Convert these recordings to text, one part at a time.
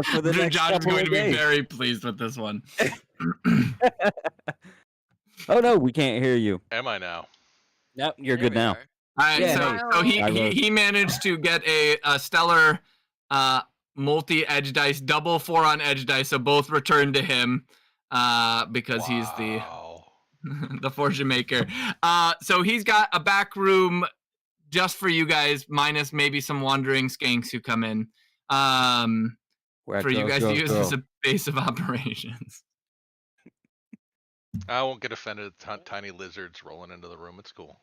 for the next John's couple going of to be days. very pleased with this one. Oh no, we can't hear you. Am I now? Nope, you're There good we now. are. All right, Yeah, so hey. he managed to get a stellar multi-edge dice, double 4 on edge dice, so both returned to him because he's the fortune maker. So he's got a back room just for you guys, minus maybe some wandering skanks who come in for you guys to use as a base of operations. I won't get offended at tiny lizards rolling into the room. It's cool.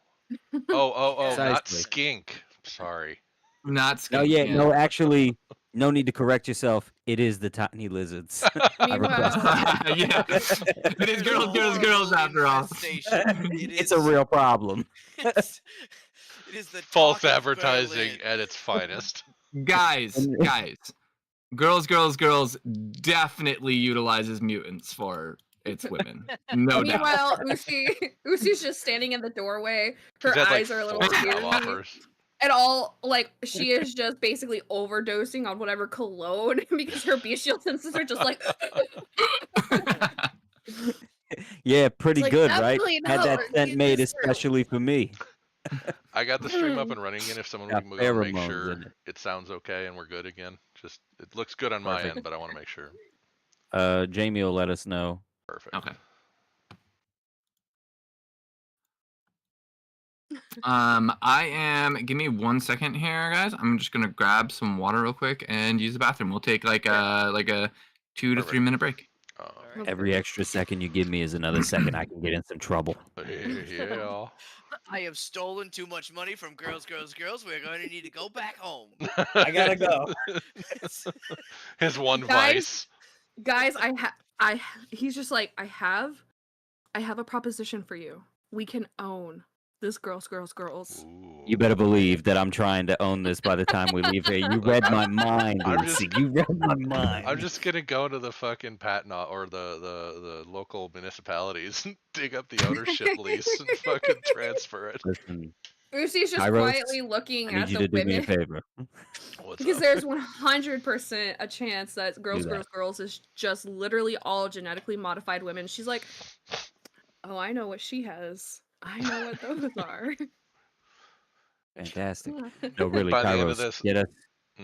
Oh, not skink. Sorry. Not skink. No, yeah, no, actually, no need to correct yourself. It is the tiny lizards. I request that. Yeah, it is girls after all. It's a real problem. It is the false advertising at its finest. Guys, girls definitely utilizes mutants for its women. No doubt. Meanwhile, Usi's just standing in the doorway. Her eyes are a little teary. And all, like, she is just basically overdosing on whatever cologne because her bestial senses are just like... Yeah, pretty like, good, right? no, Had that scent made especially for me. I got the stream up and running again. If someone can go make sure it sounds okay and we're good again. Just it looks good on my end, but I want to make sure. Jamie will let us know. Perfect. Okay. Give me 1 second here, guys. I'm just gonna grab some water real quick and use the bathroom. We'll take like a 2 to 3 minute break. Every extra second you give me is another second I can get in some trouble. Yeah. I have stolen too much money from girls. We're going to need to go back home. I gotta go. His one vice. Guys, he's just like, I have a proposition for you. We can own this girls. Ooh. You better believe that I'm trying to own this by the time we leave here. You read my mind, Lucy. You read my mind. I'm just gonna go to the fucking patent or the local municipalities and dig up the ownership lease and fucking transfer it. Listen, Usi's just quietly looking I need at you the to do me a women. favor. Because there's 100% a chance that girls is just literally all genetically modified women. She's like, oh, I know what she has. I know what those are. Fantastic. No, really, By the end Kairos, of this, get us.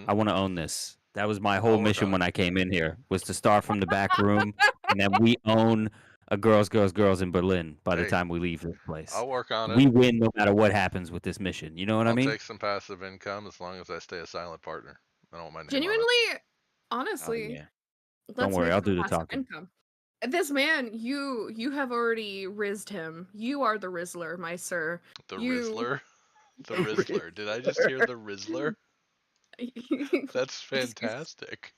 I want to own this. That was my whole mission when I came in here, was to start from the back room, and then we own a girls in Berlin by the time we leave this place. I'll work on it. We win no matter what happens with this mission. You know what I mean? I'll take some passive income as long as I stay a silent partner. I don't want my name Genuinely, on it. honestly, don't worry, I'll do the talking. Income. This man, you have already rizzed him. You are the Rizzler, my sir. The Rizzler? The Rizzler. Did I just hear the Rizzler? That's fantastic.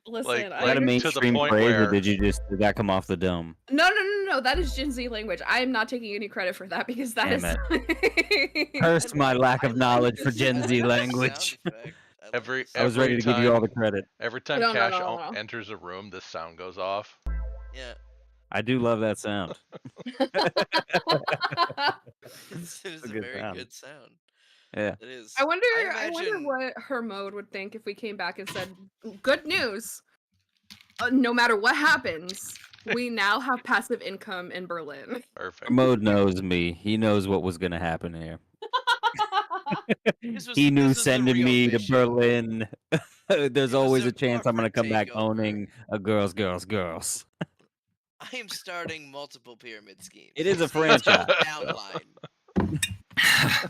Listen, is that a mainstream phrase, or did that come off the dome? No. That is Gen Z language. I am not taking any credit for that because that is. Curse my lack of knowledge for Gen Z language. I was ready to give you all the credit. Every time Cash enters a room, this sound goes off. Yeah. I do love that sound. It is a very good sound. Yeah. It is. I wonder what her mode would think if we came back and said, good news. No matter what happens, we now have passive income in Berlin. Perfect. Her mode knows me. He knows what was going to happen here. He knew sending me to Berlin. There's always a chance I'm going to come back owning a girls. I am starting multiple pyramid schemes. It is a franchise. Downline.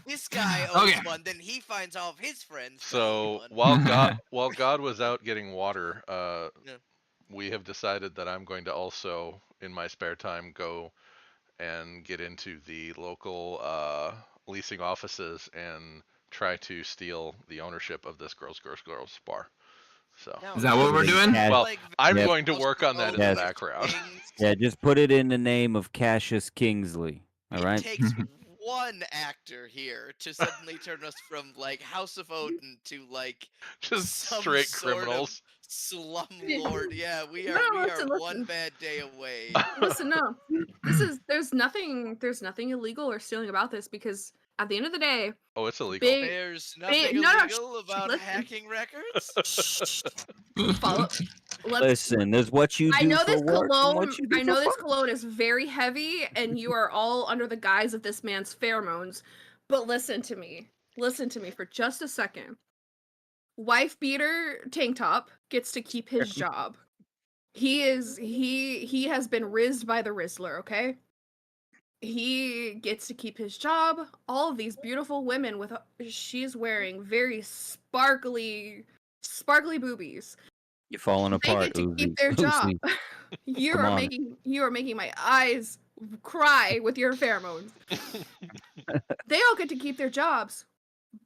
This guy owns one, then he finds all of his friends. So while God was out getting water, we have decided that I'm going to also, in my spare time, go and get into the local leasing offices and try to steal the ownership of this girls bar. So is that what we're doing? Well, I'm going to work on that in the background. Yeah, just put it in the name of Cassius Kingsley. All right. It takes one actor here to suddenly turn us from like House of Odin to like just straight criminals. Slumlord. Yeah, we are one bad day away. Listen, no. There's nothing illegal or stealing about this because At the end of the day, Oh, it's illegal. big There's nothing no, illegal about listen. hacking records. follow. Listen, there's what you I do know for this work and cologne. what you do I know for this fun. cologne is very heavy, and you are all under the guise of this man's pheromones. But listen to me. Listen to me for just a second. Wife beater tank top gets to keep his job. He has been rizzed by the Rizzler. Okay. He gets to keep his job. All of these beautiful women with she's wearing very sparkly boobies. You're falling They apart, get to Uzi. keep their job. Uzi. You Come are on. making my eyes cry with your pheromones. They all get to keep their jobs,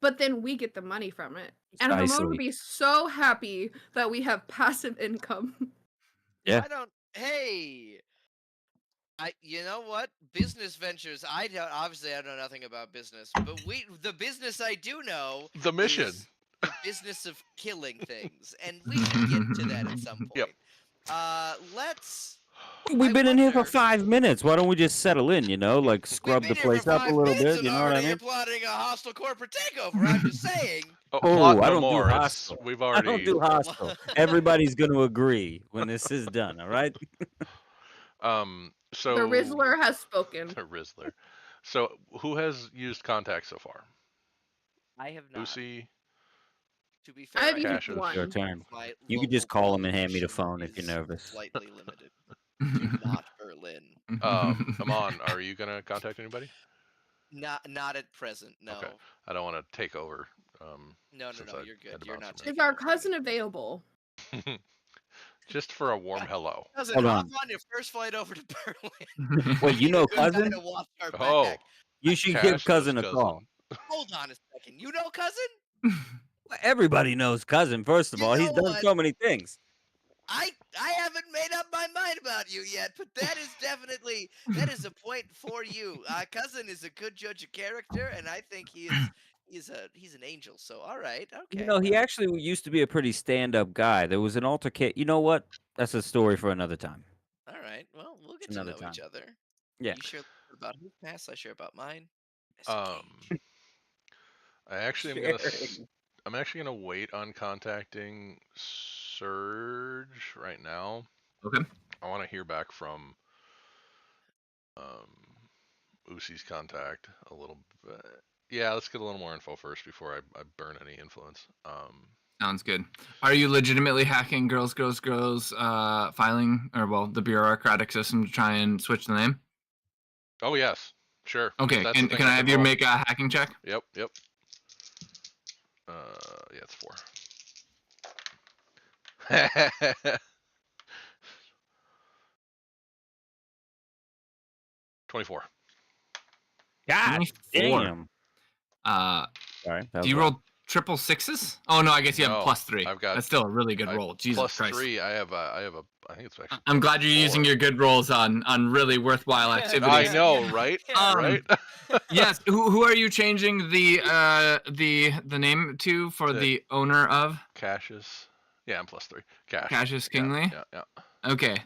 but then we get the money from it. And Ramon would Precisely. be so happy that we have passive income. Yeah. Hey, you know what? Business ventures. Obviously I know nothing about business, but the business I do know The mission. is the business of killing things, and we should get to that at some point. Yep. Let's. We've been in here for wonder- 5 minutes. Why don't we just settle in, you know? Like scrub We've the been here place for up a 5 little minutes bit, you and know what I already mean? plotting a hostile corporate takeover. I'm just saying. Oh, Oh, plot I no don't do more. hostile. We've I already. don't do hostile. Everybody's going to agree when this is done, all right? So The Rizzler has spoken. The Rizzler. So who has used contact so far? I have not. Lucy. To be fair, I have I used Cassius. one. Your turn. my You could local just call him and polling hand me the machine phone if you're is nervous. Slightly limited to not Berlin. Amon, are you gonna contact anybody? Not at present. No. Okay. I don't want to take over. No. since You're I good. had to You're bounce not. from Is our cousin available? Just for a warm hello. Cousin, Hold hop on. on your first flight over to Berlin. Wait, you know Good guy cousin? to watch our Oh. back. You should Cash give knows cousin a call. Hold on a second. You know cousin? Everybody knows cousin, first of You all. He's know done what? so many things. I haven't made up my mind about you yet, but that is a point for you. Cousin is a good judge of character, and I think he's an angel. So all right, okay. You know, he actually used to be a pretty stand-up guy. There was an altercation. You know what? That's a story for another time. All right. Well, we'll get Another to know each time. other. Yeah. You share about his past. I share about mine. I actually I'm actually gonna wait on contacting Surge right now. Okay. I want to hear back from Usi's contact a little bit. Yeah, let's get a little more info first before I burn any influence. Sounds good. Are you legitimately hacking girls filing, or well, the bureaucratic system to try and switch the name? Oh yes, sure. Okay, That's the can thing I have you roll. make a hacking check? Yep. Yeah, it's 4. 24. God 24. damn. Sorry. Do you roll triple sixes? Oh no, I guess you have No, +3. I've got- That's still a really good roll. Jesus plus Christ. 3. I think it's actually. I'm glad you're using 4. your good rolls on really worthwhile activities. I know, right? Right. Yes. Who are you changing the name to for the owner of Cassius. Yeah, I'm +3. Cassius Kingsley? Yeah. Okay.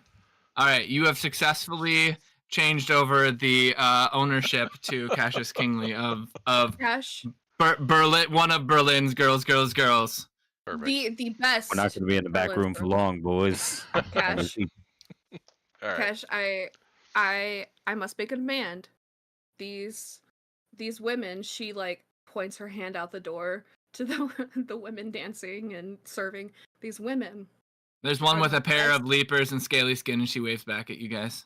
All right. You have successfully changed over the ownership to Cassius Kingsley of Cash. Berlin, one of Berlin's girls. Perfect. The best. We're not going to be in the back room for long, boys. Cash. All right. Cash, I must make a demand. These women, she like points her hand out the door to the women dancing and serving. These women. There's one Are with the a pair best. of leapers and scaly skin, and she waves back at you guys.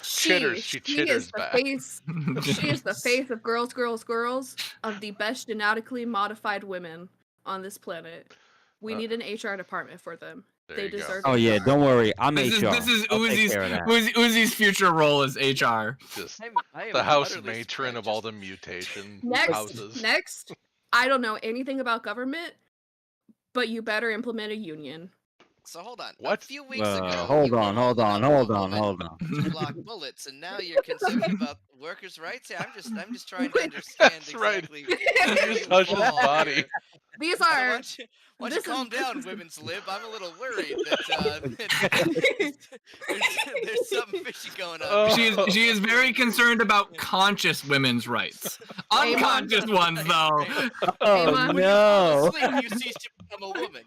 Chitters. She chitters is the back. face. She is the face of girls, of the best genetically modified women on this planet. We need an HR department for them. There They you go. deserve. Oh, yeah. HR. Don't worry. I'm This HR. is I'll take care of that. Uzi's future role as HR. Just I am the house utterly matron surprised. of all the mutation Next, houses. I don't know anything about government, but you better implement a union. So hold on. What? A few weeks ago. Hold you on. were to block bullets, and now you're concerned about workers' rights. Yeah, I'm just trying to understand That's right. exactly. You where just you touched his fall body. here. These Why are. don't you, why don't you This calm down, is. women's lib? I'm a little worried that there's something fishy going on. Oh. She is very concerned about conscious women's rights. Unconscious ones, though. Oh Amon. When you fall no! asleep, you cease to become a woman.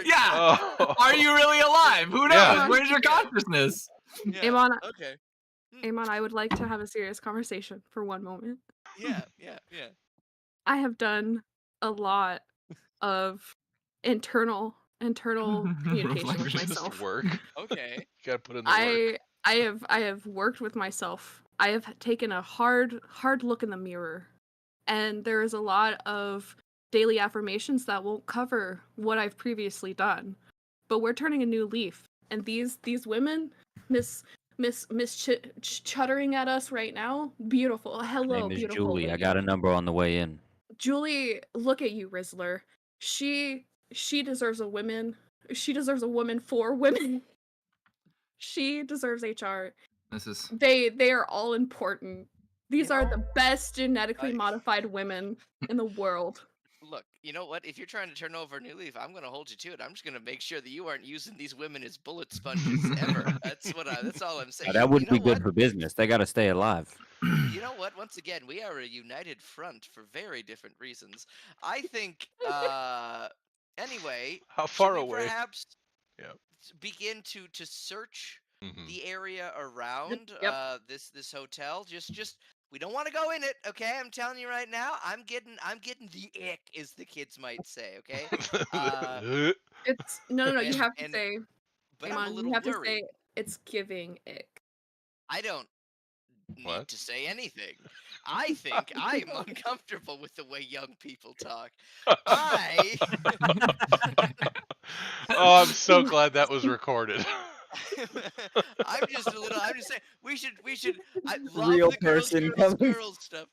Yeah. Oh. Are you really alive? Who knows? Yeah. Where's your consciousness? Yeah. Amon, Okay. Amon, I would like to have a serious conversation for one moment. Yeah. I have done a lot of internal communication with Reflection. Just myself. work. Okay. You gotta put in the work. I have worked with myself. I have taken a hard look in the mirror, and there is a lot of daily affirmations that won't cover what I've previously done. But we're turning a new leaf, and these women, Miss chuttering at us right now. Beautiful. Hello, Name is beautiful Julie. I lady. got a number on the way in. Julie, look at you, Rizzler. She deserves a woman. She deserves a woman for women. She deserves HR. This is. They are all important. These You are know, the best genetically I- modified women in the world. Look, you know what? If you're trying to turn over a new leaf, I'm going to hold you to it. I'm just going to make sure that you aren't using these women as bullet sponges ever. That's all I'm saying. That wouldn't You be know good for business. They got to stay alive. You know what? Once again, we are a united front for very different reasons. I think. Anyway, How should far we away? perhaps Yeah. begin to search Mhm. the area around Yep. this hotel? Just we don't want to go in it, okay? I'm telling you right now. I'm getting the ick, as the kids might say, okay? It's no. You And- have to and- say, But I'm a Amon, little you have worried. to say it's giving ick. I don't need What? to say anything. I think I am uncomfortable with the way young people talk. I Oh, I'm so glad that was recorded. I'm just saying we should I love Real the girls person coming. girls stuff.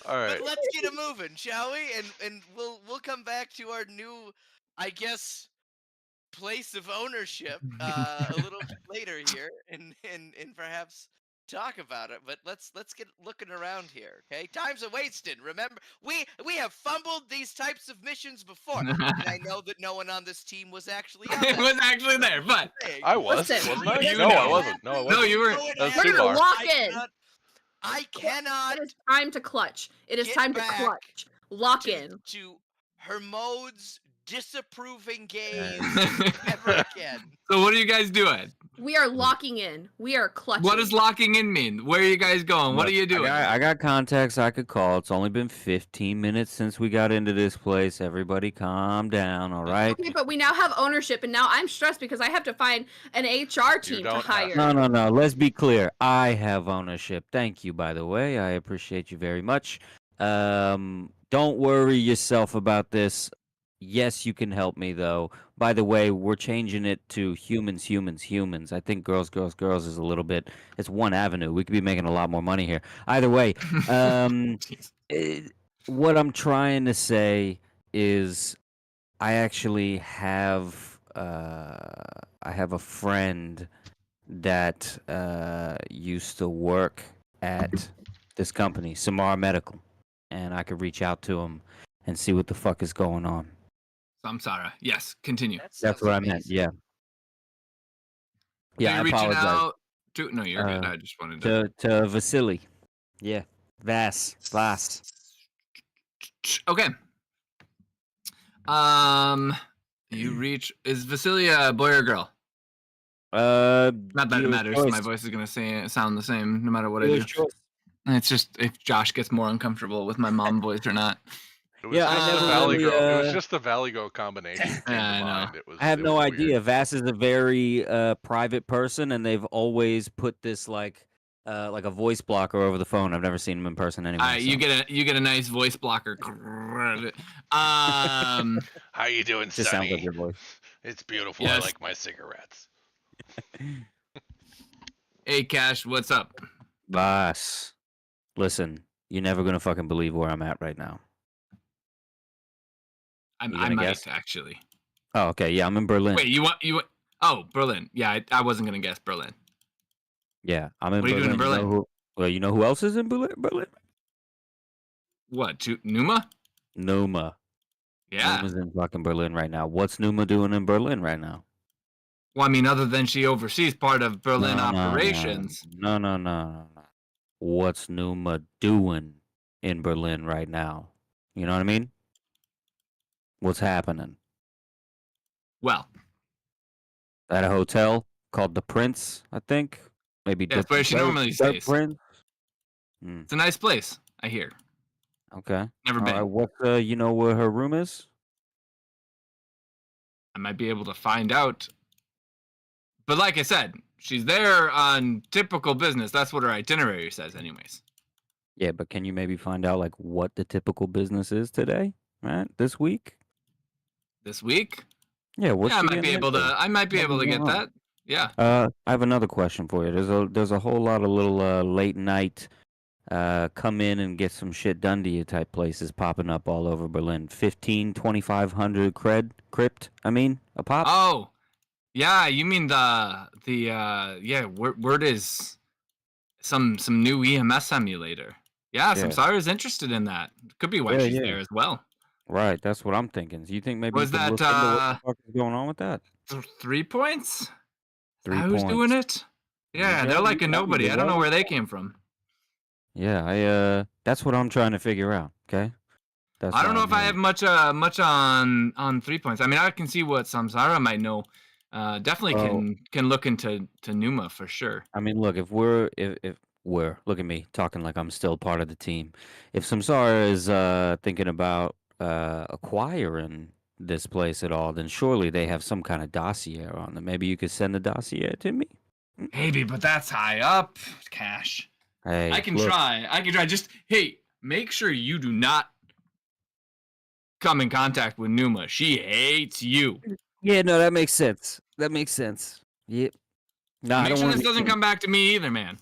All right. But let's get it moving, shall we? And we'll come back to our new, I guess, place of ownership a little bit later here and perhaps talk about it. But let's get looking around here, okay? Time's a wasted. Remember, we have fumbled these types of missions before. And I know that no one on this team was actually on It that. was actually there, but I was, Listen, wasn't I? you No, know. I wasn't. No, I wasn't. no, you were. That's We're too gonna far. lock I in. cannot It is time to clutch. It is Get time to back clutch. Lock in. to Hermode's disapproving gaze ever again. So what are you guys doing? We are locking in. We are clutching. What does locking in mean? Where are you guys going? What are you doing? I got contacts I could call. It's only been 15 minutes since we got into this place. Everybody calm down, all right? Okay, but we now have ownership, and now I'm stressed because I have to find an HR team to don't have hire. No. Let's be clear. I have ownership. Thank you, by the way. I appreciate you very much. Don't worry yourself about this. Yes, you can help me, though. By the way, we're changing it to humans. I think girls is a little bit. It's one avenue. We could be making a lot more money here. Either way, Jeez. what I'm trying to say is, I actually have a friend that used to work at this company, Samar Medical, and I could reach out to him and see what the fuck is going on. Samsara. Yes, continue. That That's sounds what I meant. amazing. Yeah. So Yeah, I you're reaching apologize. out to. No, you're good. I just wanted to. To Vasily. Yeah. Vas. Okay. You reach. Is Vasily a boy or girl? Not that it your matters. choice. My voice is gonna sound the same no matter what I Your do. choice. It's just if Josh gets more uncomfortable with my mom voice or not. It was Yeah, I just the never Valley really, Go. It was just the Valley Go combination that came Yeah, I to know. mind. It was. I have it no was idea. weird. Vass is a very private person, and they've always put this like a voice blocker over the phone. I've never seen him in person anyway. You get a nice voice blocker. How you doing, Just sounds like Sonny? your voice. It's beautiful. Yes. I like my cigarettes. Hey, Cash, what's up? Vass, listen, you're never gonna fucking believe where I'm at right now. I gonna might guess? actually. Oh, okay. Yeah, I'm in Berlin. Wait, you want? Oh, Berlin. Yeah, I wasn't gonna guess Berlin. Yeah, I'm in What are you Berlin. doing in Berlin? You know who else is in Berlin? What? Numa? Numa. Yeah. Numa's in fucking Berlin right now. What's Numa doing in Berlin right now? Well, I mean, other than she oversees part of Berlin No, no, operations. no. What's Numa doing in Berlin right now? You know what I mean? What's happening? Well, At a hotel called the Prince, I think. Maybe yeah, it's where she normally the stays. Prince. Hmm. It's a nice place, I hear. Okay. Never All been. right. What? You know where her room is? I might be able to find out. But like I said, she's there on typical business. That's what her itinerary says, anyways. Yeah, but can you maybe find out like what the typical business is today? Right? This week? This week? Yeah. What's Yeah, I she might be getting able into? to. I might be What's able to going get on? that. Yeah. I have another question for you. There's a whole lot of little late night come in and get some shit done to you type places popping up all over Berlin. 2,500 crypt, I mean, a pop. Oh, yeah. You mean yeah. Word is some new EMS emulator. Yeah, Yeah. Samsara's interested in that. Could be why she's there as well. Right, that's what I'm thinking. Do you think maybe Was you could that look into what the fuck is going on with that? 3 points? 3 Who's points. doing it? Yeah, Okay, they're like a you got me, nobody. I don't know bro. where they came from. Yeah, that's what I'm trying to figure out. Okay, that's I don't why know I'm if I here. have much on 3 points. I mean, I can see what Samsara might know. Definitely Well, can look into Numa for sure. I mean, look, if we're look at me talking like I'm still part of the team. If Samsara is thinking about acquiring this place at all, then surely they have some kind of dossier on them. Maybe you could send the dossier to me. Maybe, but that's high up, Cash. Hey, I can look, try. Just hey, make sure you do not come in contact with Numa. She hates you. Yeah, no, that makes sense. That makes sense. Yep. No, I Make don't sure want this to. doesn't come back to me either, man.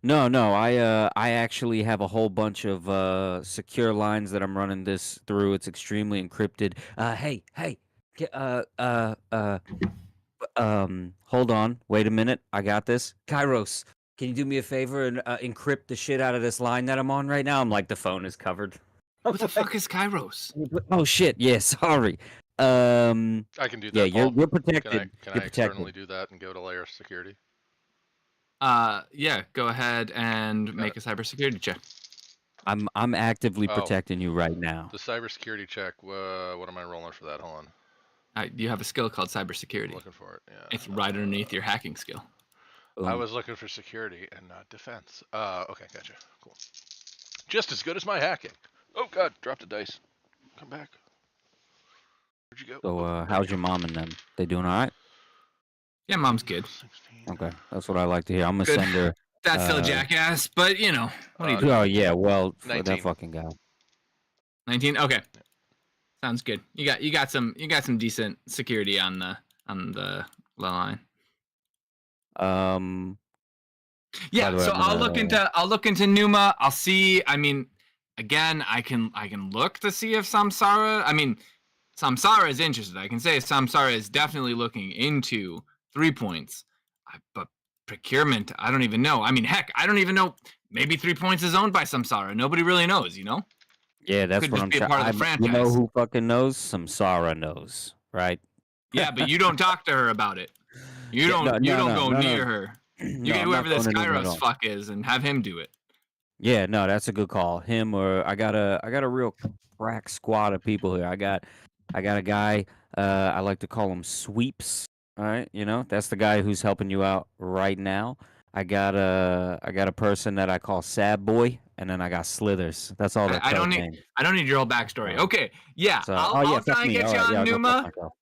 No, no, I actually have a whole bunch of secure lines that I'm running this through. It's extremely encrypted. Hey, ge- hold on, wait a minute, I got this. Kairos, can you do me a favor and encrypt the shit out of this line that I'm on right now? I'm like, the phone is covered. Who the fuck is Kairos? Oh shit, yeah, sorry. I can do that, Yeah, you're Paul. protected. Can You're I externally protected. do that and go to layer security? Yeah, go ahead and make a cybersecurity check. I'm actively Oh. protecting you right now. The cybersecurity check. What am I rolling for that? Hold on. You have a skill called I'm cybersecurity. looking for it. Yeah. It's right underneath your hacking skill. I was looking for security and not defense. Okay, gotcha. Cool. Just as good as my hacking. Oh god, dropped a dice. Come back. Where'd you go? So, how's your mom and them? They doing all right? Yeah, mom's good. 16. Okay, that's what I like to hear. I'm gonna Good. send her. That's still a jackass, but you know, what do you do? Oh yeah, well, for 19. that fucking guy. 19. Okay, sounds good. You got some decent security on the line. Yeah, By the way, so I'm I'll look into Numa. I'll see. I mean, again, I can look to see if Samsara. I mean, Samsara is interested. I can say Samsara is definitely looking into 3 points, but procurement, I don't even know. I mean, heck, I don't even know. Maybe 3 points is owned by Samsara. Nobody really knows, you know? Yeah, that's Could what just I'm be a part of the trying. You know franchise. who fucking knows? Samsara knows, right? Yeah, but you don't talk to her about it. You Yeah, don't go no. near her. You No, get I'm not whoever this going to Numa at Kairos all. fuck is and have him do it. Yeah, no, that's a good call. Him or I got a real crack squad of people here. I got a guy. I like to call him Sweeps. All right, you know that's the guy who's helping you out right now. I got a person that I call Sad Boy, and then I got Slithers. That's all their I don't code need names. I don't need your whole backstory. Okay, yeah, So, I'll fuck try and me. get All you right, on yeah, I'll go fuck Numa. myself.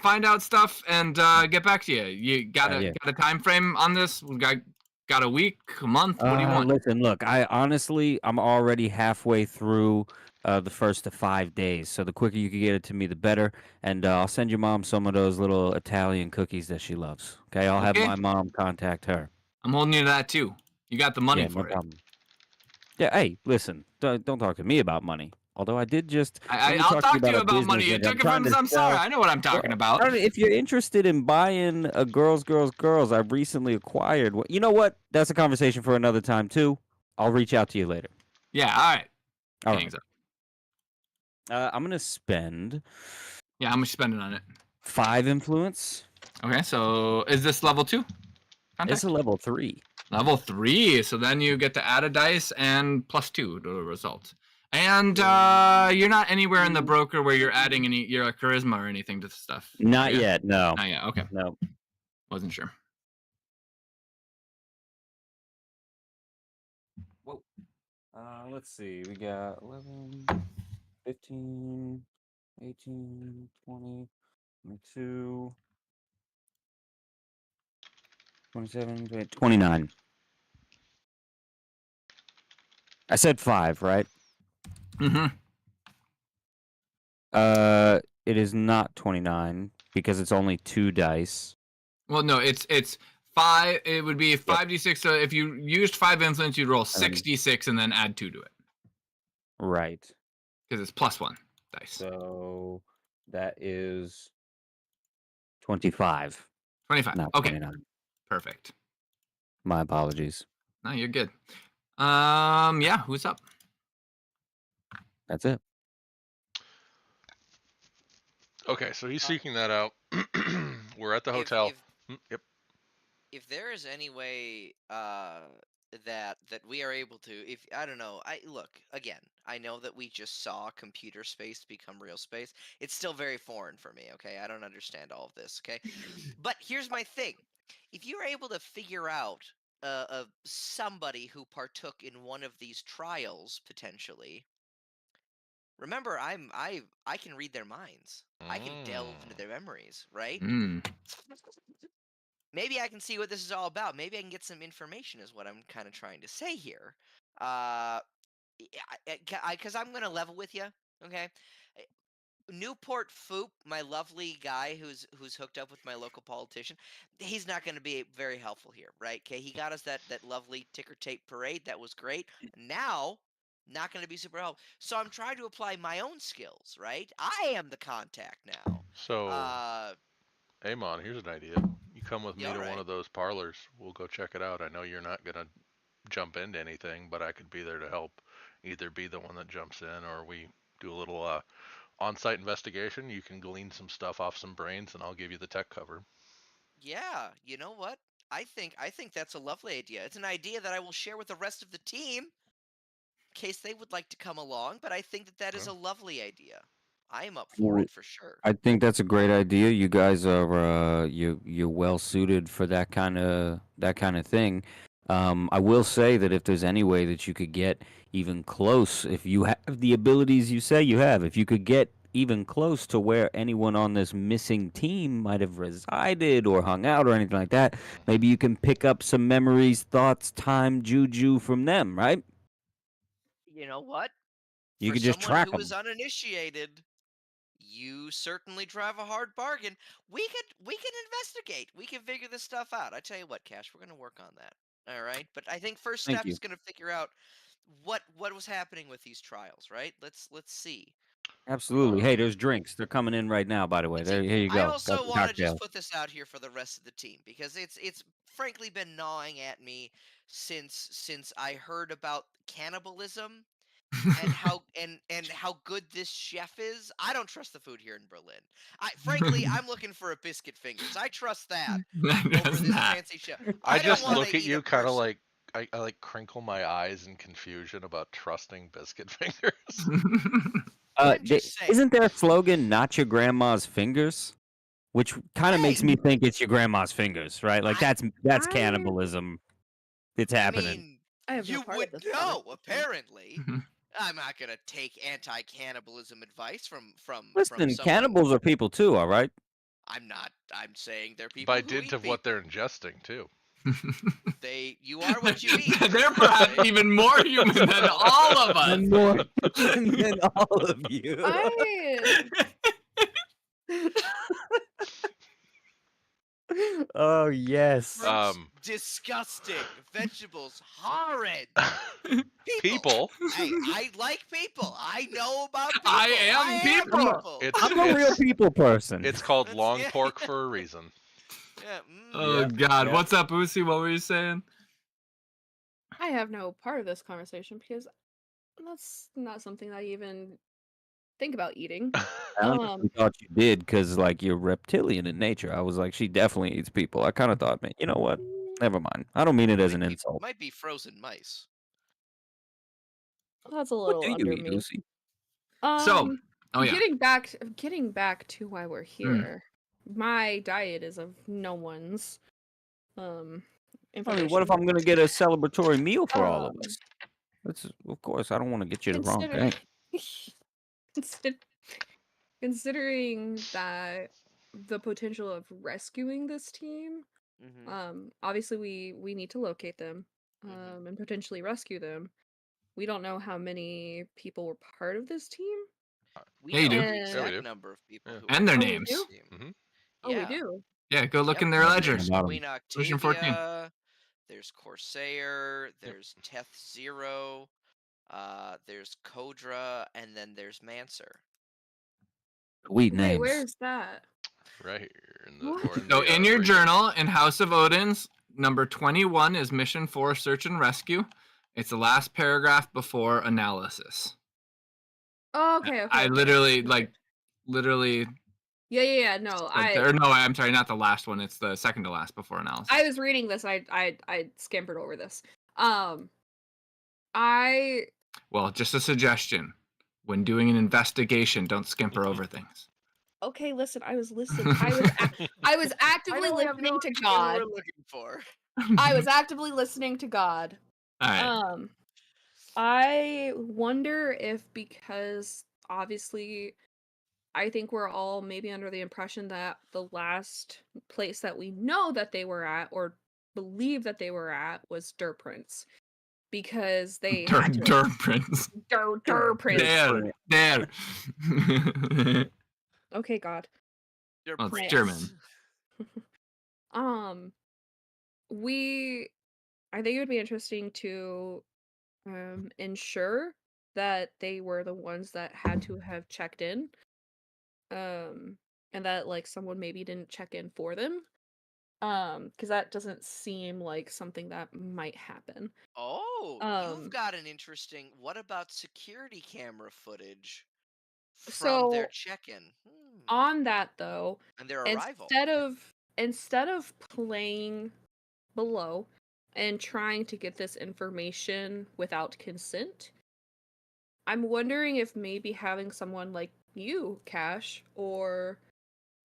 Find out stuff and get back to you. You got Yeah. a time frame on this? We got a week, a month? What do you want? Listen, look, I'm already halfway through the first of 5 days. So the quicker you can get it to me, the better. And I'll send your mom some of those little Italian cookies that she loves. Okay, I'll have Okay. my mom contact her. I'm holding you to that too. You got the money Yeah, for no it. problem. Yeah, hey, listen, don't talk to me about money. Although I did just. let me I'll talk to you a about business money. You that took I'm it from trying to Samsara. sell. I know what I'm talking about. I don't know, if you're interested in buying a girls, I've recently acquired. You know what? That's a conversation for another time too. I'll reach out to you later. Yeah, all right. All right. Hangs up. I'm gonna spend Yeah, how much you spending on it? 5 influence. Okay, so is this level 2? It's a level 3. Level 3. So then you get to add a dice and +2 to the result. And you're not anywhere in the broker where you're adding your charisma or anything to the stuff. Not yet. No. Not yet. Okay. No. Wasn't sure. Whoa. Let's see. We got 11, 15, 18, 20, 22, 27, 29. I said 5, right? Mm-hmm. It is not 29 because it's only 2 dice. Well, no, it's 5. It would be 5d6. So if you used 5 influence, you'd roll 6d6 and then add 2 to it. Right. Because it's +1 dice. So that is 25. 25. Not Okay. 29. Perfect. My apologies. No, you're good. Yeah, who's up? That's it. Okay, so he's seeking that out. We're at the hotel. Yep. If there is any way that we are able to, if I don't know, look again. I know that we just saw computer space become real space. It's still very foreign for me. Okay, I don't understand all of this. Okay, but here's my thing: if you're able to figure out somebody who partook in one of these trials potentially. Remember, I can read their minds. I can delve into their memories, right? Maybe I can see what this is all about. Maybe I can get some information, is what I'm kind of trying to say here. Because I'm going to level with you, okay? Newport Foop, my lovely guy who's hooked up with my local politician, he's not going to be very helpful here, right? Okay, he got us that lovely ticker tape parade. That was great. Now, not going to be super helpful. So I'm trying to apply my own skills, right? I am the contact now. So, Amon, here's an idea. You come with me to one of those parlors. We'll go check it out. I know you're not going to jump into anything, but I could be there to help. Either be the one that jumps in, or we do a little on-site investigation. You can glean some stuff off some brains, and I'll give you the tech cover. Yeah, you know what? I think that's a lovely idea. It's an idea that I will share with the rest of the team in case they would like to come along, but I think that is a lovely idea. I am up for it for sure. I think that's a great idea. You guys are you're well suited for that kind of thing. I will say that if there's any way that you could get even close, if you have the abilities you say you have, if you could get even close to where anyone on this missing team might have resided or hung out or anything like that, maybe you can pick up some memories, thoughts, time, juju from them, right? You know what? You For could just track someone them. who is uninitiated, you certainly drive a hard bargain. We can investigate. We can figure this stuff out. I tell you what, Cash, we're gonna work on that. All right. But I think first Thank step you. is gonna figure out what was happening with these trials, right? Let's see. Absolutely. Hey, there's drinks. They're coming in right now, by the way. There, here you I go. also Got the want to just cocktails. put this out here for the rest of the team because it's frankly been gnawing at me since I heard about cannibalism and how how good this chef is. I don't trust the food here in Berlin. Frankly, I'm looking for a biscuit fingers. I trust that over this fancy chef. I don't just wanna look at eat you a kind of person. like I like crinkle my eyes in confusion about trusting biscuit fingers. I'm just saying. Isn't their slogan "Not your grandma's fingers"? Which kind of makes me think it's your grandma's fingers, right? Like that's cannibalism. It's I happening. mean, I have no you part would of this know. conversation. Apparently, I'm not gonna take anti-cannibalism advice from Listen, someone. cannibals are people too, all right? I'm not. I'm saying they're people By who dint eat of people. what they're ingesting too. You are what you eat. They're perhaps even more human than all of us. I'm more human than all of you. Oh yes. Fruits, disgusting. Vegetables, horrid. People. Hey, I like people. I know about people. I am people. I'm a real people person. It's called long pork for a reason. Yeah. Oh God, what's up, Uzi? What were you saying? I have no part of this conversation because that's not something that I even think about eating. I honestly thought you did because, like, you're reptilian in nature. I was like, she definitely eats people. I kind of thought, man, you know what? Never mind. I don't mean it as an insult. Might be frozen mice. That's a What little do you under eat, me. Lucy? So, oh yeah. Getting back to why we're here. My diet is of no one's I mean, what if information. I'm gonna get a celebratory meal for all of Um, us? That's, of course, I don't want to get you the wrong consider thing. considering that the potential of rescuing this team, obviously we need to locate them, and potentially rescue them. We don't know how many people were part of this team. We Yeah, you know do. the Yeah, we exact do. number of people Yeah. who And their were Oh, we part of this names. do? team. Oh, we Yeah. do. Yeah, go look in their Yep. ledgers. About 'em. Queen Version 14. Octavia, there's Corsair, there's Teth Zero, there's Kodra, and then there's Mancer. Sweet Wait, names. where's that? Right here in the What? or in So the, in your right here. journal in House of Odin's, number 21 is Mission 4 Search and Rescue. It's the last paragraph before analysis. Oh, okay. I literally, literally. Yeah. No, No, I'm sorry, not the last one. It's the second to last before analysis. I was reading this. I scampered over this. Well, just a suggestion. When doing an investigation, don't scamper over things. Okay, listen. I was listening. I was actively listening to God. We're looking for. I was actively listening to God. All right. I wonder if, because obviously I think we're all maybe under the impression that the last place that we know that they were at or believe that they were at was Durprince, because they had to Durprince. Durprince. There. Okay, God. Well, it's Prince. German. I think it would be interesting to ensure that they were the ones that had to have checked in, and that like someone maybe didn't check in for them, because that doesn't seem like something that might happen. Oh, you've got an interesting. What about security camera footage from their So check-in? on that though, And their arrival. instead of playing below and trying to get this information without consent, I'm wondering if maybe having someone like you, Cash, or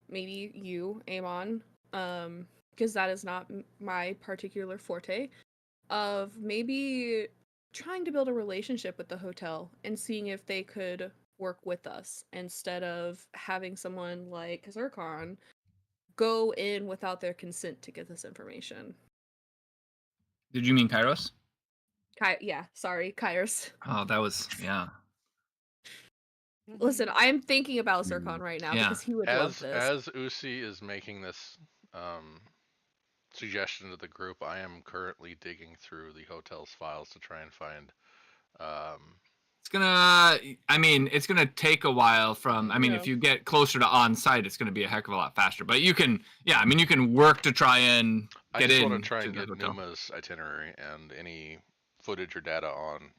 maybe you, Amon, because that is not my particular forte, of maybe trying to build a relationship with the hotel and seeing if they could work with us instead of having someone like Zircon go in without their consent to get this information. Did you mean Kairos? Yeah, sorry, Kairos. Oh, that was, yeah. Listen, I'm thinking about Zircon right now because he would love this. As Usi is making this suggestion to the group, I am currently digging through the hotel's files to try and find. It's gonna take a while if you get closer to on site, it's gonna be a heck of a lot faster. But you can work to try and get in. I just want to try and get Numa's itinerary and any footage or data on.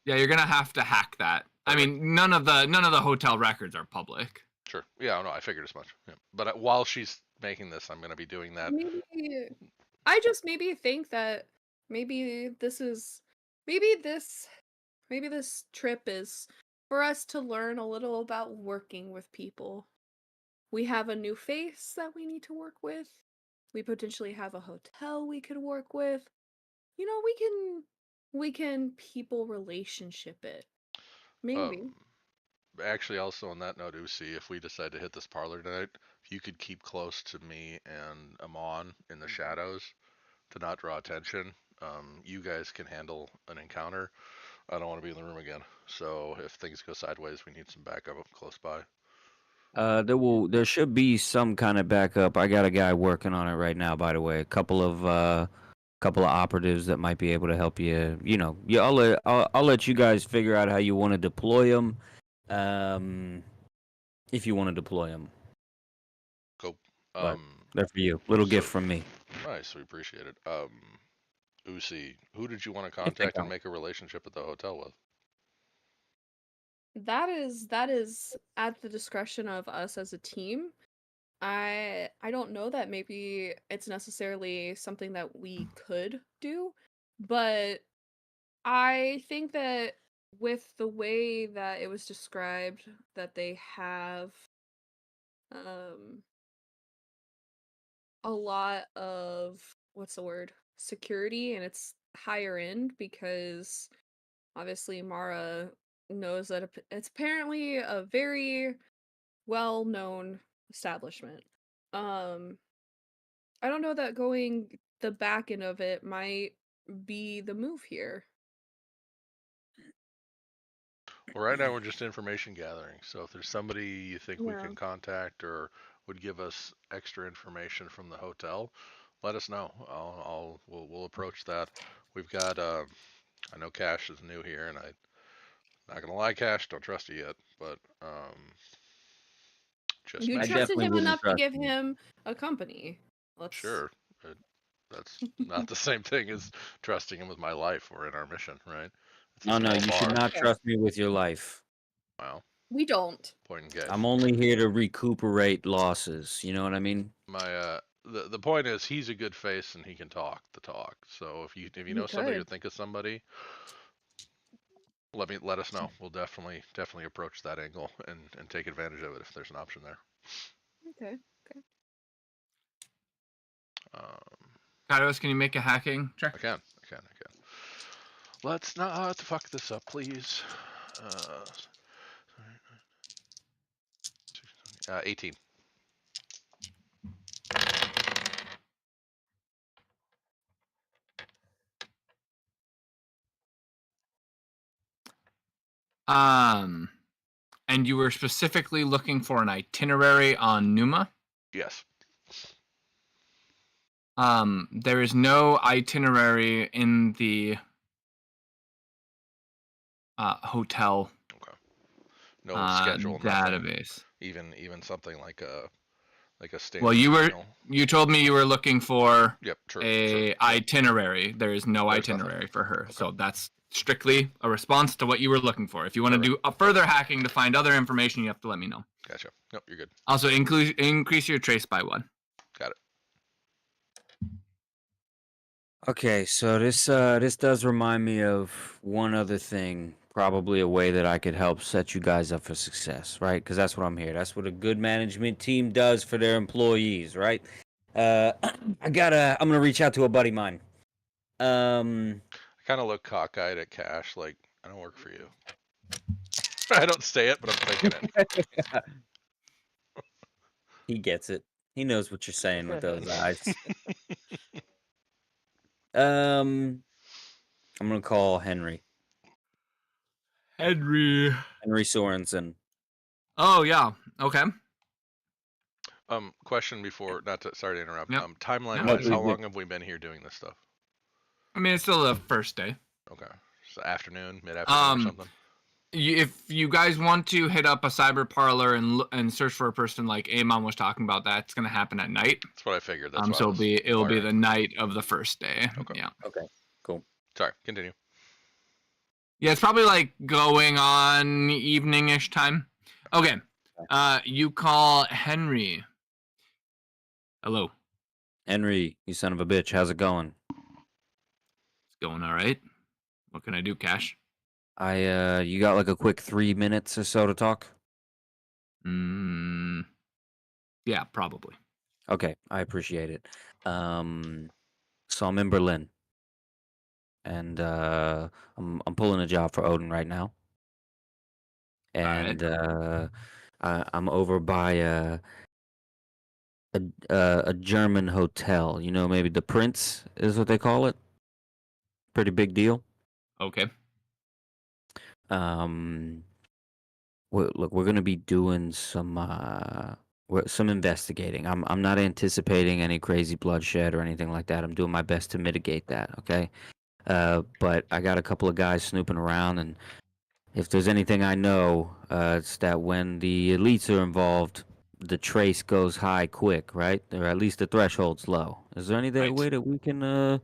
Yeah, you're gonna have to hack that. I mean, none of the hotel records are public. Sure. Yeah, no, I figured as much. Yeah. But while she's making this, I'm going to be doing that. I just maybe think that maybe this trip is for us to learn a little about working with people. We have a new face that we need to work with. We potentially have a hotel we could work with. You know, we can people relationship it. Maybe. Actually, also on that note, Usi, if we decide to hit this parlor tonight, if you could keep close to me and Amon in the shadows to not draw attention, you guys can handle an encounter. I don't want to be in the room again. So if things go sideways, we need some backup close by. There should be some kind of backup. I got a guy working on it right now, by the way. A couple of operatives that might be able to help you. You know, I'll let you guys figure out how you want to deploy them. If you want to deploy them. Cool. They're for you. Little gift from me. Nice, we appreciate it. Usi, who did you want to contact and make a relationship at the hotel with? That is at the discretion of us as a team. I don't know that maybe it's necessarily something that we could do, but I think that with the way that it was described that they have um a lot of what's the word? Security, and it's higher end because obviously Mara knows that it's apparently a very well-known establishment. Um, I don't know that going the back end of it might be the move here. Well, right now we're just information gathering. So if there's somebody you think we Yeah. can contact or would give us extra information from the hotel, let us know. We'll approach that. We've got I know Cash is new here, and I'm not gonna lie, Cash, don't trust you yet, but just You I mention. trusted definitely him wouldn't enough to trust give you. him a company. Let's Sure, that's not the same thing as trusting him with my life or in our mission, right? It's a No, small you should bar. not Okay. trust me with your life. Wow, We don't. point and case. I'm only here to recuperate losses. You know what I mean? My the point is he's a good face and he can talk the talk. So if you He know somebody or could. think of somebody, let us know. We'll definitely approach that angle and take advantage of it if there's an option there. Okay. Kairos, can you make a hacking check? I can. Let's not fuck this up, please. 18. And you were specifically looking for an itinerary on Numa? Yes. There is no itinerary in the hotel No schedule, nothing. database. Even something like a standard. Well, you told me you were looking for Yep. True. a itinerary. There is no There's itinerary nothing. for her, Okay. so that's strictly a response to what you were looking for. If you want to do a further hacking to find other information, you have to let me know. Gotcha. Nope, you're good. Also, increase your trace by 1. Got it. Okay, so this does remind me of one other thing, probably a way that I could help set you guys up for success, right? Because that's what I'm here. That's what a good management team does for their employees, right? I'm gonna reach out to a buddy of mine. I kind of look cockeyed at Cash, like I don't work for you. I don't say it, but I'm thinking it. He gets it. He knows what you're saying with those eyes. I'm gonna call Henry Henry Sorensen. Oh yeah. Okay. Question before, sorry to interrupt. Yep. Timeline No, wise, how long have we been here doing this stuff? I mean, it's still the first day. Okay. So afternoon, mid-afternoon or something? If you guys want to hit up a cyber parlor and search for a person like Amon was talking about, that's going to happen at night. That's what I figured. That's so it'll be the night of the first day. Okay. Yeah. Okay. Cool. Sorry. Continue. Yeah, it's probably like going on evening-ish time. Okay. You call Henry. Hello. Henry, you son of a bitch. How's it going? It's going all right. What can I do, Cash? You got like a quick 3 minutes or so to talk? Yeah, probably. Okay, I appreciate it. So I'm in Berlin, and I'm pulling a job for Odin right now, and I'm over by a German hotel. You know, maybe the Prince is what they call it. Pretty big deal. Okay. Look, we're gonna be doing some investigating. I'm not anticipating any crazy bloodshed or anything like that. I'm doing my best to mitigate that. Okay. But I got a couple of guys snooping around, and if there's anything I know, it's that when the elites are involved, the trace goes high quick, right? Or at least the threshold's low. Is there any way that we can,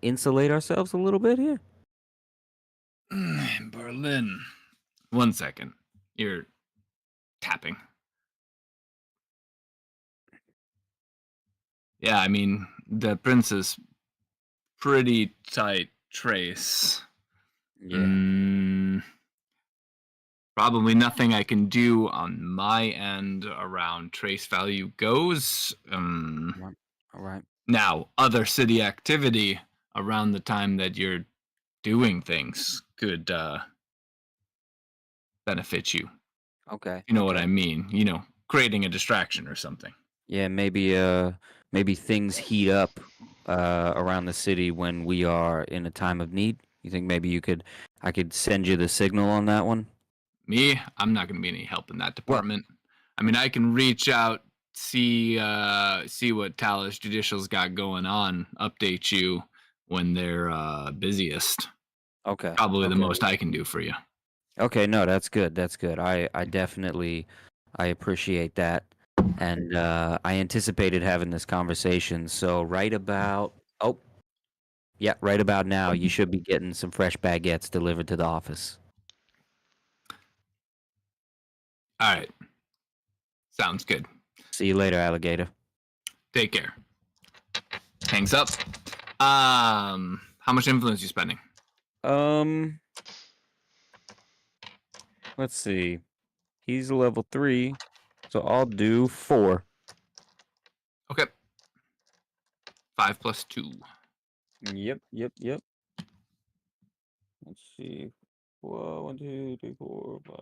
insulate ourselves a little bit here? Berlin. 1 second. You're tapping. Yeah, I mean, the prince is pretty tight trace. Yeah. Probably nothing I can do on my end around trace value goes. All right. Now, other city activity around the time that you're doing things could benefit you. Okay. You know what I mean? You know, creating a distraction or something. Yeah, maybe things heat up around the city when we are in a time of need. You think maybe I could send you the signal on that one? Me, I'm not going to be any help in that Well, department. I mean, I can reach out, see what Talos Judicial's got going on, update you when they're busiest. okay. Probably the Okay. most I can do for you. Okay, no, that's good. That's good. I definitely I appreciate that. And I anticipated having this conversation. So right about right about now you should be getting some fresh baguettes delivered to the office. All right. Sounds good. See you later, alligator. Take care. Hangs up. How much influence you spending? Let's see. He's level 3, so I'll do 4. Okay. 5 plus 2. Yep. Let's see. 1, 2, 3, 4, 5.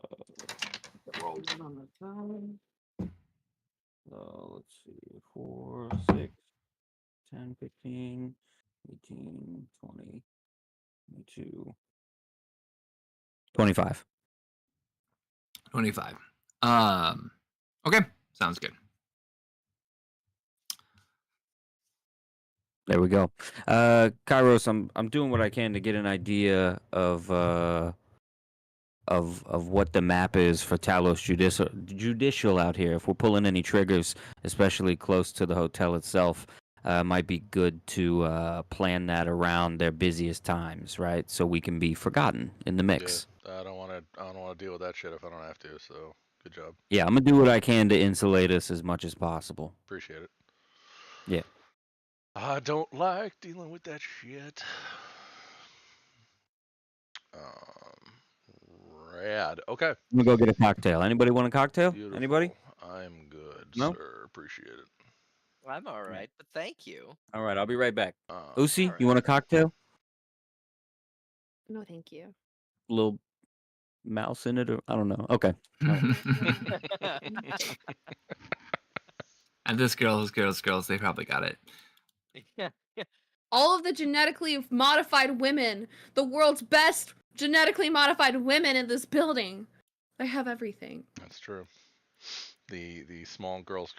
Let's see. 4, 6, 10, 15, 18, 20, 22, 25. 25. Okay. Sounds good. There we go. Kairos, I'm doing what I can to get an idea of what the map is for Talos Judicial out here. If we're pulling any triggers, especially close to the hotel itself, might be good to plan that around their busiest times, right? So we can be forgotten in the mix. Yeah, I don't want to deal with that shit if I don't have to. So good job. Yeah, I'm gonna do what I can to insulate us as much as possible. Appreciate it. Yeah. I don't like dealing with that shit. Rad. Okay. I'm gonna go get a cocktail. Anybody want a cocktail? Beautiful. Anybody? I'm good, No? sir. Appreciate it. I'm all right, but thank you. All right, I'll be right back. Um, Uzi, Alright. you want a cocktail? No, thank you. Little mouse in it, or I don't know. Okay. And this girls, they probably got it. Yeah. All of the genetically modified women, the world's best genetically modified women in this building. They have everything. That's true. The small girls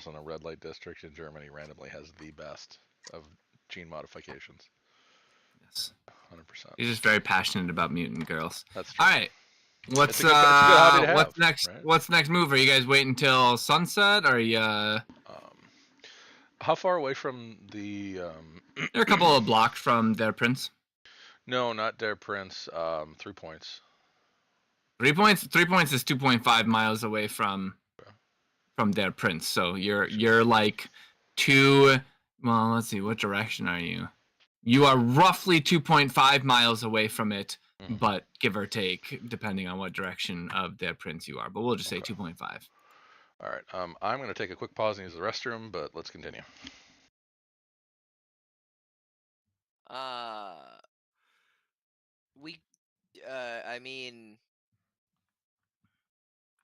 in a red light district in Germany randomly has the best of gene modifications. Yes. 100%. He's just very passionate about mutant girls. That's true. All right. What's It's a good hobby to have, what's next? right? What's next move? Are you guys waiting until sunset? Or are you? How far away from the? They're a couple of blocks from their prince. No, not Der Prince. 3 points. 3 points. 3 points is 2.5 miles away from their prince. So you're like 2. Well, let's see. What direction are you? You are roughly 2.5 miles away from it, but give or take, depending on what direction of their prince you are. But we'll just say 2.5. All right. I'm going to take a quick pause and use the restroom, but let's continue. I mean,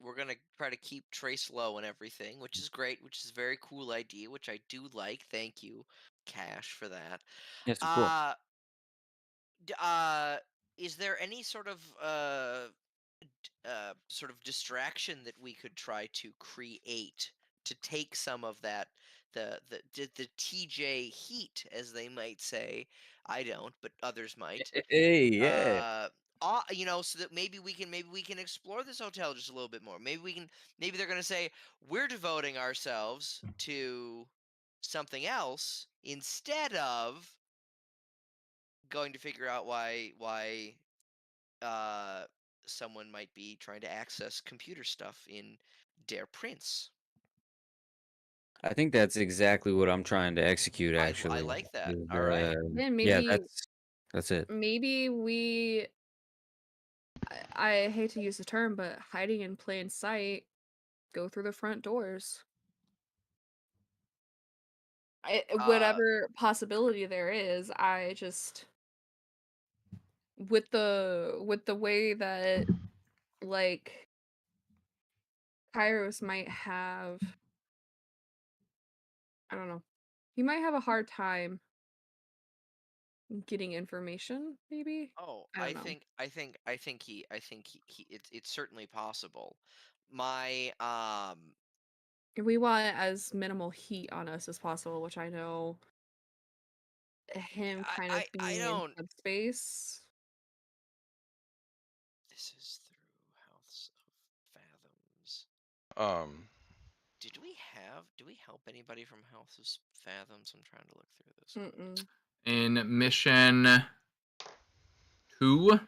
we're gonna try to keep trace low and everything, which is great, which is a very cool idea, which I do like. Thank you, Cash, for that. Yes, of course. Is there any sort of distraction that we could try to create to take some of that the TJ heat, as they might say? I don't, but others might. Hey, yeah. So that maybe we can explore this hotel just a little bit more. Maybe they're gonna say we're devoting ourselves to something else instead of going to figure out why someone might be trying to access computer stuff in Der Prince. I think that's exactly what I'm trying to execute, I actually. like that. is, All right. Then Yeah, maybe that's it. we I hate to use the term, but hiding in plain sight, go through the front doors. Whatever possibility there is, I just with the way that like Kairos might have, I don't know. He might have a hard time getting information, maybe? Oh, I don't know. it's certainly possible. My We want as minimal heat on us as possible, which I know him kind of I being in don't. subspace. This is through House of Fathoms. Um, Do we help anybody from House of Fathoms? I'm trying to look through this. Mm-mm. In mission 2,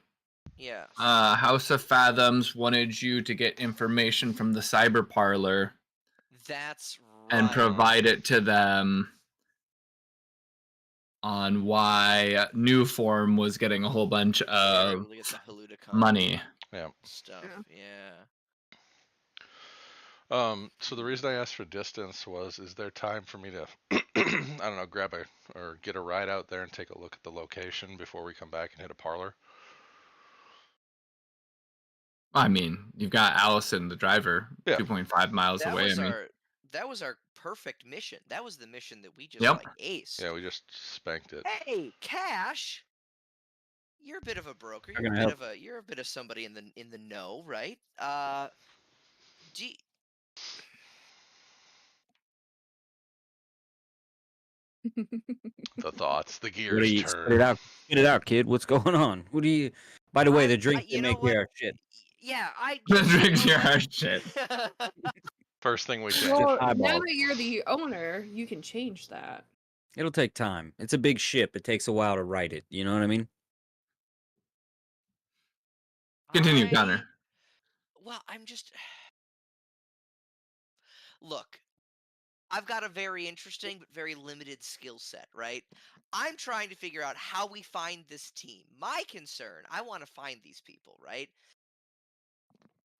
Yes. House of Fathoms wanted you to get information from the cyber parlor That's and right. provide it to them on why New Form was getting a whole bunch They were of able to get the Haludicon money. yeah. stuff. Yeah. So the reason I asked for distance was, is there time for me to, I don't know, grab or get a ride out there and take a look at the location before we come back and hit a parlor? I mean, you've got Allison, the driver, Yeah. 2.5 miles That away. was I mean, that was our perfect mission. That was the mission that we just Yep. like aced. Yeah, we just spanked it. Hey, Cash, you're a bit of a broker. How You're a can I bit of a somebody in the know, right? Do you- The thoughts, the What do gears you spit turn. it out? Spit it out, kid. What's going on? What do you? By the way, the drinks you they know make what? here are shit. Yeah, I the just you drinks know here what? are shit. First thing we change. Well, now eyeballs. that you're the owner, you can change that. It'll take time. It's a big ship. It takes a while to right it. You know what I mean? Continue, Connor. Well, I'm just look. I've got a very interesting but very limited skill set, right? I'm trying to figure out how we find this team. My concern, I want to find these people, right?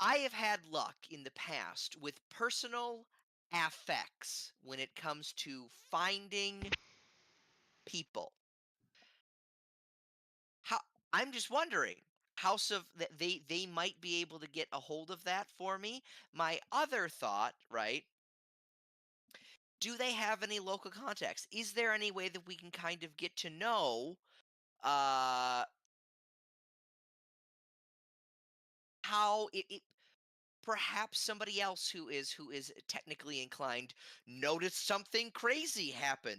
I have had luck in the past with personal affects when it comes to finding people. How I'm just wondering, House of they might be able to get a hold of that for me. My other thought, right? Do they have any local contacts? Is there any way that we can kind of get to know uh how it perhaps somebody else who is technically inclined noticed something crazy happen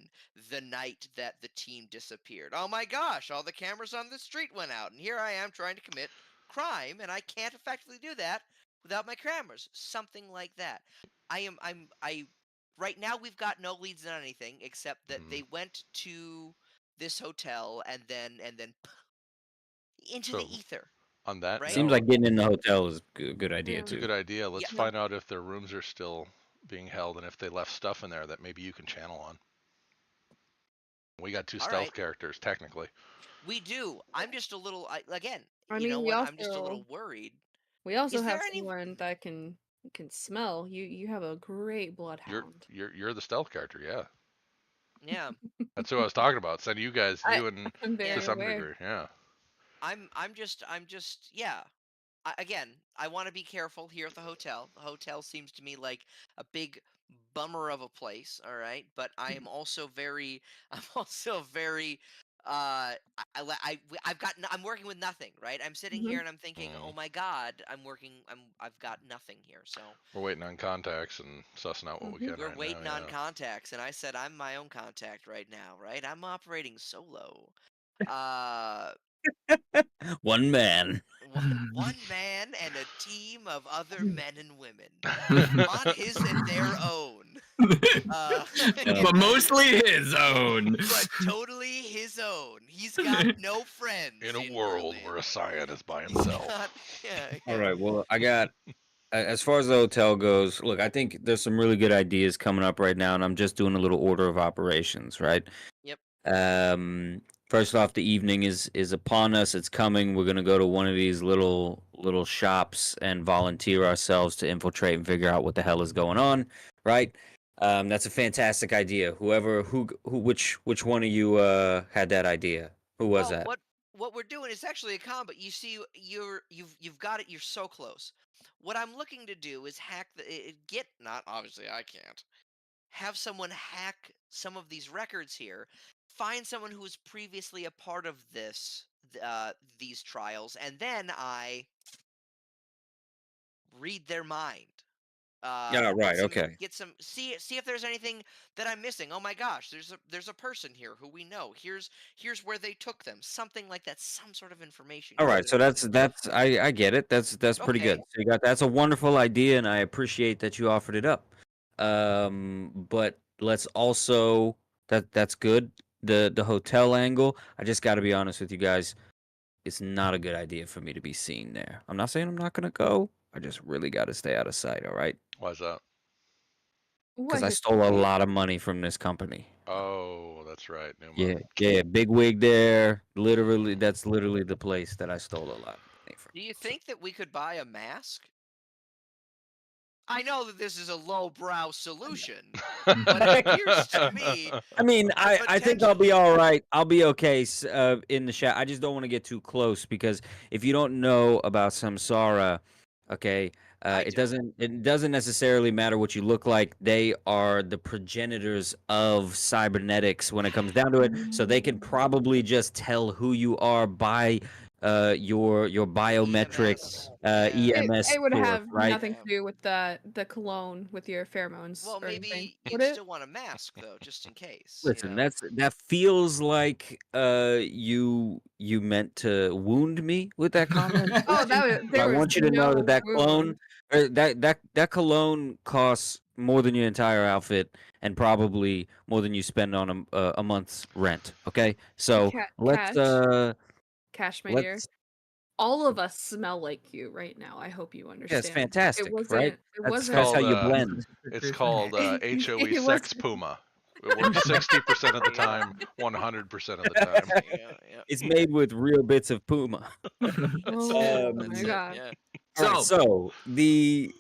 the night that the team disappeared. Oh my gosh, all the cameras on the street went out and here I am trying to commit crime and I can't effectively do that without my cameras. Something like that. I right now we've got no leads on anything except that they went to this hotel and then into So, the ether. on that Right? Seems note, like getting in the hotel is a good idea it's a too. good idea. Let's Yeah. find out if their rooms are still being held and if they left stuff in there that maybe you can channel on. We got 2 All stealth right. characters, technically. We do. I'm just a little again. I You know mean, what? I'm just a little worried. we also Is have there any? someone that can smell. You have a great bloodhound. You're the stealth character, yeah. Yeah, That's who I was talking about. Send you guys, you and I'm to very some aware. degree, yeah. I'm just yeah. Again, I want to be careful here at the hotel. The hotel seems to me like a big bummer of a place. All right, but I am also very. I'm also very. I've got. I'm working with nothing. Right. I'm sitting here and I'm thinking, oh my God, I've got nothing here. So We're waiting on contacts and sussing out what we can we're right waiting now. on contacts, and I said I'm my own contact right now. Right. I'm operating solo. One man. One man and a team of other men and women on his and their own. But mostly his own. But totally his own. He's got no friends In a world Berlin. where a Cyan is by He's himself. got, yeah. All right. Well, I got as far as the hotel goes. Look, I think there's some really good ideas coming up right now, and I'm just doing a little order of operations, right? Yep. First off, the evening is upon us. It's coming. We're gonna go to one of these little shops and volunteer ourselves to infiltrate and figure out what the hell is going on, right? That's a fantastic idea. Which one of you had that idea? Who was Well, that? what we're doing is actually a combo. You see, you've got it. You're so close. What I'm looking to do is hack get not obviously I can't have someone hack some of these records here, find someone who was previously a part of these trials, and then I read their mind. Yeah, right. Okay. Get some see if there's anything that I'm missing. Oh my gosh, there's a person here who we know. Here's where they took them. Something like that. Some sort of information. All right. So gathered. that's I get it. That's pretty Okay. good. So that's a wonderful idea, and I appreciate that you offered it up. But let's also that's good. The hotel angle. I just got to be honest with you guys. It's not a good idea for me to be seen there. I'm not saying I'm not gonna go. I just really got to stay out of sight. All right. Why's that? Because What I stole a lot of money from this company. Oh, that's right. Numa. Yeah, big wig there. Literally, that's literally the place that I stole a lot of money from. Do you think that we could buy a mask? I know that this is a lowbrow solution, but it appears to me. I mean, I think I'll be all right. I'll be okay in the chat. I just don't want to get too close because if you don't know about Samsara, okay, it doesn't necessarily matter what you look like. They are the progenitors of cybernetics when it comes down to it. So they can probably just tell who you are by your biometric EMS It would score, have right? nothing to do with the cologne with your pheromones. Well, or anything. maybe Would you'd it? still want a mask though, just in case. Listen, that feels like you meant to wound me with that comment. Oh, I want you to know that that cologne, wound. or that cologne costs more than your entire outfit, and probably more than you spend on a month's rent. Okay, so Cash, my dear. All of us smell like you right now. I hope you understand. Yeah, it's fantastic, right? That's how you blend. It's called HOE It Sex was- Puma. It works 60% of the time, 100% of the time. Yeah. It's made with real bits of puma. Oh That's my it, god. yeah. So the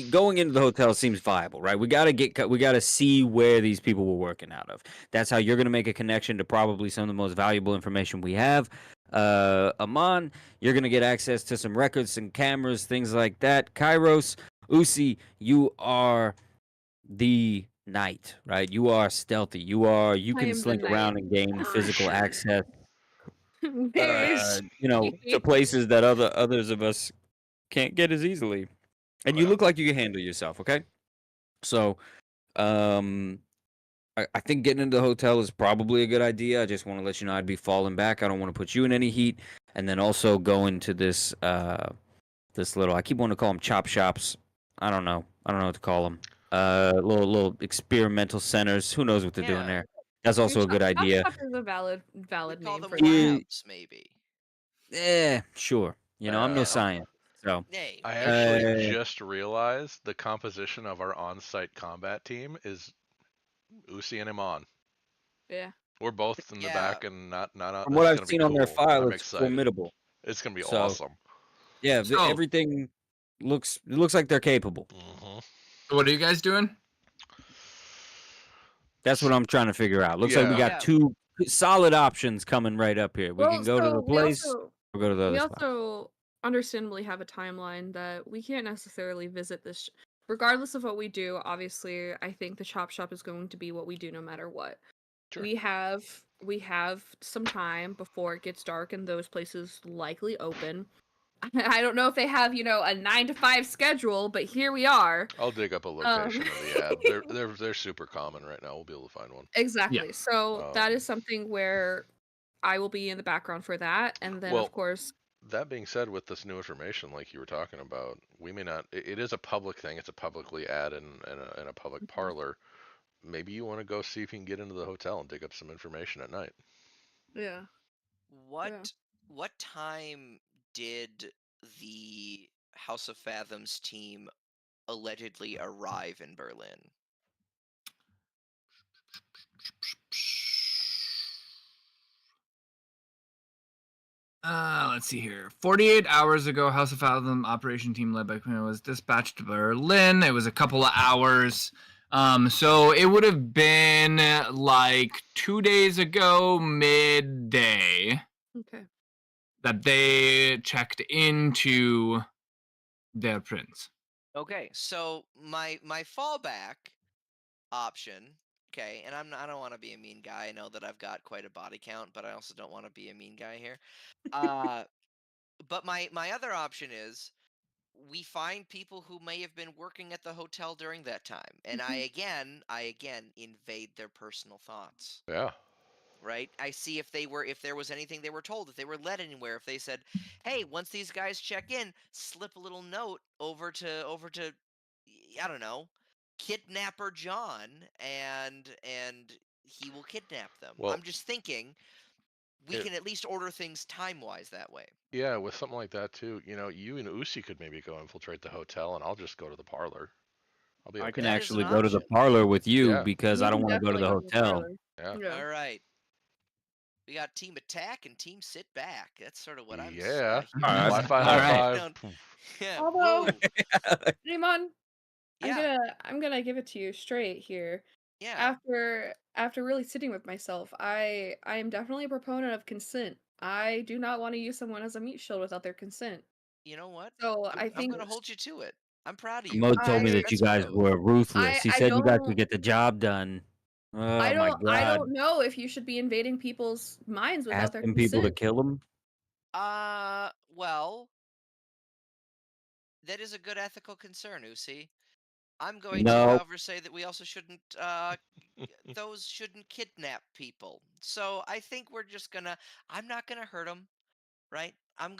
going into the hotel seems viable, right? We gotta see where these people were working out of. That's how you're gonna make a connection to probably some of the most valuable information we have. Aman, you're gonna get access to some records and cameras, things like that. Kairos, Usi, you are the knight, right? You are stealthy. You can slink around and gain physical access. To places that others of us can't get as easily. And you look like you can handle yourself, okay? So, I think getting into the hotel is probably a good idea. I just want to let you know I'd be falling back. I don't want to put you in any heat. And then also go into this little, I keep wanting to call them chop shops. I don't know what to call them. Little experimental centers. Who knows what they're doing there? That's also a good idea. Chop is a valid We'd call name them for labs, maybe. Sure. I'm no science. So Nay, I actually just realized the composition of our on-site combat team is Usi and Iman. Yeah. We're both in the back and not from what I've seen on their file, it's formidable. It's gonna be awesome. Yeah, everything looks like they're capable. What are you guys doing? That's what I'm trying to figure out. Looks like we got two solid options coming right up here. We can go to the place or go to the other spot. We also understandably have a timeline that we can't necessarily visit this. Regardless of what we do, obviously, I think the chop shop is going to be what we do no matter what. Sure. We have some time before it gets dark and those places likely open. I don't know if they have, a 9 to 5 schedule, but here we are. I'll dig up a location of the ad. They're super common right now. We'll be able to find one. Exactly. Yeah. So that is something where I will be in the background for that, and then of course That being said, with this new information, like you were talking about, we may not. It is a public thing. It's a publicly ad in a public parlor. Maybe you want to go see if you can get into the hotel and dig up some information at night. Yeah. What time did the House of Fathoms team allegedly arrive in Berlin? Let's see here. 48 hours ago, House of Fathom operation team led by Quinn was dispatched to Berlin. It was a couple of hours. So it would have been like 2 days ago, midday, Okay. that they checked into their prince. Okay, so my fallback option, okay, and I don't want to be a mean guy. I know that I've got quite a body count, but I also don't want to be a mean guy here. But my other option is we find people who may have been working at the hotel during that time, and I again invade their personal thoughts. Yeah. Right? I see if there was anything they were told, if they were led anywhere, if they said, "Hey, once these guys check in, slip a little note over to I don't know, kidnapper John, and he will kidnap them." Well, I'm just thinking we can at least order things time-wise that way. Yeah, with something like that too, you and Usi could maybe go infiltrate the hotel, and I'll just go to the parlor. I'll be okay. I can That is an actually go to the option. parlor with you Yeah. because I don't want to go to the hotel. Yeah. Yeah. All right. We got team attack and team sit back. That's sort of what I'm. Yeah. Alright. Wi-Fi All high right. five. Yeah. Although- woo. Raymond, Yeah. I'm gonna give it to you straight here. Yeah. After really sitting with myself, I am definitely a proponent of consent. I do not want to use someone as a meat shield without their consent. You know what? So I I'm think gonna hold you to it. I'm proud of you. Mo told me I- that you That's guys growth. were ruthless. He I said you guys don't- could get the job done. Oh I my don't god. know if you should be invading people's minds without their Asking people to consent. kill him? Well, that is a good ethical concern, Usi. I'm going to, No. however, say that we also shouldn't, those shouldn't kidnap people. So I think we're just gonna, I'm not gonna hurt them, right? I'm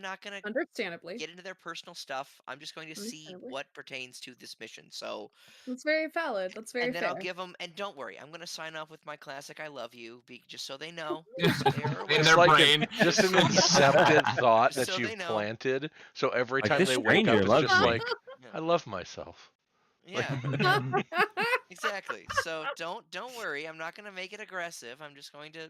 not gonna Understandably. get into their personal stuff. I'm just going to see Understandably. what pertains to this mission. So, That's very valid. That's very and then fair. I'll give them, and don't worry, I'm gonna sign off with my classic "I love you," just so they know. Yeah. Just so they are aware. In Just their like brain. just an incepted thought Just that so they you've know. planted. So every Like, time this they wake stranger up, it's loves just me. like, I love myself. Yeah. Exactly. So don't worry. I'm not going to make it aggressive. I'm just going to,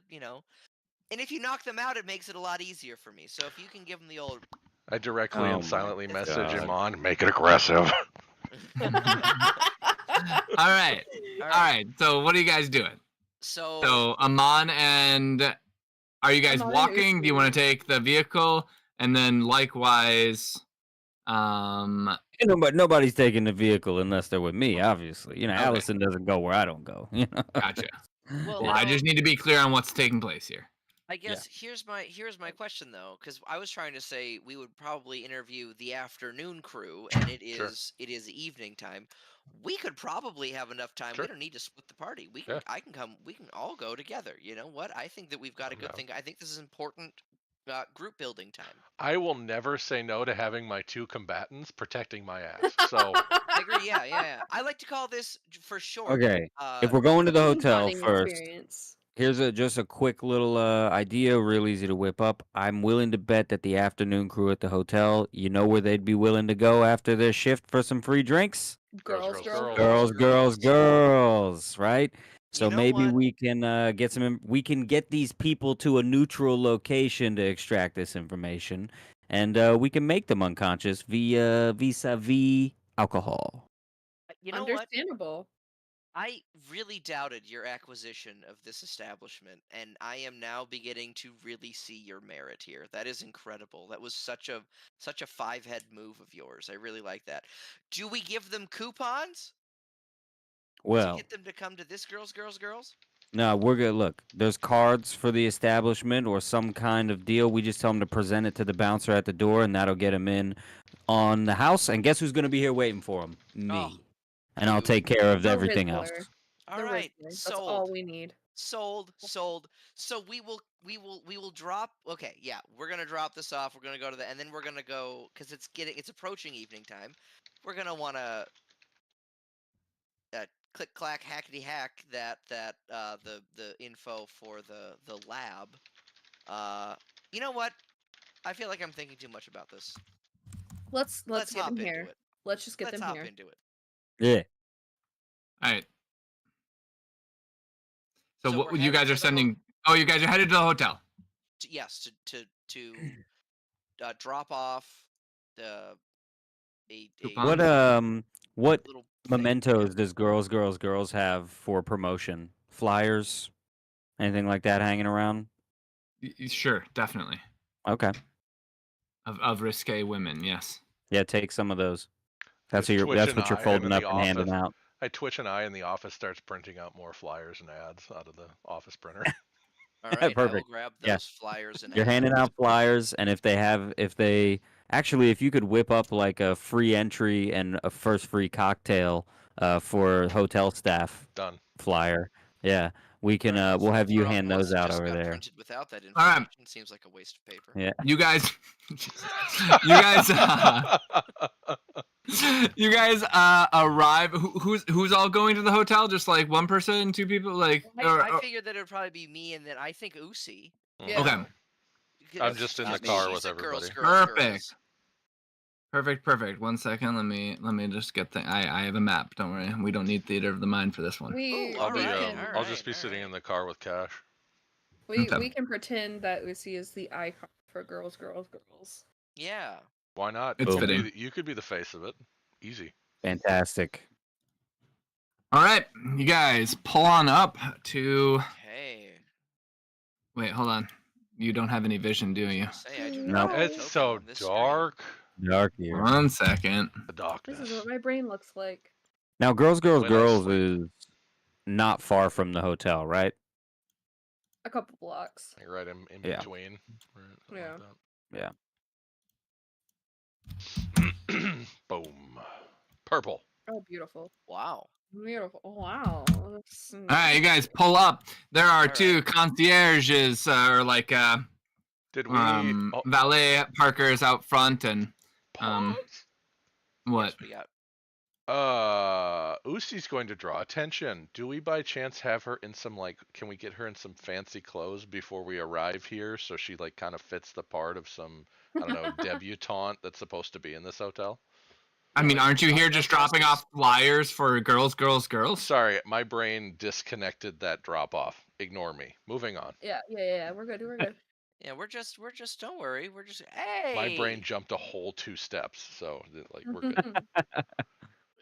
and if you knock them out, it makes it a lot easier for me. So if you can give them the old, I directly Oh and my silently message him God. on, make it aggressive. All right. All right. So what are you guys doing? So Amon and are you guys Amon and walking? Do you Uzi. want to take the vehicle? And then likewise, But nobody's taking the vehicle unless they're with me, obviously. Okay. Allison doesn't go where I don't go. gotcha. well, Well, I just need to be clear on what's taking place here. I guess here's my question though, because I was trying to say we would probably interview the afternoon crew, and it Sure. is evening time. We could probably have enough time. Sure. We don't need to split the party. We can I can come. We can all go together. You know what? I think that we've got a good down. thing. I think this is important group building time. I will never say no to having my two combatants protecting my ass. So I agree. Yeah. I like to call this for short. Okay. If we're going to the team hotel bonding first, experience. here's just a quick little idea, real easy to whip up. I'm willing to bet that the afternoon crew at the hotel, you know where they'd be willing to go after their shift for some free drinks? Girls, Girls, right? So You know maybe what? we can we can get these people to a neutral location to extract this information, and we can make them unconscious vis-a-vis alcohol. You know what? Understandable. I really doubted your acquisition of this establishment, and I am now beginning to really see your merit here. That is incredible. That was such a five-head move of yours. I really like that. Do we give them coupons to Well, get them to come to this girls? no, we're good. Look, there's cards for the establishment or some kind of deal. We just tell them to present it to the bouncer at the door, and that'll get them in on the house. And guess who's going to be here waiting for them? Me. Oh, And I'll you. take care of The everything else. Rizzler. All The right, Rizzler. That's sold. all we need. Sold. So we will drop. Okay, yeah, we're gonna drop this off. We're gonna go to and then we're gonna go because it's approaching evening time. We're gonna wanna click clack hackety hack the info for the lab. You know what? I feel like I'm thinking too much about this. Let's get hop them into here. it. Let's just get Let's them hop here. into it. Yeah. All right. So, So what we're you guys headed are to the sending? Oh, you guys are headed to the hotel. Yes, to drop off the a Coupons? What little thing. mementos does girls have for promotion? Flyers? Anything like that hanging around? Sure, definitely. Okay. Of risque women, yes. Yeah, take some of those. Just That's twitch what an you're eye, folding in up the and handing office. out. I twitch an eye, and the office starts printing out more flyers and ads out of the office printer. All right, I will Perfect. grab Yeah. those flyers and You're handing ads. out flyers, and if you could whip up like a free entry and a first free cocktail for hotel staff Done. flyer, yeah, we can. All right, We'll have you or hand unless those it out just over got there. printed without that All right. information, seems like a waste of paper. Yeah. You guys, you guys arrive. Who's all going to the hotel? Just like one person, two people, like. I figured that it would probably be me, and then I think Usi. Yeah. Okay. I'm just in the She's car she's with a girls, everybody. Perfect. 1 second. Let me just get I have a map. Don't worry. We don't need theater of the mind for this one. I'll just be sitting in the car with Cash. We can pretend that Uzi is the icon for girls. Yeah. Why not? It's fitting. You could be the face of it. Easy. Fantastic. All right, you guys pull on up to. Hey. Wait, hold on. You don't have any vision, do you? Say, I do Nope. not have a It's token so on this screen. dark. Dark here. 1 second. The darkness. This is what my brain looks like. Now, girls When I sleep. is not far from the hotel, right? A couple blocks. Like right in Yeah. between. Yeah. Yeah. Boom. Purple. Oh, beautiful. Wow. Beautiful. Oh, wow. All right, you guys pull up. There are All two right. concierges, or like Did we valet parkers out front, and pause? what? Yes, we got. Usi's going to draw attention. Do we by chance have her in some can we get her in some fancy clothes before we arrive here so she kind of fits the part of some, I don't know, debutante that's supposed to be in this hotel? I mean, aren't you here just dropping off flyers for girls? Sorry, my brain disconnected that drop off. Ignore me. Moving on. Yeah. We're good. Yeah, we're just. Don't worry. We're just. Hey. My brain jumped a whole 2 steps, so we're good.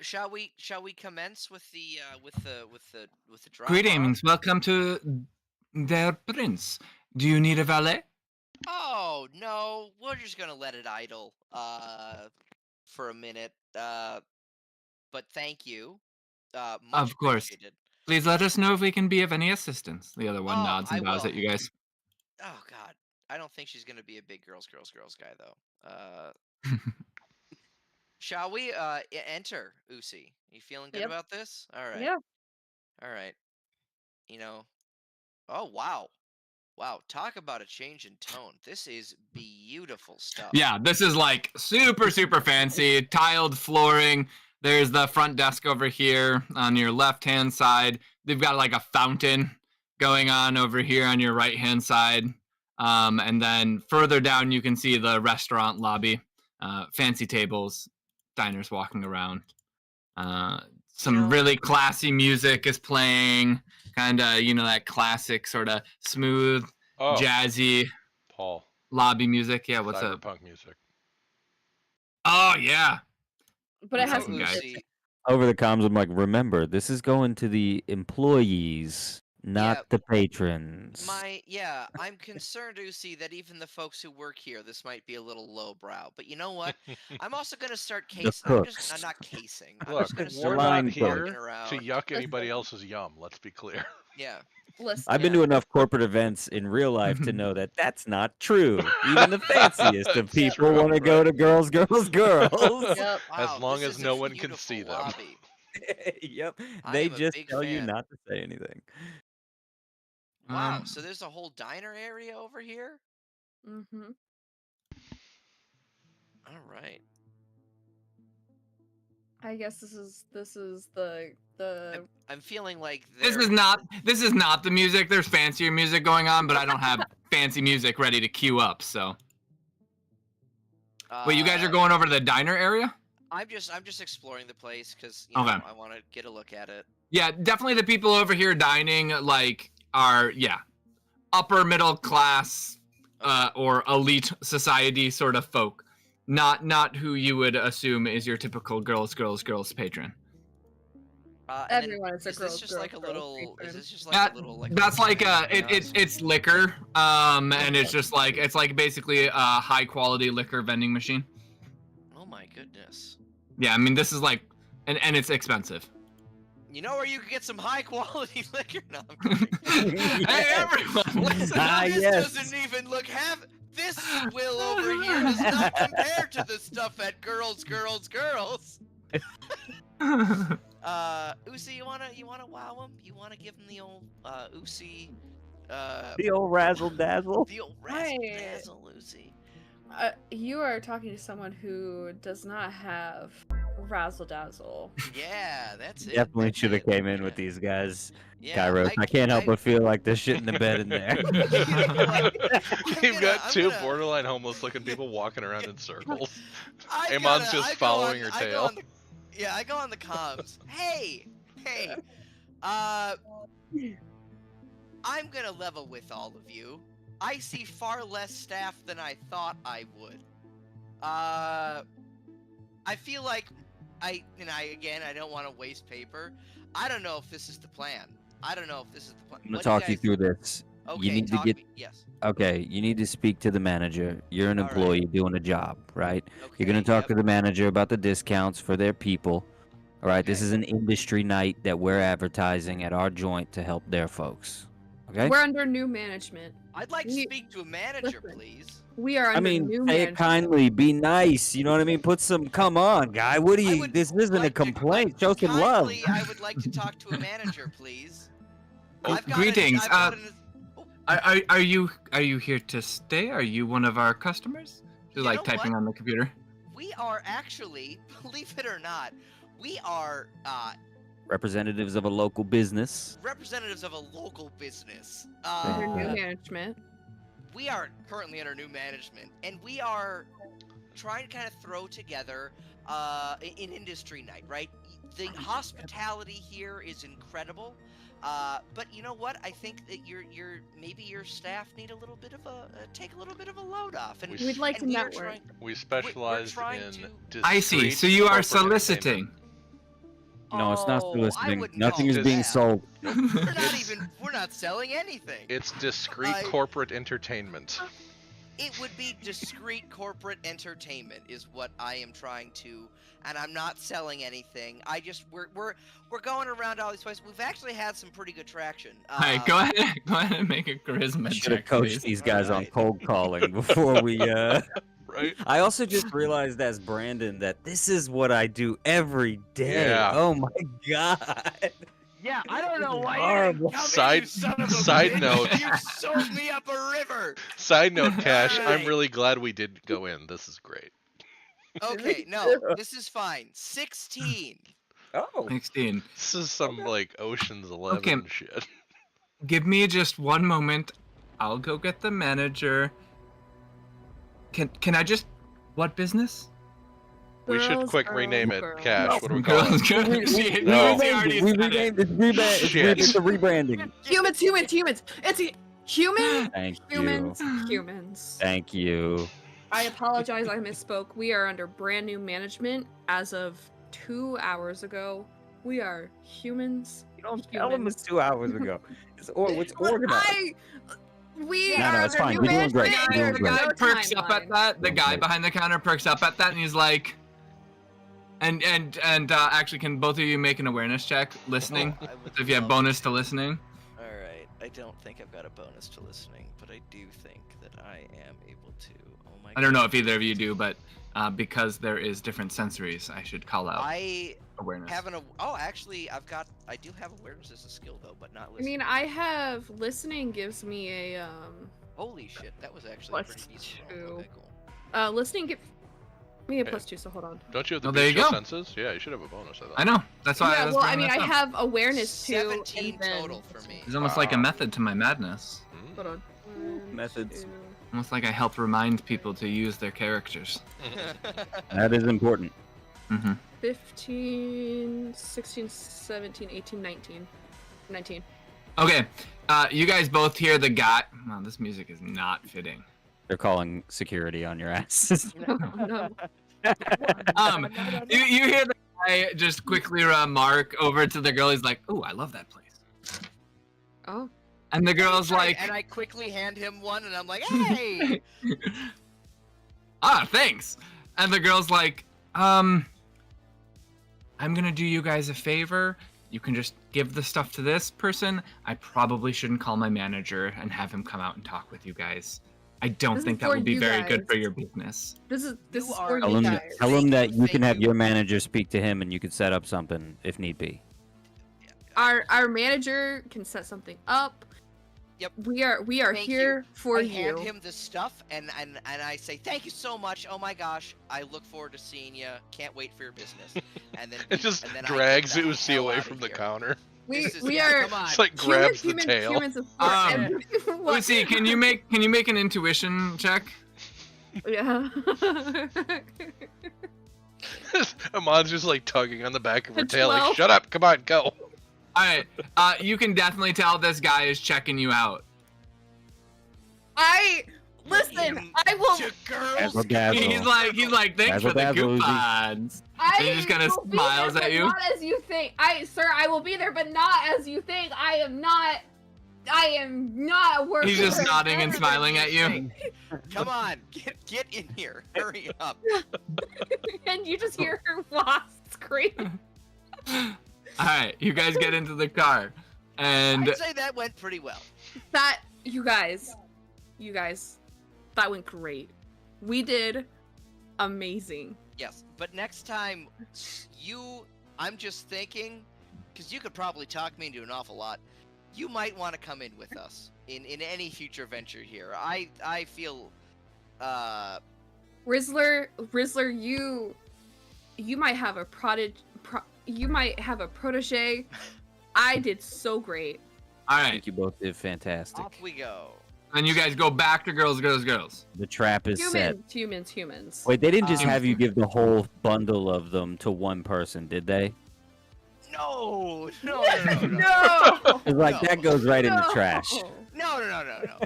Shall we commence with the drop? Greetings, welcome to their prince. Do you need a valet? Oh no, we're just gonna let it idle for a minute. But thank you. Much Of course. appreciated. Please let us know if we can be of any assistance. The other one nods and I bows will. at you guys. Oh God, I don't think she's gonna be a big girls guy though. Shall we enter, Usi? You feeling good Yep. about this? All right. Yeah. All right. Oh wow. Wow, talk about a change in tone. This is beautiful stuff. Yeah, this is like super fancy, tiled flooring. There's the front desk over here on your left-hand side. They've got like a fountain going on over here on your right-hand side. And then further down, you can see the restaurant lobby, fancy tables, diners walking around. Some really classy music is playing, kind of, that classic sort of smooth, jazzy Paul. Lobby music. Yeah, what's up? Cyberpunk music. Oh, yeah. But it has Awesome, guys. Over the comms, I'm like, remember, this is going to the employees, not the patrons. I'm concerned, Usi, that even the folks who work here, this might be a little lowbrow. But you know what? I'm also going to start casing. I'm not casing. I'm Look, just going to we're start not here walking around. to yuck anybody else's yum. Let's be clear. Yeah. Listen, I've been to enough corporate events in real life to know that that's not true. Even the fanciest of people want to go to girls. Yep. As long as no one can see them. Lobby. Yep. I They am a just big tell you fan. not to say anything. Wow, so there's a whole diner area over here? Mm-hmm. All right. I guess this is the I'm feeling like This is not the music. There's fancier music going on, but I don't have fancy music ready to queue up. So, wait, you guys are going over to the diner area? I'm just exploring the place because Okay. I want to get a look at it. Yeah, definitely the people over here dining are upper middle class or elite society sort of folk. Not who you would assume is your typical girls patron. everyone is a Is girls. this just girls, like a girls little? Is patron. this just like a little like? That's like it's it's liquor, and it's just like basically a high quality liquor vending machine. Oh my goodness. Yeah, I mean this is like, and it's expensive. You know where you can get some high quality liquor? No, I'm kidding. Hey everyone! Listen, this doesn't even look half. This swill over here does not compare to the stuff at Girls. Uzi, you wanna wow him? You wanna give him the old Uzi? The old razzle dazzle. The old razzle dazzle, Uzi. You are talking to someone who does not have razzle dazzle. Yeah, that's it. Definitely should have came in with these guys. Kairos. I can't help but feel like there's shit in the bed in there. We've got two borderline homeless looking people walking around in circles. Amon's just following her tail. I go on the comms. Hey, I'm gonna level with all of you. I see far less staff than I thought I would. I feel like I don't want to waste paper. I don't know if this is the plan. I'm gonna talk you through this. Okay, you need to get. Yes. Okay, you need to speak to the manager. You're an employee doing a job, right? Okay, You're gonna talk to the manager about the discounts for their people. All right, this is an industry night that we're advertising at our joint to help their folks. Okay. We're under new management. I'd like to speak to a manager, please. We are under new say management. it kindly. Be nice. You know what I mean? Put some. Come on, guy. What do you? This isn't a complaint. Show some love. Kindly, I would like to talk to a manager, please. Greetings. Are you here to stay? Are you one of our customers? She's like typing on the computer. We are actually, believe it or not, we are representatives of a local business. Under new management. We are currently under new management, and we are trying to kind of throw together an industry night, right? The hospitality here is incredible, but you know what? I think that maybe your staff need a little bit of take a little bit of a load off, and we'd like to network. We specialize in. I see. So you are soliciting. No, it's not soliciting. wouldn't Nothing call is it being that. sold. We're not selling anything. It's discreet corporate entertainment. It would be discreet corporate entertainment is what I am trying to, and I'm not selling anything. We're going around all these places. We've actually had some pretty good traction. Alright, go ahead and make a charisma Should have check, coached please. these guys on cold calling before we. Right. I also just realized as Brandon that this is what I do every day. Yeah. Oh my god. Yeah, I don't know why Horrible. you didn't come in, Side- you son of a side bitch. note. You sold me up a river. Side note, Cash. I'm Alright. really glad we did go in. This is great. Okay, no, this is fine. 16. Oh. 16. This is some like Ocean's 11 shit. Give me just one moment. I'll go get the manager. Can I just... What business? We should Girls, quick girls, rename it. girls. Cash. What do we call Girls, it? girls. We No. renamed it. Shit. It's a rebranding. Humans. It's human. Thank Humans. you. Humans. Thank you. I apologize. I misspoke. We are under brand new management as of 2 hours ago. We are humans. You don't tell them it's 2 hours ago. It's organized. We No, are it's under fine. new You're doing great. management. You're doing The great. guy No perks up at timeline. that. The guy behind the counter perks up at that, and he's like, and actually, can both of you make an awareness check, listening? I would If you have love bonus to listening. All right. I don't think I've got a bonus to listening, but I do think that I am able to. Oh my! I don't know if either of you do, but because there is different sensories, I should call out I awareness. have an. Oh, actually, I do have awareness as a skill though, but not I listening. mean, I have listening gives me a Holy shit, that was actually a pretty decent roll. +2. Okay, cool. Listening gives me a Hey. +2. So hold on. Don't you have the there you bestial go. senses? Yeah, you should have a bonus. I thought. I know. That's why I Yeah, was well, I bringing mean, I this up. have awareness too. 17 and then- total for me. It's almost like a Wow. method to my madness. Mm. Hold on. Methods. 2. Almost like I help remind people to use their characters. That is important. Mm-hmm. 15, 16, 17, 18, 19. 19. Okay, you guys both hear the guy. Wow, this music is not fitting. They're calling security on your asses. No, no. You hear the guy just quickly remark over to the girl. He's like, "Oh, I love that place." Oh. And the girl's Right, like, and I quickly hand him one, and I'm like, hey! "Ah, thanks." And the girl's like, I'm gonna do you guys a favor. You can just give the stuff to this person. I probably shouldn't call my manager and have him come out and talk with you guys. I don't This is think that for would be you very good for guys. your business." This is You for are Tell you him, guys. tell him that you can Thank have you. your manager speak to him and you can set up something if need be. Our manager can set something up. Yep. We are Thank here for I you. hand him the stuff, and I say, thank you so much. Oh my gosh, I look forward to seeing you. Can't wait for your business. And then It just and then I get drags the Uzi hell away outta from the here. counter. We This is- we yeah, are come on. It's like grabs the tail. Humans is for Um, everyone. Lucy, can you make an intuition check? Yeah. Amon's just like tugging on the back of her A tail, like, 12. shut up, come on, go. All right, you can definitely tell this guy is checking you out. Listen. I will. To girls. Razzle dazzle. He's like, thanks for the Razzle dazzle, Uzi. coupons. I And he just kinda will be smiles there, at but you. Not as you think. Sir, I will be there, but not as you think. I am not a worker. He's just for nodding and everything smiling at you. think. Come on, get in here. Hurry up. And you just hear her wasp scream. All right, you guys get into the car, and I'd say that went pretty well. That you guys, that went great. We did amazing. Yes, but next time, I'm just thinking, because you could probably talk me into an awful lot. You might want to come in with us in any future venture here. I feel, Rizzler, you might have a you might have a protege. I did so great. all I right, think you both did fantastic. off we go. and you guys go back to girls. The trap is set. Humans. Wait, they didn't just Um, have you give the whole bundle of them to one person, did they? No. No. It's like No. that goes right in the trash. No.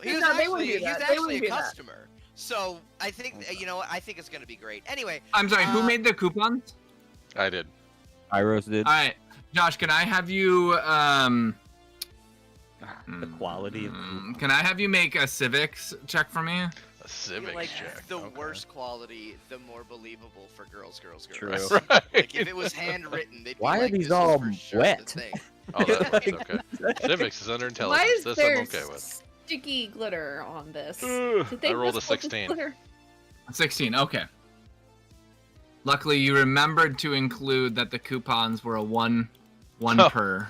He was No, they wouldn't actually, do that. he's They actually wouldn't a do that. customer. So I think I think it's gonna be great. Anyway, I'm sorry, who Uh, made the coupons? I did. Iros did. All right, Josh, can I have you The quality of Can I have you make a civics check for me? A I feel civics like check. the okay. worse quality, the more believable for girls. True. Right. Like if it was handwritten, they'd be Why are like, these "This is all for sure wet?" the thing." Oh, that's okay. Civics is under Why intelligence. is This there I'm okay with. sticky glitter on this? Ugh, Did they I rolled a just put this 16. glitter? 16. Okay. Luckily, you remembered to include that the coupons were a one Oh. per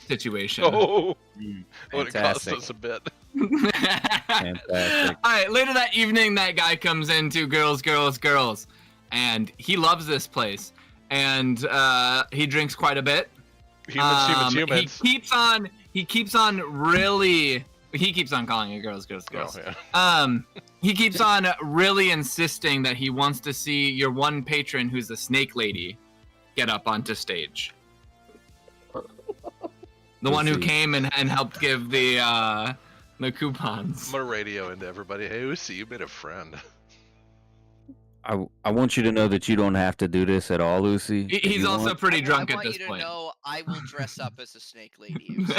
situation. Oh, Mm, would it cost fantastic. us a bit? Fantastic. All right. Later that evening, that guy comes into girls, and he loves this place, and he drinks quite a bit. Humans. He keeps on calling it girls. Oh, yeah. He keeps on really insisting that he wants to see your one patron, who's the snake lady, get up onto stage. The one who Lucy. came and helped give the coupons. I'm gonna radio into everybody. Hey, Uzi, you made a friend. I want you to know that you don't have to do this at all, Lucy. If He's you also want. pretty I drunk at want this you to point. know I will dress up as a snake lady. so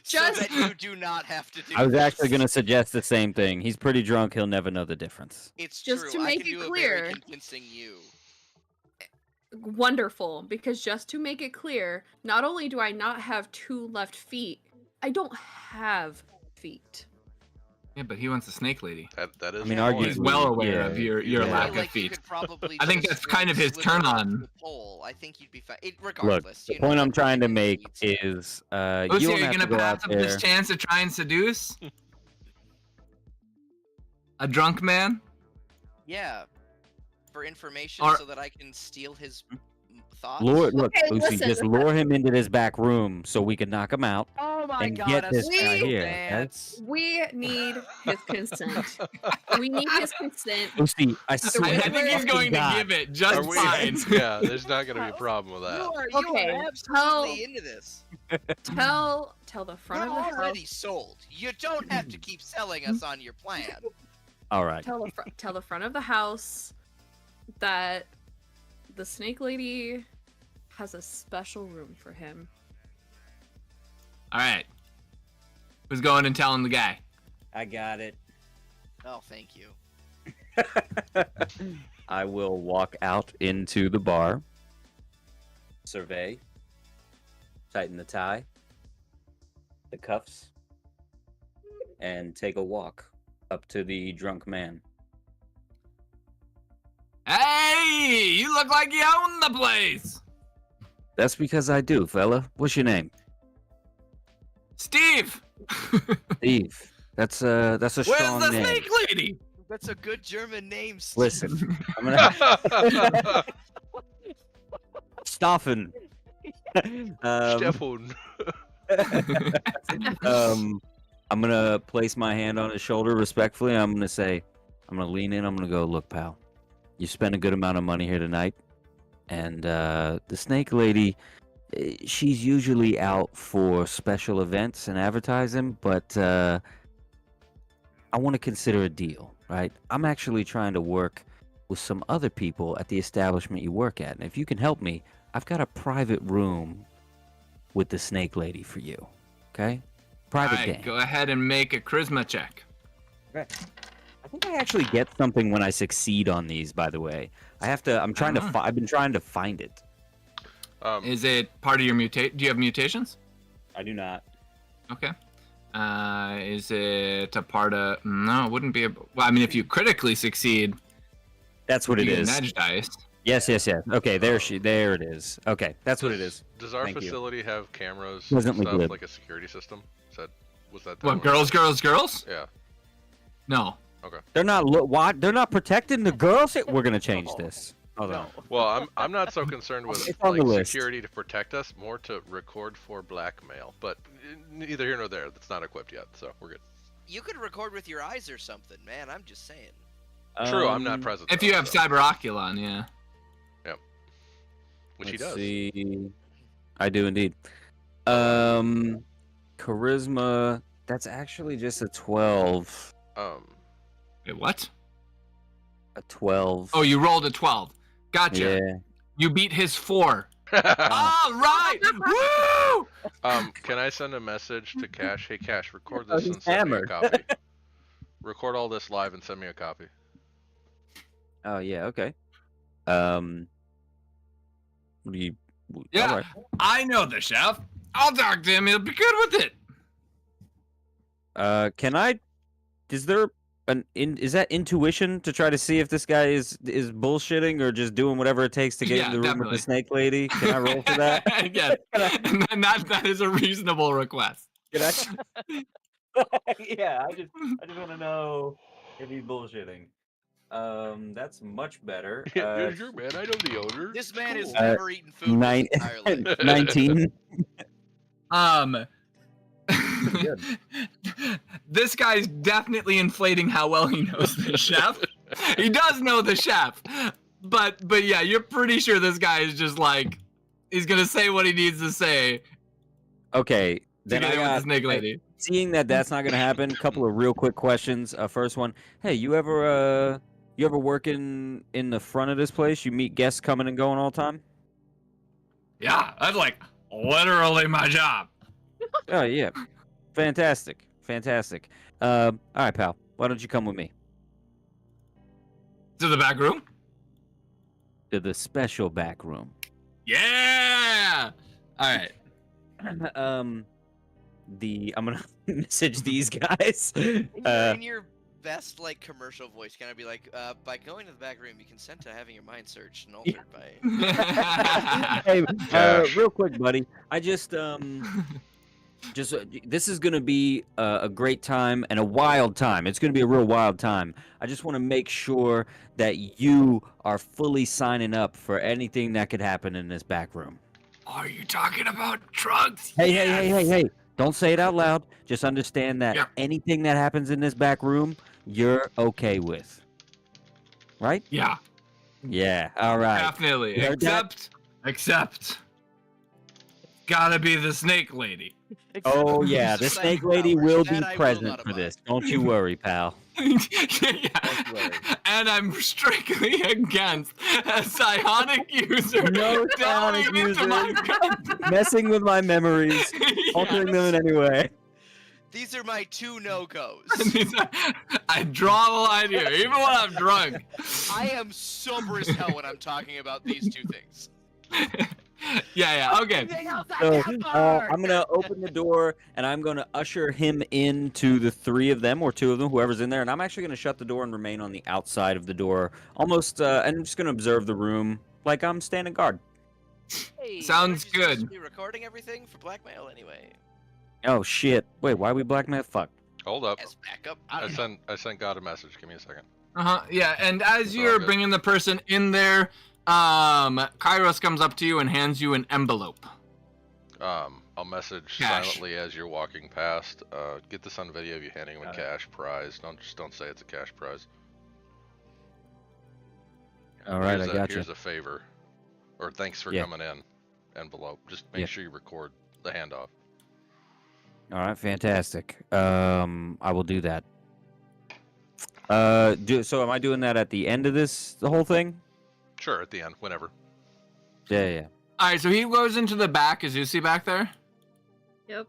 Just- that you do not have to do. I was actually this. gonna suggest the same thing. He's pretty drunk. He'll never know the difference. It's Just true. to I make can it do clear. a very convincing you. wonderful, because just to make it clear, not only do I not have 2 left feet, I don't have feet. Yeah, but he wants a snake lady. That is. I mean, the point. He's well aware yeah, of your yeah. I lack feel of like you feet. could probably I think just, that's kind of his slither turn up on. the pole. I think you'd be fine. Look, Regardless, the you know, point I'm like, trying to women make need- is Lucy, you are don't you have to gonna go pass out up there. this chance to try and seduce a drunk man? Yeah, for information Or- so that I can steal his thoughts. Look, Okay, Lucy, listen, just lure him into this back room so we can knock him out. Oh my and god, get a this guy special here, okay? dance. we need his consent. We need his consent. Lucy, I I swear think he's fucking going to God. give it just Are we? fine. Yeah, there's not going to be a problem with that. You Okay, are absolutely into this. Tell the front We're of the already house. sold. You don't have to keep selling us on your plan. All right. Tell the front of the house that the snake lady has a special room for him. All right. Who's going and telling the guy? I got it. Oh, thank you. I will walk out into the bar, survey, tighten the tie, the cuffs, and take a walk up to the drunk man. Hey, you look like you own the place. That's because I do, fella. What's your name? Steve. Steve. That's a Where's strong the name. snake lady? That's a good German name, Steve. Listen, I'm gonna Stoffen. Stefan. I'm gonna place my hand on his shoulder respectfully. I'm gonna lean in. I'm gonna go, look, pal. You spent a good amount of money here tonight, and the snake lady, she's usually out for special events and advertising, but I want to consider a deal, right? I'm actually trying to work with some other people at the establishment you work at, and if you can help me, I've got a private room with the snake lady for you. Okay? Private All right, game. go ahead and make a charisma check. Okay. I think I actually get something when I succeed on these, by the way. I've been trying to find it. Is it part of your mutate? Do you have mutations? I do not. Okay. Is it a part of? No, it wouldn't be. Well, I mean, if you critically succeed, That's what it you get is. an edge dice. Yes. Okay, there it is. Okay, that's what it is. Does our Thank you. facility have cameras and Pleasantly stuff, good. like a security system? Was that? What, girls? Yeah. No. They're not They're not protecting the girls. We're gonna change this. Hold on. Well, I'm not so concerned with It's on the list. security to protect us, more to record for blackmail. But neither here nor there. That's not equipped yet, so we're good. You could record with your eyes or something, man. I'm just saying. True, I'm not present. If though, you have so- cyberoculon, yeah. which he Let's does. see. I do indeed. Charisma. That's actually just a 12. Wait, what? A 12. Oh, you rolled a 12. Gotcha. Yeah. You beat his 4. All right. Woo! Can I send a message to Cash? Hey, Cash, record Oh, this he's and send hammered. me a copy. Record all this live and send me a copy. Oh yeah. Okay. What do you? Yeah, all right. I know the chef. I'll talk to him. He'll be good with it. Can I? Is there is that intuition to try to see if this guy is bullshitting or just doing whatever it takes to get Yeah, in the room with definitely. the snake lady? Can I roll for that? Yeah, and that is a reasonable request. Can I? Yeah, I just want to know if he's bullshitting. That's much better. Sure, man. I know the owner. This man has Cool. never eaten food in his entire life. 19. This guy's definitely inflating how well he knows the chef. He does know the chef, but yeah, you're pretty sure this guy is just like, he's gonna say what he needs to say Okay, to then get I in with the got. snake lady. Seeing that that's not gonna happen, couple of real quick questions. First one, hey, you ever work in the front of this place? You meet guests coming and going all the time? Yeah, that's like literally my job. Oh yeah, fantastic. All right, pal. Why don't you come with me? To the back room? to the special back room. Yeah. All right. I'm gonna message these guys. In your best like commercial voice, kind of be like, by going to the back room, you consent to having your mind searched and altered by. Hey, Cash. real quick, buddy. I just this is gonna be a great time and a wild time. It's gonna be a real wild time. I just want to make sure that you are fully signing up for anything that could happen in this back room. Are you talking about drugs? Hey! Don't say it out loud. Just understand that anything that happens in this back room, you're okay with. Right? Yeah. Yeah. All right. Definitely. You heard that? Except. Gotta be the snake lady. Oh yeah, the Except snake lady powers. will That be I will present not for abide. this. Don't you worry, pal. Yeah. worry. And I'm strictly against a psionic user No delving psionic into my users. company. Messing with my memories, altering them in any way. These are my 2 no-goes. I draw the line here, even when I'm drunk. I am sober as hell when I'm talking about these 2 things. Yeah, okay. So I'm gonna open the door and I'm gonna usher him into the 3 of them or 2 of them, whoever's in there, and I'm actually gonna shut the door and remain on the outside of the door, almost. And I'm just gonna observe the room like I'm standing guard. Hey, Sounds aren't you supposed good. to be recording everything for blackmail anyway. Oh shit! Wait, why we blackmail? Fuck. Hold up. As backup, I don't know. I sent God a message. Give me a second. Yeah, and as It's all you're good. bringing the person in there, Kairos comes up to you and hands you an envelope. I'll message Cash. silently as you're walking past. Get this on video of you handing him a cash prize. Don't say it's a cash prize. All right, Here's I got you. Here's a favor, or thanks for Yeah. coming in. Envelope. Just make sure you record the handoff. All right, fantastic. I will do that. So am I doing that at the end of the whole thing? Sure, at the end, whenever. Yeah. All right, so he goes into the back. Is Lucy back there? Yep.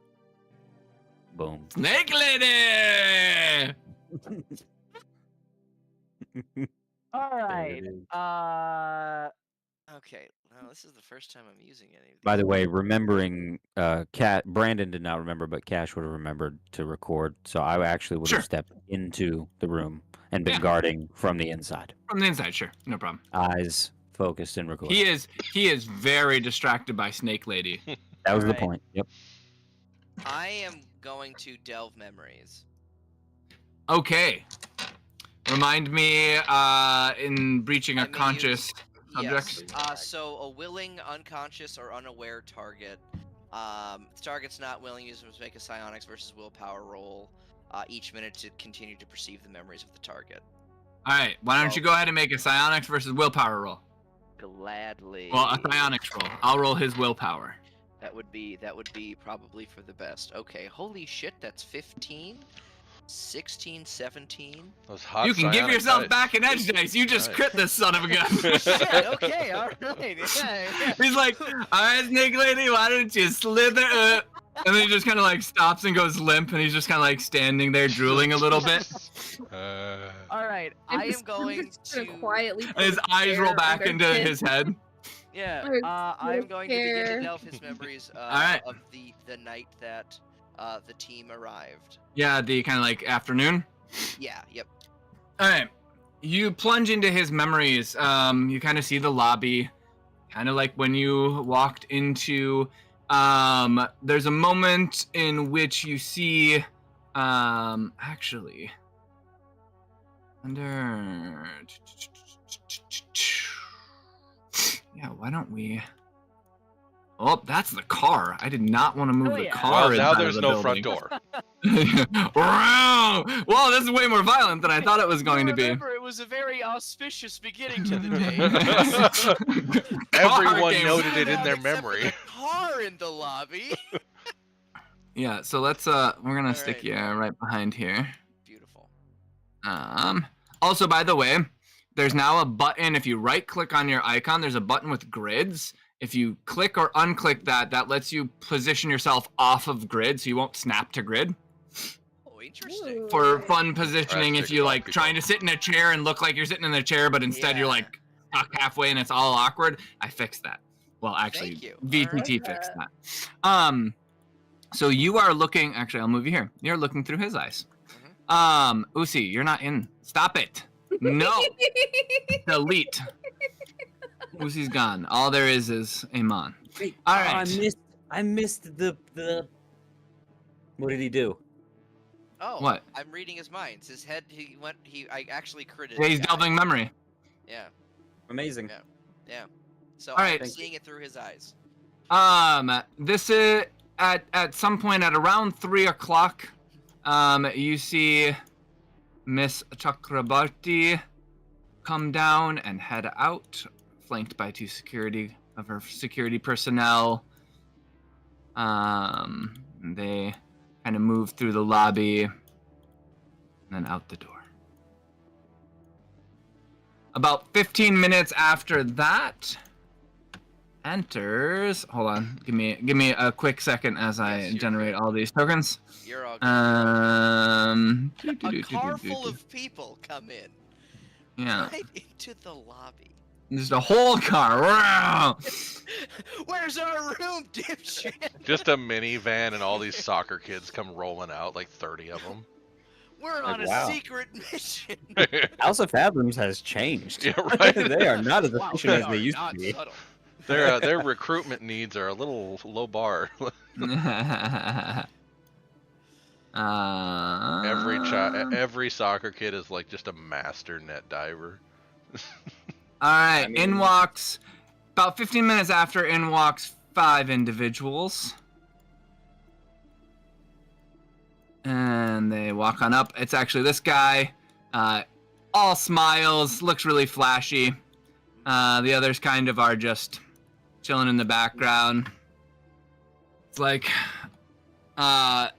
Boom. Snake lady! All right. Okay, well, this is the first time I'm using any of these. By the way, remembering, Brandon did not remember, but Cash would have remembered to record. So I actually would Sure. have stepped into the room and been Yeah. guarding from the inside. From the inside, sure. No problem. Eyes focused and recording. He is very distracted by Snake Lady. That was the Alright. point. Yep. I am going to delve memories. Okay. Remind me, in breaching a Let me conscious use- subject. Yes. So a willing, unconscious, or unaware target. The target's not willing. Users must make a psionics versus willpower roll each minute to continue to perceive the memories of the target. All right, why don't you go ahead and make a psionics versus willpower roll? Gladly. Well, a psionics roll. I'll roll his willpower. That would be probably for the best. Okay, holy shit, that's 15, 16, 17. Those hot You can give psionic yourself dice. back an edge dice. You just Nice. crit this son of a gun. Shit, okay, alright. Yeah. He's like, all right, Snake Lady, why don't you slither up? And then he just kind of like stops and goes limp, and he's just kind of like standing there drooling a little bit. All right. I am going just gonna to quietly. And his put a eyes roll hair back under into his- his head. Yeah, Alright, I'm going to begin hair. to delve his memories Alright. of the night that the team arrived. Yeah, the kind of like afternoon. Yeah, yep. All right, you plunge into his memories. You kind of see the lobby, kind of like when you walked into. There's a moment in which you see, actually, under. Yeah, why don't we? Oh, that's the car. I did not want to move Oh, the yeah. car. Well, now inside there's of the no front building. door. Wow! Well, this is way more violent than I thought it was going to be. Remember, it was a very auspicious beginning to the day. Everyone game. noted it in their Except for memory. the car in the lobby. Yeah, so let's we're gonna stick Alright. you right behind here. Beautiful. Also, by the way, there's now a button. If you right click on your icon, there's a button with grids. If you click or unclick that, that lets you position yourself off of grid, so you won't snap to grid. Oh, interesting. For fun positioning, if Drastic you like people. trying to sit in a chair and look like you're sitting in a chair, but instead you're Yeah. like stuck halfway and it's all awkward. I fixed that. Well, actually, Thank you. VTT fixed that. So you are looking. Actually, I'll move you here. You're looking through his eyes. Usi, you're not in. Stop it. No. Delete. Usi's gone. All there is Amon. Wait, All right. I missed the. What did he do? Oh, What? I'm reading his minds. His head. I actually critted. Yeah, he's the guy. delving memory. Yeah. Amazing. Yeah. So All right. I'm seeing it through his eyes. This is at some point at around 3 o'clock. You see Miss Chakrabarti come down and head out, flanked by two of her security personnel. They kind of move through the lobby and then out the door. About 15 minutes after that, enters. Hold on, give me a quick second as I generate all these tokens. You're all good. A car full of people come in. Yeah. Right into the lobby. Just a whole car. Wow. Where's our room, dipshit? Just a minivan and all these soccer kids come rolling out, like 30 of them. We're on wow. a secret mission. House of Eidolons has changed. Yeah, right. They are not as efficient They as they are used not to be. subtle. Their recruitment needs are a little low bar. Every soccer kid is like just a master net diver. All right, in walks. About 15 minutes after, in walks 5 individuals. And they walk on up. It's actually this guy. All smiles, looks really flashy. The others kind of are just chilling in the background. It's like, the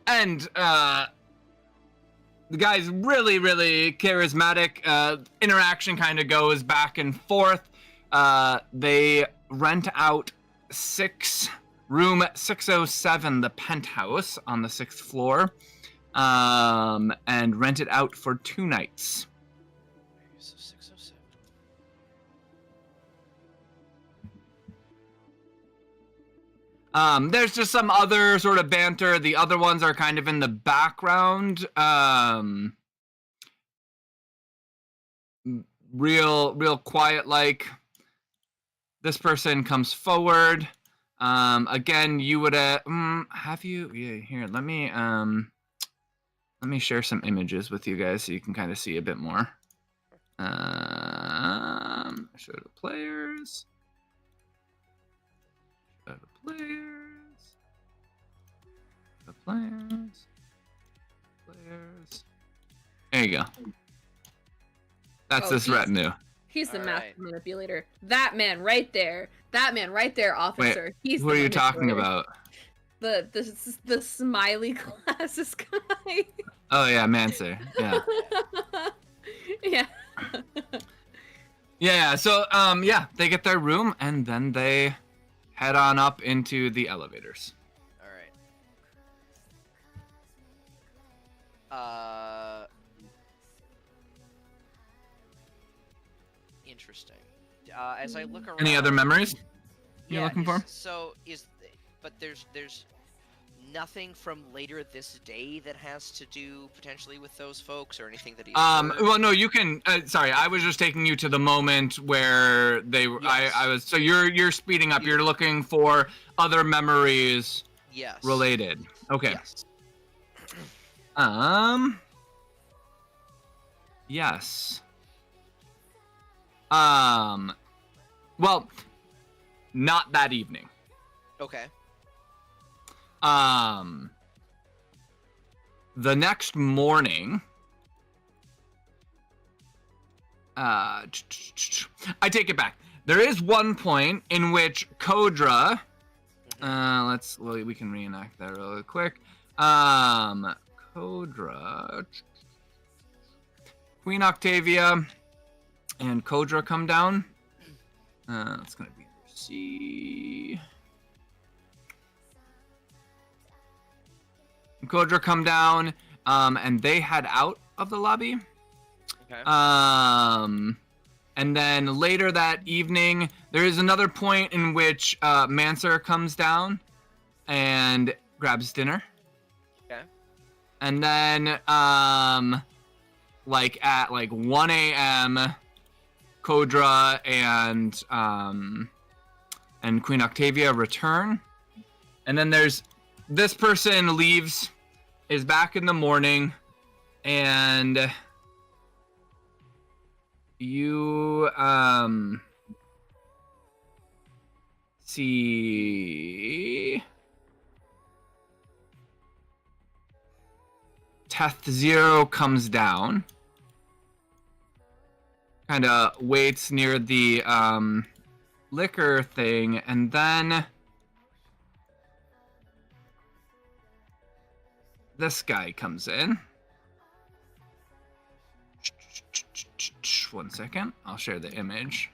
guy's really, really charismatic. Interaction kind of goes back and forth. They rent out room 607, the penthouse on the 6th floor, and rent it out for 2 nights. So 607. There's just some other sort of banter. The other ones are kind of in the background. Real quiet like. This person comes forward. Again, you would have you? Yeah, here. Let me share some images with you guys so you can kind of see a bit more. Show the players. Show the players. The players. Players. There you go. That's this retinue. He's the All master right. manipulator. That man right there. That man right there, officer. Wait, He's who the are you talking manipulator. about? The smiley glasses guy. Oh yeah, Manser. Yeah. Yeah. Yeah. So yeah, they get their room and then they head on up into the elevators. All right. Interesting. As I look around. Any other memories you're Yeah, looking for? But there's nothing from later this day that has to do potentially with those folks or anything that he. Well, no, you can. Sorry, I was just taking you to the moment where they. Yes. I was. So you're speeding up. You're looking for other memories. Yes. Related. Okay. Yes. Yes. Well, not that evening. Okay. The next morning, I take it back. There is one point in which Kodra, we can reenact that really quick. Kodra, Queen Octavia, and Kodra come down. It's gonna be C. Kodra come down, and they head out of the lobby. Okay. And then later that evening, there is another point in which Manser comes down and grabs dinner. Okay. And then, like at like 1 a.m., Kodra and Queen Octavia return. And then there's this person leaves, is back in the morning, and you see Teth Zero comes down, kind of waits near the liquor thing, and then this guy comes in. 1 second, I'll share the image.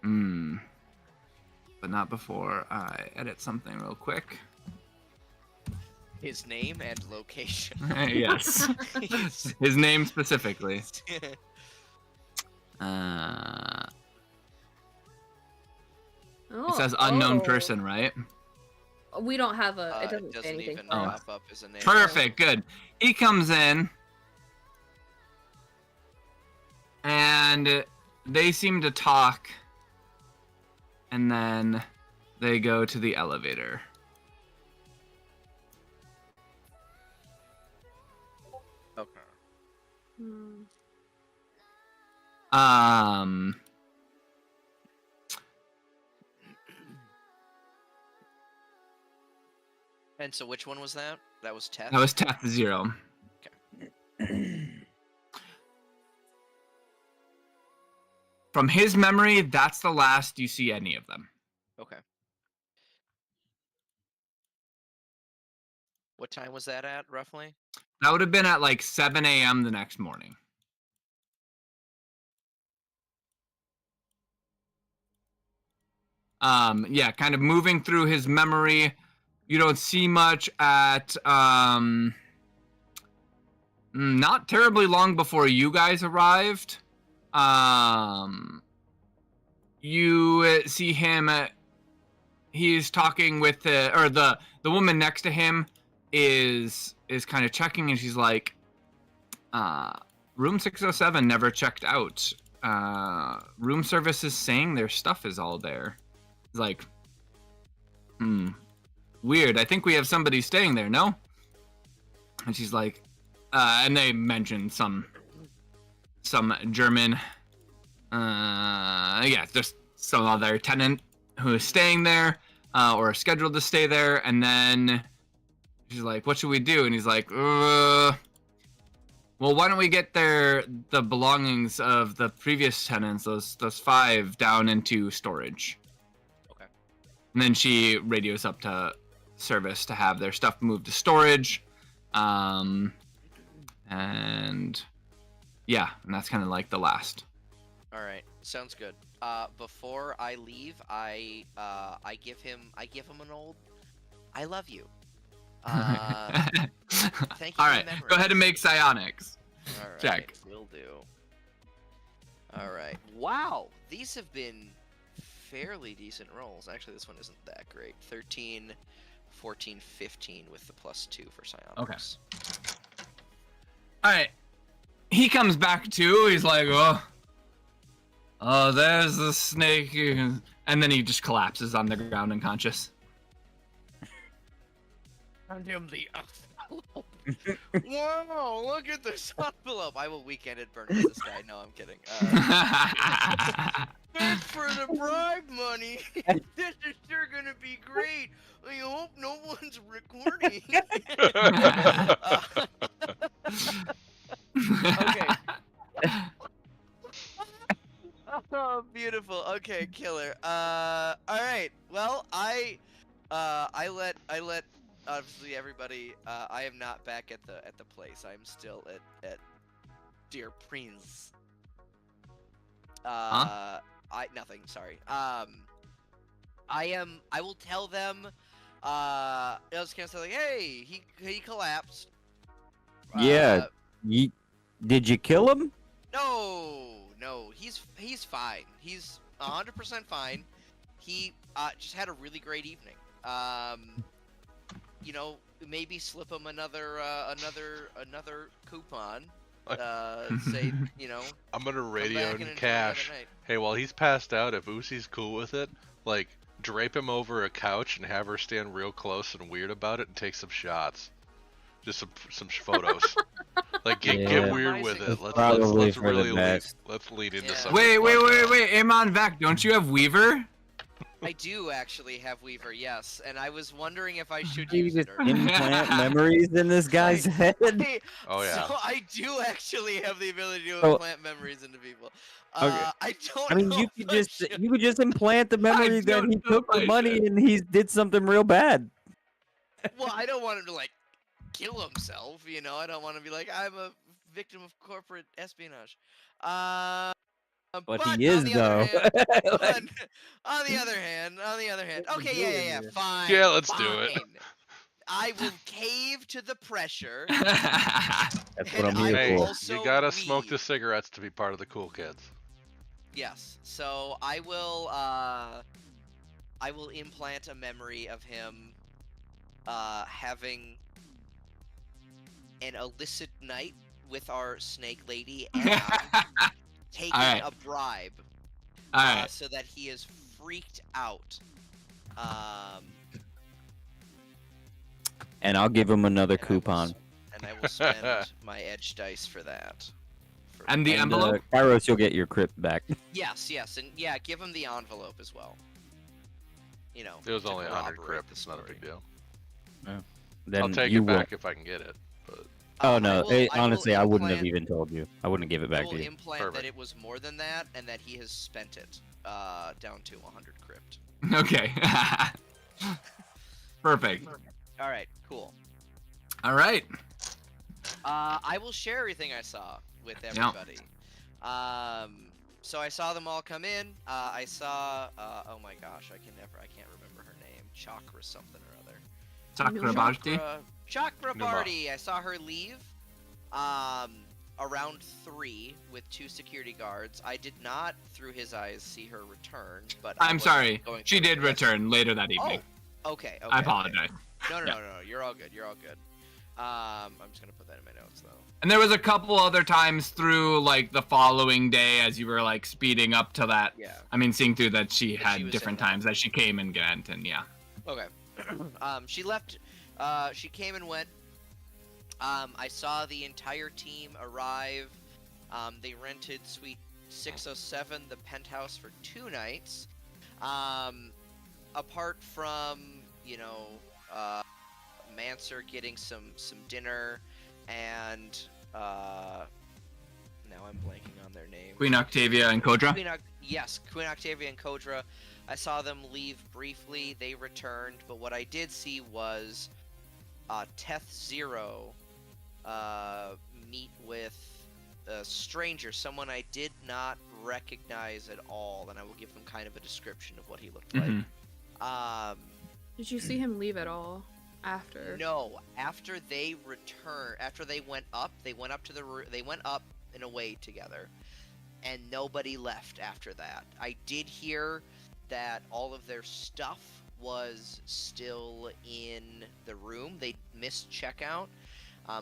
Okay. But not before I edit something real quick. His name and location. Yes. His name specifically. It says unknown person, right? We don't have a. It It doesn't say anything. even for us. pop up as a name. Perfect, good. He comes in, and they seem to talk, and then they go to the elevator. Okay. And so which one was that? That was Teth? That was Teth Zero. From his memory, that's the last you see any of them. Okay. What time was that at, roughly? That would have been at like 7 a.m. the next morning. Yeah, kind of moving through his memory. You don't see much at not terribly long before you guys arrived. You see him. He's talking with the woman next to him is kind of checking, and she's like, room 607 never checked out. Room service is saying their stuff is all there. He's like, weird. I think we have somebody staying there, no? And she's like, and they mention some German, yeah, just some other tenant who is staying there, or scheduled to stay there. And then she's like, what should we do? And he's like, well, why don't we get the belongings of the previous tenants, those 5, down into storage? Okay. And then she radios up to service to have their stuff moved to storage. And yeah, and that's kind of like the last. All right, sounds good. Before I leave, I give him an old "I love you." Thank you. All right, go ahead and make psionics. All right, check. Will do. All right. Wow, these have been fairly decent rolls. Actually, this one isn't that great. 13, 14, 15 with the +2 for psionics. Okay. All right. He comes back too. He's like, oh, there's the snake. And then he just collapses on the ground unconscious. Hand him the envelope. Wow, look at this envelope. I will weekend-it burn this guy. No, I'm kidding. Thanks for the bribe money. This is sure gonna be great. I hope no one's recording. Okay. Oh, beautiful. Okay, killer. All right. Well, I let obviously everybody. I am not back at the place. I'm still at Dear Prince. Nothing. Sorry. I will tell them. I was gonna say like, hey, he collapsed. Yeah. Did you kill him? No, he's fine. He's 100% fine. He just had a really great evening. You know, maybe slip him another coupon. Say, you know, I'm gonna come radio back and and enjoy another Cash. night. Hey, while he's passed out, if Usi's cool with it, like drape him over a couch and have her stand real close and weird about it and take some shots. Just some photos. Like get Yeah. weird with it. Probably Let's for the really best. let's lead into Yeah. some. Wait, Amon Vac, don't you have Weaver? I do actually have Weaver, yes, and I was wondering if I should You use it just or not. implant memories in this guy's head. Oh yeah. So I do actually have the ability to Oh. implant memories into people. Okay. I don't I mean, know you if could I just should. you could just implant the memory that don't he know took if the I money should. and he did something real bad. Well, I don't want him to like kill himself, you know. I don't want to be like I'm a victim of corporate espionage. But But he is on the though. other hand, Like, on the other hand, What we okay, doing yeah, here? fine. Yeah, let's do it. fine. I will cave to the pressure. That's what And I'm I here Hey, will for. also you gotta smoke the weave. cigarettes to be part of the cool kids. Yes. So I will implant a memory of him having an illicit night with our snake lady and taking Alright. a bribe Alright. so that he is freaked out. And I'll give him another And I will coupon. And I will spend my edge dice for that. And the And, envelope? Kairos, you'll get your crypt back. Yes, and yeah, give him the envelope as well. You know, It was to only 100 corroborate crypt. the It's not a story. big deal. Then I'll take you it back will. if I can get it. But Oh no! Honestly, I wouldn't have implant- even told you. I wouldn't give it I back will to you. implant that Perfect. it was more than that, and that he has spent it down to 100 crypt. Okay. Perfect. All right, cool. All right. I will share everything I saw with everybody. So I saw them all come in. I saw. Oh my gosh, I can't remember her name. Chakra something or other. Chakrabarti. Chakrabarti. I saw her leave. Around 3 with 2 security guards. I did not, through his eyes, see her return. But I I'm was sorry. going She through did it. Yes. return later that evening. Oh, okay. I apologize. No, Yeah. You're all good. You're all good. I'm just gonna put that in my notes though. And there was a couple other times through like the following day as you were like speeding up to that. Yeah. I mean, seeing through that she That had she was different in that. times that she came and went, and yeah. Okay. She left. She came and went. I saw the entire team arrive. They rented Suite 607, the penthouse, for 2 nights. Apart from, you know, Manser getting some dinner, and now I'm blanking on their names. Queen Octavia and Kodra. Yes, Queen Octavia and Kodra. I saw them leave briefly. They returned, but what I did see was Teth Zero meet with a stranger, someone I did not recognize at all, and I will give them kind of a description of what he looked Mhm. like. Did you see him leave at all after? No, after they returned, after they went up to the room, they went up and away together, and nobody left after that. I did hear that all of their stuff was still in the room. They missed checkout,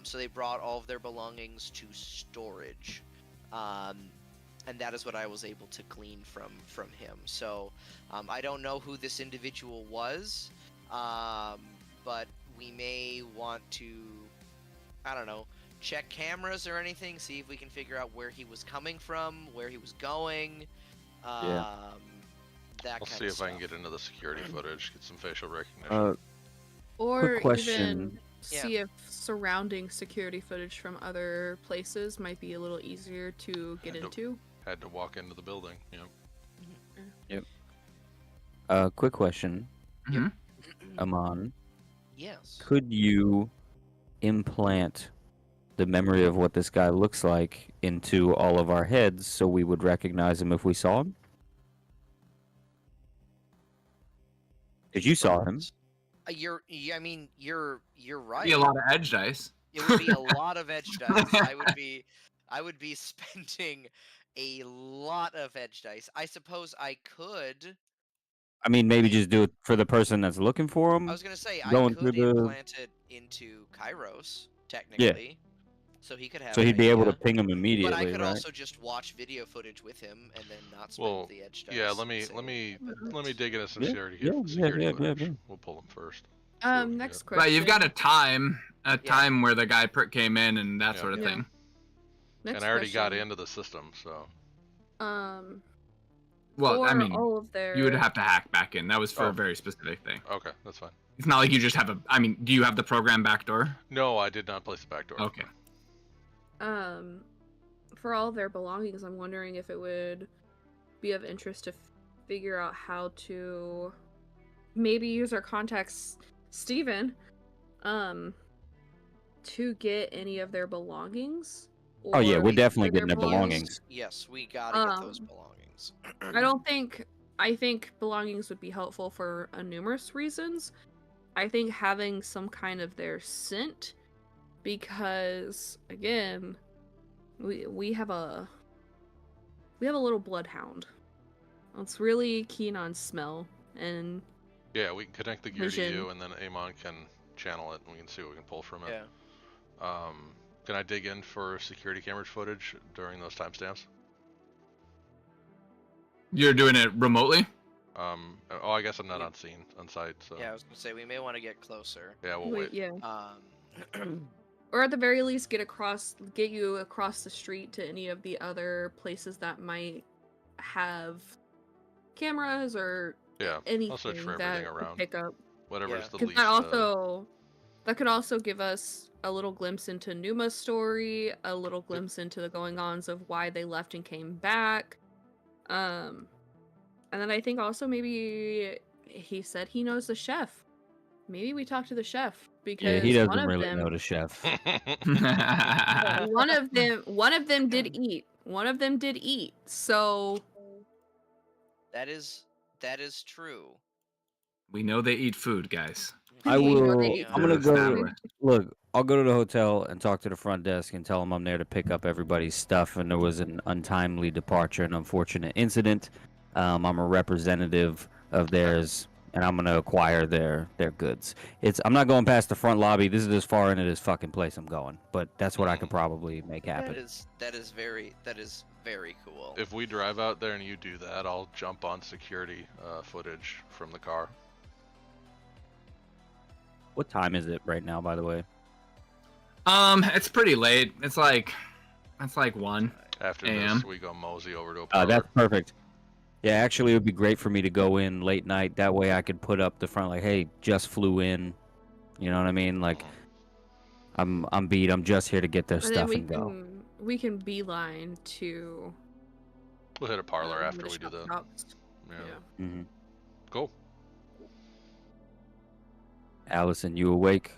so they brought all of their belongings to storage, and that is what I was able to glean from him. So I don't know who this individual was, but we may want to, I don't know, check cameras or anything, see if we can figure out where he was coming from, where he was going. That I'll kind see of if I can stuff. get into the security footage, get some facial recognition. Or Quick question. even see if surrounding security footage from other places might be a little easier to get into. Had to walk into the building. You know. Quick question. Mhm. Amon, Yes. could you implant the memory of what this guy looks like into all of our heads so we would recognize him if we saw him? Because you saw him. You're right. Be a lot of edge dice. It would be a lot of edge dice. I would be spending a lot of edge dice. I suppose I could. I mean, maybe just do it for the person that's looking for I them. was gonna say I Going through could the implant it into Kairos technically, so he could have so an he'd be able to idea. ping them But I immediately, could right? also just watch video footage with him and then not spend Well, the edge dice. yeah. and Let me say, dig into some Yeah, security yeah. footage. We'll pull them first. See what we can Next get. question. Right, you've got a time Yeah. where the guy came in and that Yeah. sort of Yeah. thing. Next And I already got question. into the system, so. Well, I For mean, all of their... you would have to hack back in. That was for Oh. a very specific thing. Okay, that's fine. It's not like you just have a. I mean, do you have the program backdoor? No, I did not place the backdoor. Okay. For all of their belongings, I'm wondering if it would be of interest to figure out how to maybe use our contacts, Steven, to get any of their belongings. Oh yeah, or we're definitely their getting their belongings. Yes, we gotta get those belongings. I think belongings would be helpful for numerous reasons. I think having some kind of their scent, because again, we have a little bloodhound. It's really keen on smell and Yeah, we can connect the gear to vision. you, and then Amon can channel it, and we can see what we can pull from it. Yeah. Can I dig in for security camera footage during those timestamps? You're doing it remotely? Oh, I guess I'm not on site, so. Yeah, I was gonna say we may want to get closer. Yeah, we'll wait. Yeah. Or Or at the very least, get you across the street to any of the other places that might have cameras or Yeah, anything I'll search for that everything could around. pick up. Whatever's Yeah. the 'Cause least. that could also give us a little glimpse into Numa's story, a little glimpse into the going-ons of why they left and came back. And then I think also maybe he said he knows the chef. Maybe we talk to the chef because Yeah, he one doesn't of really them know the chef. one of them did eat. One of them did eat. So that is true. We know they eat food, guys. I You know, they will. eat I'm gonna food. go. Established. Look, I'll go to the hotel and talk to the front desk and tell them I'm there to pick up everybody's stuff. And there was an untimely departure, an unfortunate incident. I'm a representative of theirs, and I'm gonna acquire their goods. I'm not going past the front lobby. This is as far into this fucking place I'm going. But that's what I could probably make happen. That is very cool. If we drive out there and you do that, I'll jump on security footage from the car. What time is it right now, by the way? It's pretty late. It's like 1. After AM. this, we go mosey over to a parlor. That's perfect. Yeah, actually, it would be great for me to go in late night. That way, I could put up the front like, "Hey, just flew in." You know what I mean? Like, I'm beat. I'm just here to get their and then stuff and go. we can beeline to We'll hit a parlor the after we do shop the. shops. Yeah. Mm-hmm. Cool. Allison, you awake?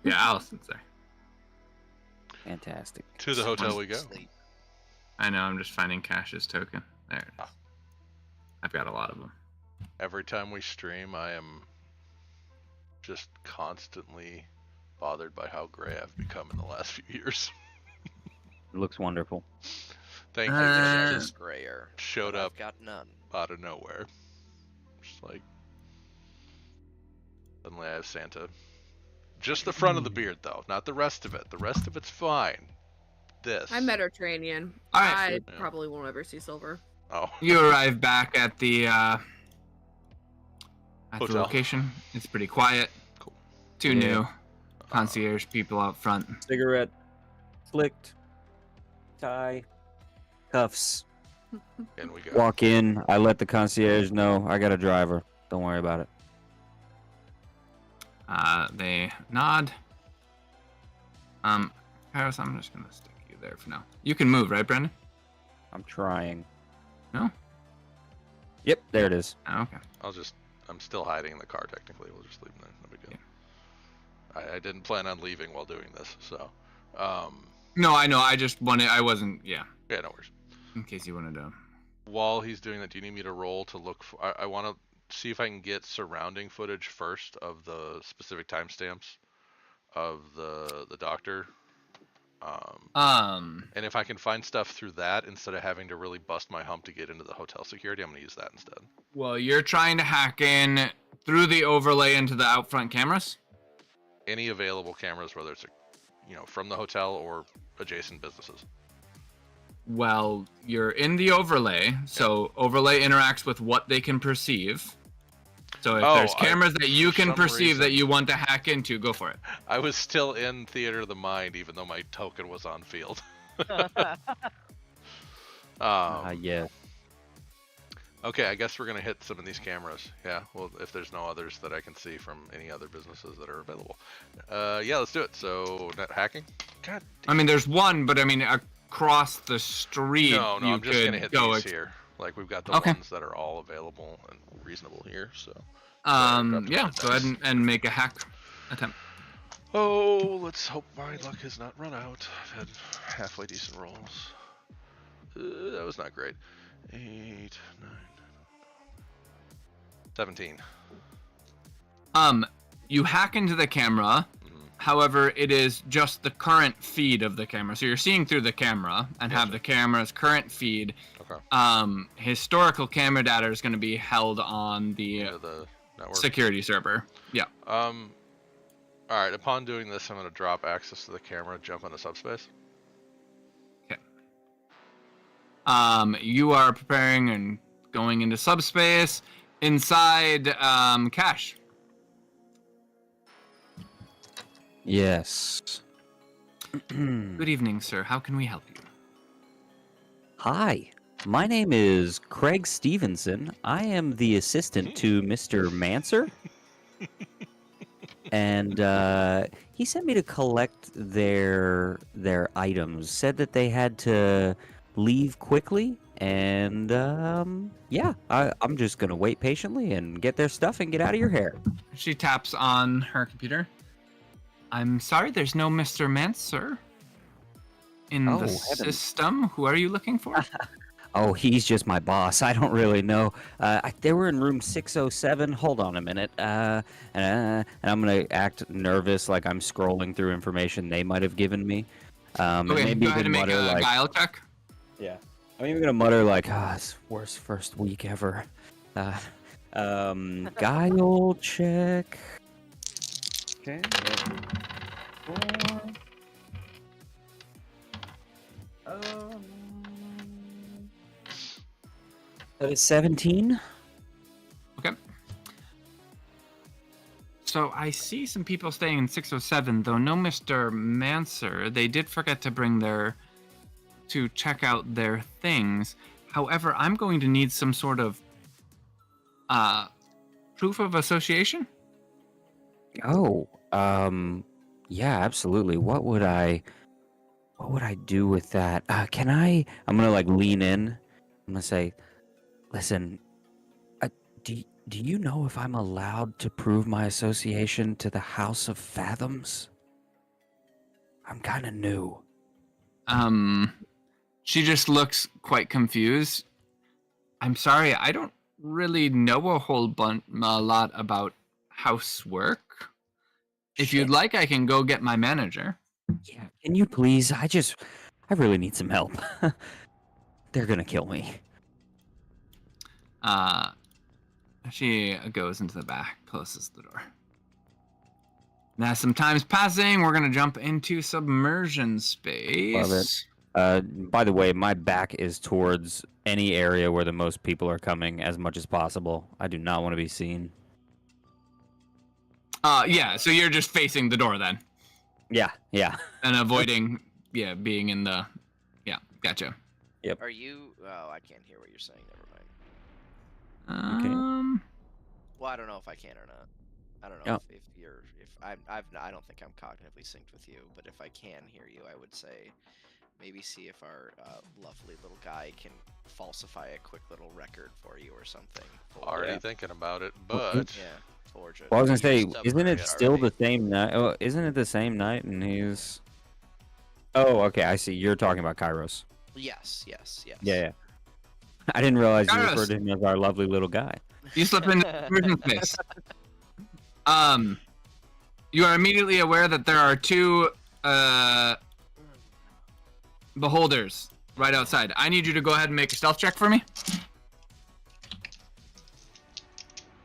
Yeah, Allison's there. Fantastic. To the hotel we go. Sleep. I know. I'm just finding Cash's token. There it is. I've got a lot of them. Every time we stream, I am just constantly bothered by how gray I've become in the last few years. It looks wonderful. Thank you. I wish That it Uh, was grayer. showed but up I've got none. out of nowhere. Just like suddenly I have Santa. Just the front of the beard though, not the rest of it. The rest of it's fine. This. I'm Mediterranean. All right. I Yeah. probably won't ever see silver. Oh. You arrive back at the Hotel. location. It's pretty quiet. Cool. Too Yeah. new. Concierge people out front. Cigarette, flicked, tie, cuffs. In we go. Walk in. I let the concierge know I got a driver. Don't worry about it. They nod. Paris, I'm just gonna stick you there for now. You can move, right, Brendan? I'm trying. No? Yep, there it is. Oh, okay. I'm still hiding in the car technically. We'll just leave them there. No big deal. I didn't plan on leaving while doing this, so. No, I know. I wasn't. Yeah. Yeah, no worries. In case you wanted to. While he's doing that, do you need me to roll to look for? I want to see if I can get surrounding footage first of the specific timestamps of the doctor And if I can find stuff through that instead of having to really bust my hump to get into the hotel security, I'm going to use that instead. Well, you're trying to hack in through the overlay into the out front cameras? Any available cameras, whether it's from the hotel or adjacent businesses. Well, you're in the overlay, so overlay interacts with what they can perceive. So if there's cameras that you can perceive that you want to hack into, go for it. I was still in Theater of the Mind, even though my token was on field. Yeah. Okay, I guess we're going to hit some of these cameras. Yeah, well, if there's no others that I can see from any other businesses that are available. Yeah, let's do it. So, net hacking? God damn. I mean, there's one, but I mean, across the street, No, I'm just going to hit these here. here. Like, we've got the ones that are all available and reasonable here, so. Yeah, go ahead and make a hack attempt. Oh, let's hope my luck has not run out. I've had halfway decent rolls. That was not great. 8, 9, 17. You hack into the camera. However, it is just the current feed of the camera. So you're seeing through the camera and have the camera's current feed. Okay. Historical camera data is going to be held on the network security server. Yeah. All right. Upon doing this, I'm going to drop access to the camera, jump into subspace. Okay. You are preparing and going into subspace. Inside, Cash. Yes. Good evening, sir. How can we help you? Hi, my name is Craig Stevenson. I am the assistant to Mr. Manser. And he sent me to collect their items. Said that they had to leave quickly. And yeah, I'm just going to wait patiently and get their stuff and get out of your hair. She taps on her computer. I'm sorry, there's no Mr. Manser in the heavens. system. Who are you looking for? Oh, he's just my boss. I don't really know. They were in room 607. Hold on a minute. And I'm going to act nervous like I'm scrolling through information they might have given me. Okay, maybe go ahead and make a guile check. Yeah. I'm even going to mutter like, it's worst first week ever. Guile check. Okay. That is 17. Okay. So I see some people staying in 607, though no Mr. Manser. They did forget to check out their things. However, I'm going to need some sort of proof of association. Oh, yeah, absolutely. What would I do with that? I'm gonna like lean in. I'm gonna say, listen, do you know if I'm allowed to prove my association to the House of Fathoms? I'm kind of new. She just looks quite confused. I'm sorry, I don't really know a lot about housework. If you'd like, I can go get my manager. Yeah, can you please? I really need some help. They're gonna kill me. She goes into the back, closes the door. Now, some time's passing. We're gonna jump into submersion space. Love it. By the way, my back is towards any area where the most people are coming as much as possible. I do not want to be seen. Yeah, so you're just facing the door then? Yeah. And avoiding, being in the... Yeah, gotcha. Yep. Are you... Oh, I can't hear what you're saying. Never mind. Well, I don't know if I can or not. I don't know if you're... I don't think I'm cognitively synced with you, but if I can hear you, I would say maybe see if our lovely little guy can falsify a quick little record for you or something. Already thinking about it, but... Yeah. Forge it. Well, I was gonna say, isn't it still the same night? Oh, isn't it the same night? And he's... Oh, okay, I see. You're talking about Kairos. Yes. Yeah. I didn't realize you Kairos. referred to him as our lovely little guy. You slip into submersion space. You are immediately aware that there are two beholders right outside. I need you to go ahead and make a stealth check for me.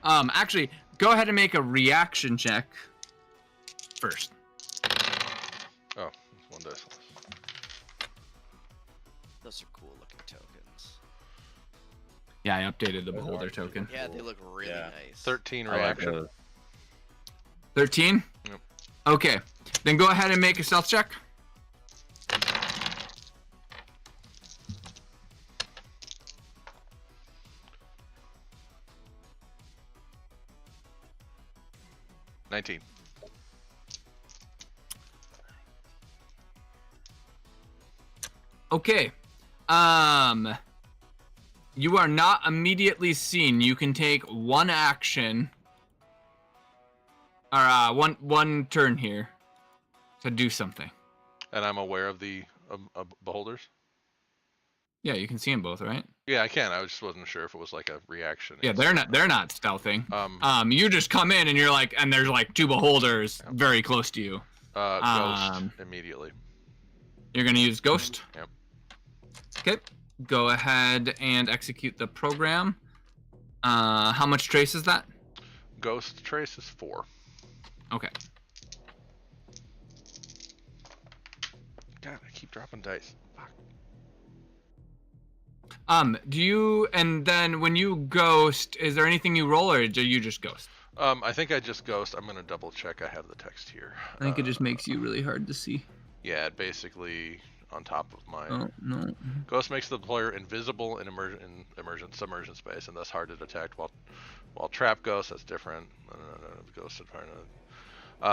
Actually, go ahead and make a reaction check first. Oh, one dice. Those are cool looking tokens. Yeah, I updated the beholder token. Yeah, they look really nice. 13 I like reaction. those. 13? Yep. Okay, then go ahead and make a stealth check. $19. Okay. You are not immediately seen. You can take one action, or one turn here, to do something. And I'm aware of the beholders? Yeah, you can see them both, right? Yeah, I can. I just wasn't sure if it was like a reaction. Yeah, they're not stealthing. Um, You just come in and you're like, and there's like two beholders very close to you. Ghost immediately. You're gonna use ghost. Yep. Okay. Go ahead and execute the program. How much trace is that? Ghost trace is 4. Okay. God, I keep dropping dice. Fuck. Do you, and then when you ghost, is there anything you roll, or do you just ghost? I think I just ghost. I'm gonna double check. I have the text here. I think it just makes you really hard to see. Yeah, it basically on top of my Oh, no. ghost makes the player invisible in submersion space and thus hard to detect. While trap ghost, that's different. Ghosted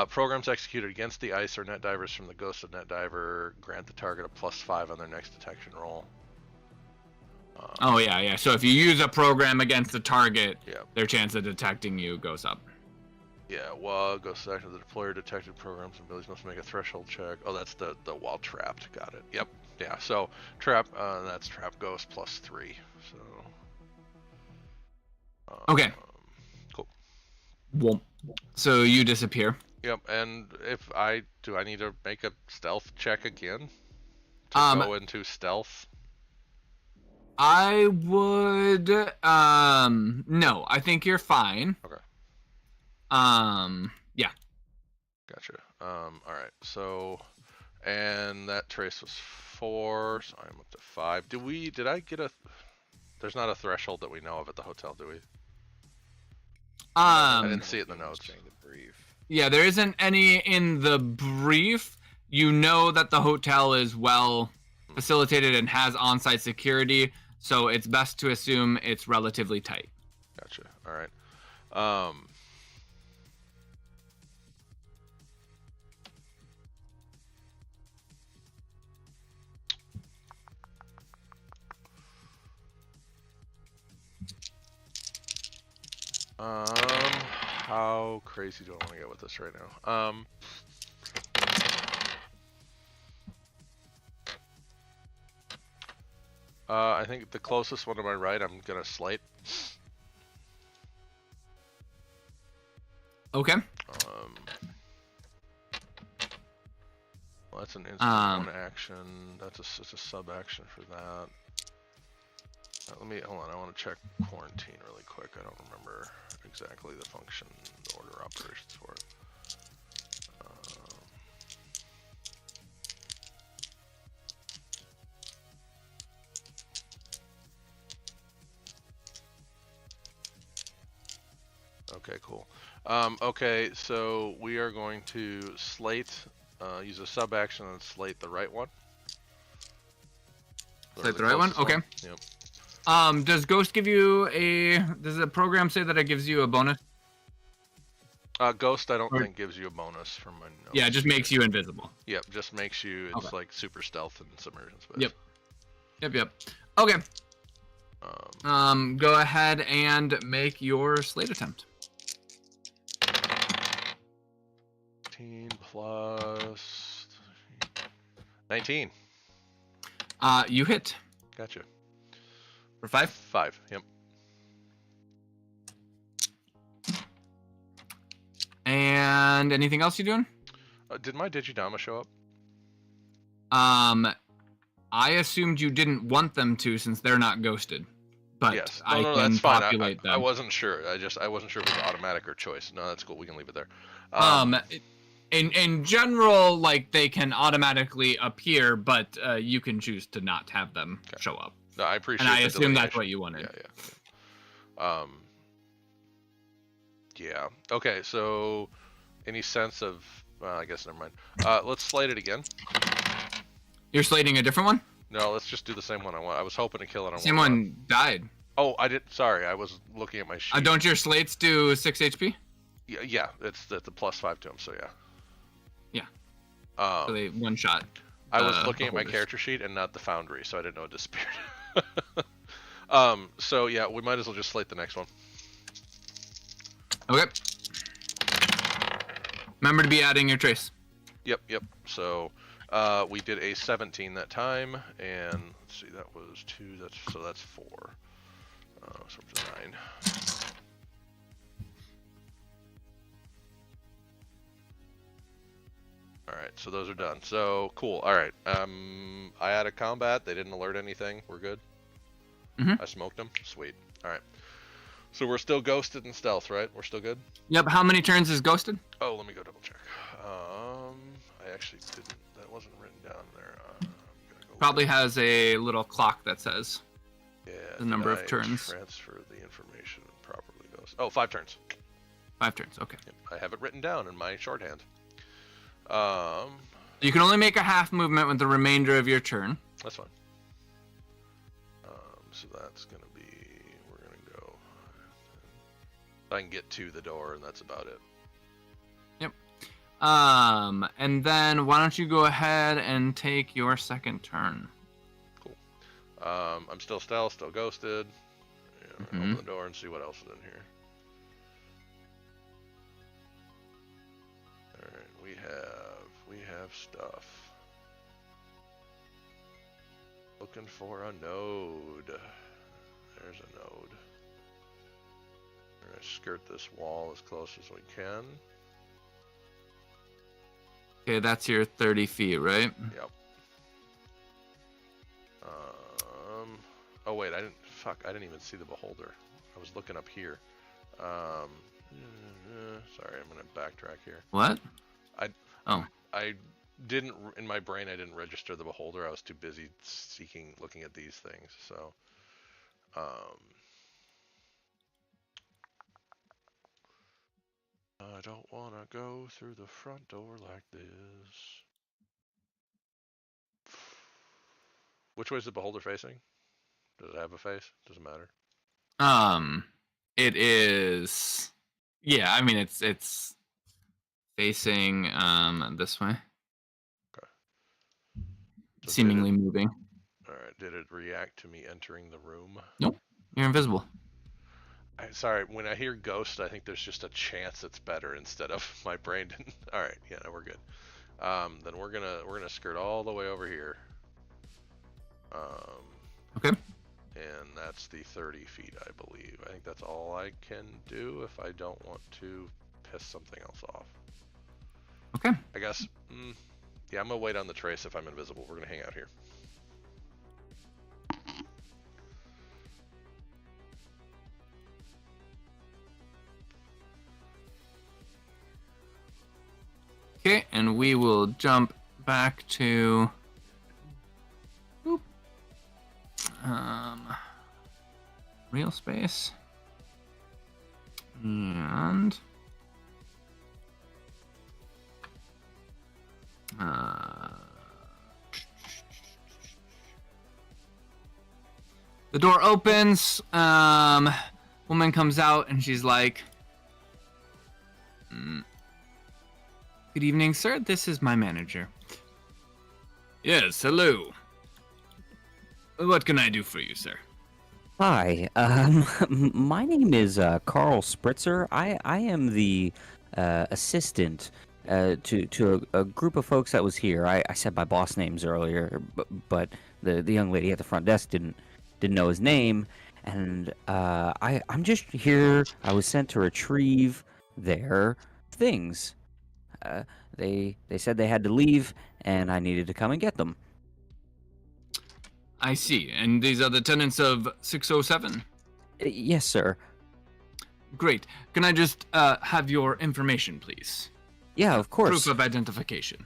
programs executed against the ice or net divers from the ghosted net diver grant the target a +5 on their next detection roll. Oh yeah. So if you use a program against the target, Yeah. their chance of detecting you goes up. Yeah, while ghost action, the deployer detected programs and abilities must make a threshold check. Oh, that's the while trapped. Got it. Yep. Yeah. So trap. That's trap ghost +3. So. Okay. Cool. Whoop. So you disappear. Yep. And if I need to make a stealth check again to go into stealth. I would. No, I think you're fine. Okay. Yeah. Gotcha. All right. So, and that trace was 4, so I'm up to 5. Did I get a? There's not a threshold that we know of at the hotel, do we? I didn't see it in the notes. Yeah, there isn't any in the brief. You know that the hotel is well facilitated and has on-site security, so it's best to assume it's relatively tight. Gotcha. All right. How crazy do I want to get with this right now? I think the closest one to my right, I'm gonna slate. Okay. Well, that's an instant one action. It's a sub action for that. Hold on. I want to check quarantine really quick. I don't remember exactly the function, the order operations for it. Okay, cool. Okay, so we are going to slate, use a sub action and slate the right one. Slate the right one? Okay. Yep. Does Ghost give you does the program say that it gives you a bonus? Ghost, I don't think gives you a bonus from my notes. Yeah, it just makes you invisible. Yep, just makes you, it's like super stealth and submersion space. Yep. Okay. Go ahead and make your slate attempt. 15 plus 19. You hit. Gotcha. For 5? 5, yep. And anything else you doing? Did my Digidama show up? I assumed you didn't want them to since they're not ghosted. But yes. I No, can that's fine. populate them. I wasn't sure. I wasn't sure if it was automatic or choice. No, that's cool. We can leave it there. In general, like they can automatically appear, but you can choose to not have them show up. No, I appreciate. And I the assume that's delineation. what you wanted. Yeah. Yeah. Okay. So, any sense of? Well, I guess never mind. Let's slate it again. You're slating a different one? No, let's just do the same one. I was hoping to kill it on Same one. one died. Oh, I did. Sorry, I was looking at my sheet. Don't your slates do 6 HP? Yeah, it's the +5 to him. So yeah. Yeah. So they one shot. I was looking at my character sheet and not the foundry, so I didn't know it disappeared. So yeah, we might as well just slate the next one. Okay. Remember to be adding your trace. Yep. So we did a 17 that time, and let's see, that was 2. That's 4. So it's 9. All right, so those are done. So cool. All right. I had a combat. They didn't alert anything. We're good. I smoked them. Sweet. All right. So we're still ghosted in stealth, right? We're still good. Yep. How many turns is ghosted? Oh, let me go double check. I actually didn't. That wasn't written down there. I'm gonna go Probably has a little clock that says the number of did I turns. Transfer the information and properly ghost. Oh, 5 turns. 5 turns. Okay. Yep. I have it written down in my shorthand. You can only make a half movement with the remainder of your turn. That's fine. So that's gonna be. We're gonna go. I can get to the door, and that's about it. Yep. And then why don't you go ahead and take your second turn? Cool. I'm still stealth, still ghosted. Yeah, Open the door and see what else is in here. All right, we have stuff. Looking for a node. There's a node. We're gonna skirt this wall as close as we can. Okay, that's your 30 feet, right? Yep. Oh wait, I didn't even see the beholder. I was looking up here. Sorry, I'm gonna backtrack here. What? I didn't, in my brain, I didn't register the beholder. I was too busy looking at these things. So, I don't want to go through the front door like this. Which way is the beholder facing? Does it have a face? Doesn't matter. It is. Yeah, I mean it's facing this way. Okay. So Seemingly moving. All right. Did it react to me entering the room? Nope. You're invisible. Sorry, when I hear ghost, I think there's just a chance it's better instead of my brain didn't. All right, yeah, no, we're good. Then we're gonna skirt all the way over here. Okay. And that's the 30 feet, I believe. I think that's all I can do if I don't want to piss something else off. Okay. I guess. Yeah, I'm gonna wait on the trace if I'm invisible. We're gonna hang out here. Okay, and we will jump back to real space and the door opens. Woman comes out and she's like, "Good evening, sir. This is my manager." Yes, hello. What can I do for you, sir? Hi, my name is Carl Spritzer. I am the assistant to a group of folks that was here. I said my boss names earlier, but the young lady at the front desk didn't know his name, and I'm just here. I was sent to retrieve their things. They said they had to leave, and I needed to come and get them. I see. And these are the tenants of 607? Yes, sir. Great. Can I just have your information, please? Yeah, of course. Proof of identification.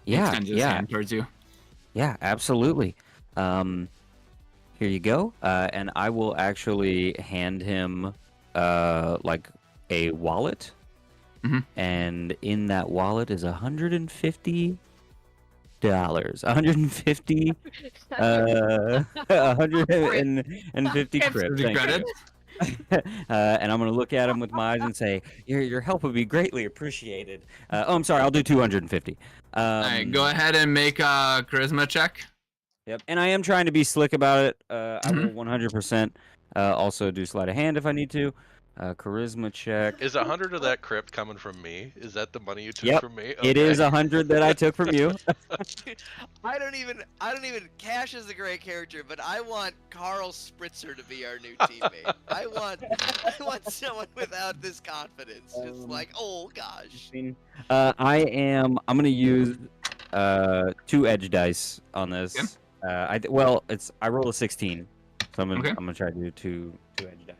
He Yeah, extends his hand towards you. Yeah, absolutely. Here you go. And I will actually hand him like a wallet. And in that wallet is $150. 150 150 crypt. Thank you. And I'm gonna look at him with my eyes and say, your help would be greatly appreciated. Oh, I'm sorry, I'll do 250. All right, go ahead and make a charisma check. Yep, and I am trying to be slick about it. I will 100% also do sleight of hand if I need to. Charisma check. Is 100 of that crypt coming from me? Is that the money you took from me? It is 100 that I took from you. I don't even. Cash is a great character, but I want Carl Spritzer to be our new teammate. I want someone without this confidence, just like, oh gosh. I'm gonna use 2 edge dice on this. I rolled a 16, so I'm gonna try to do two edge dice.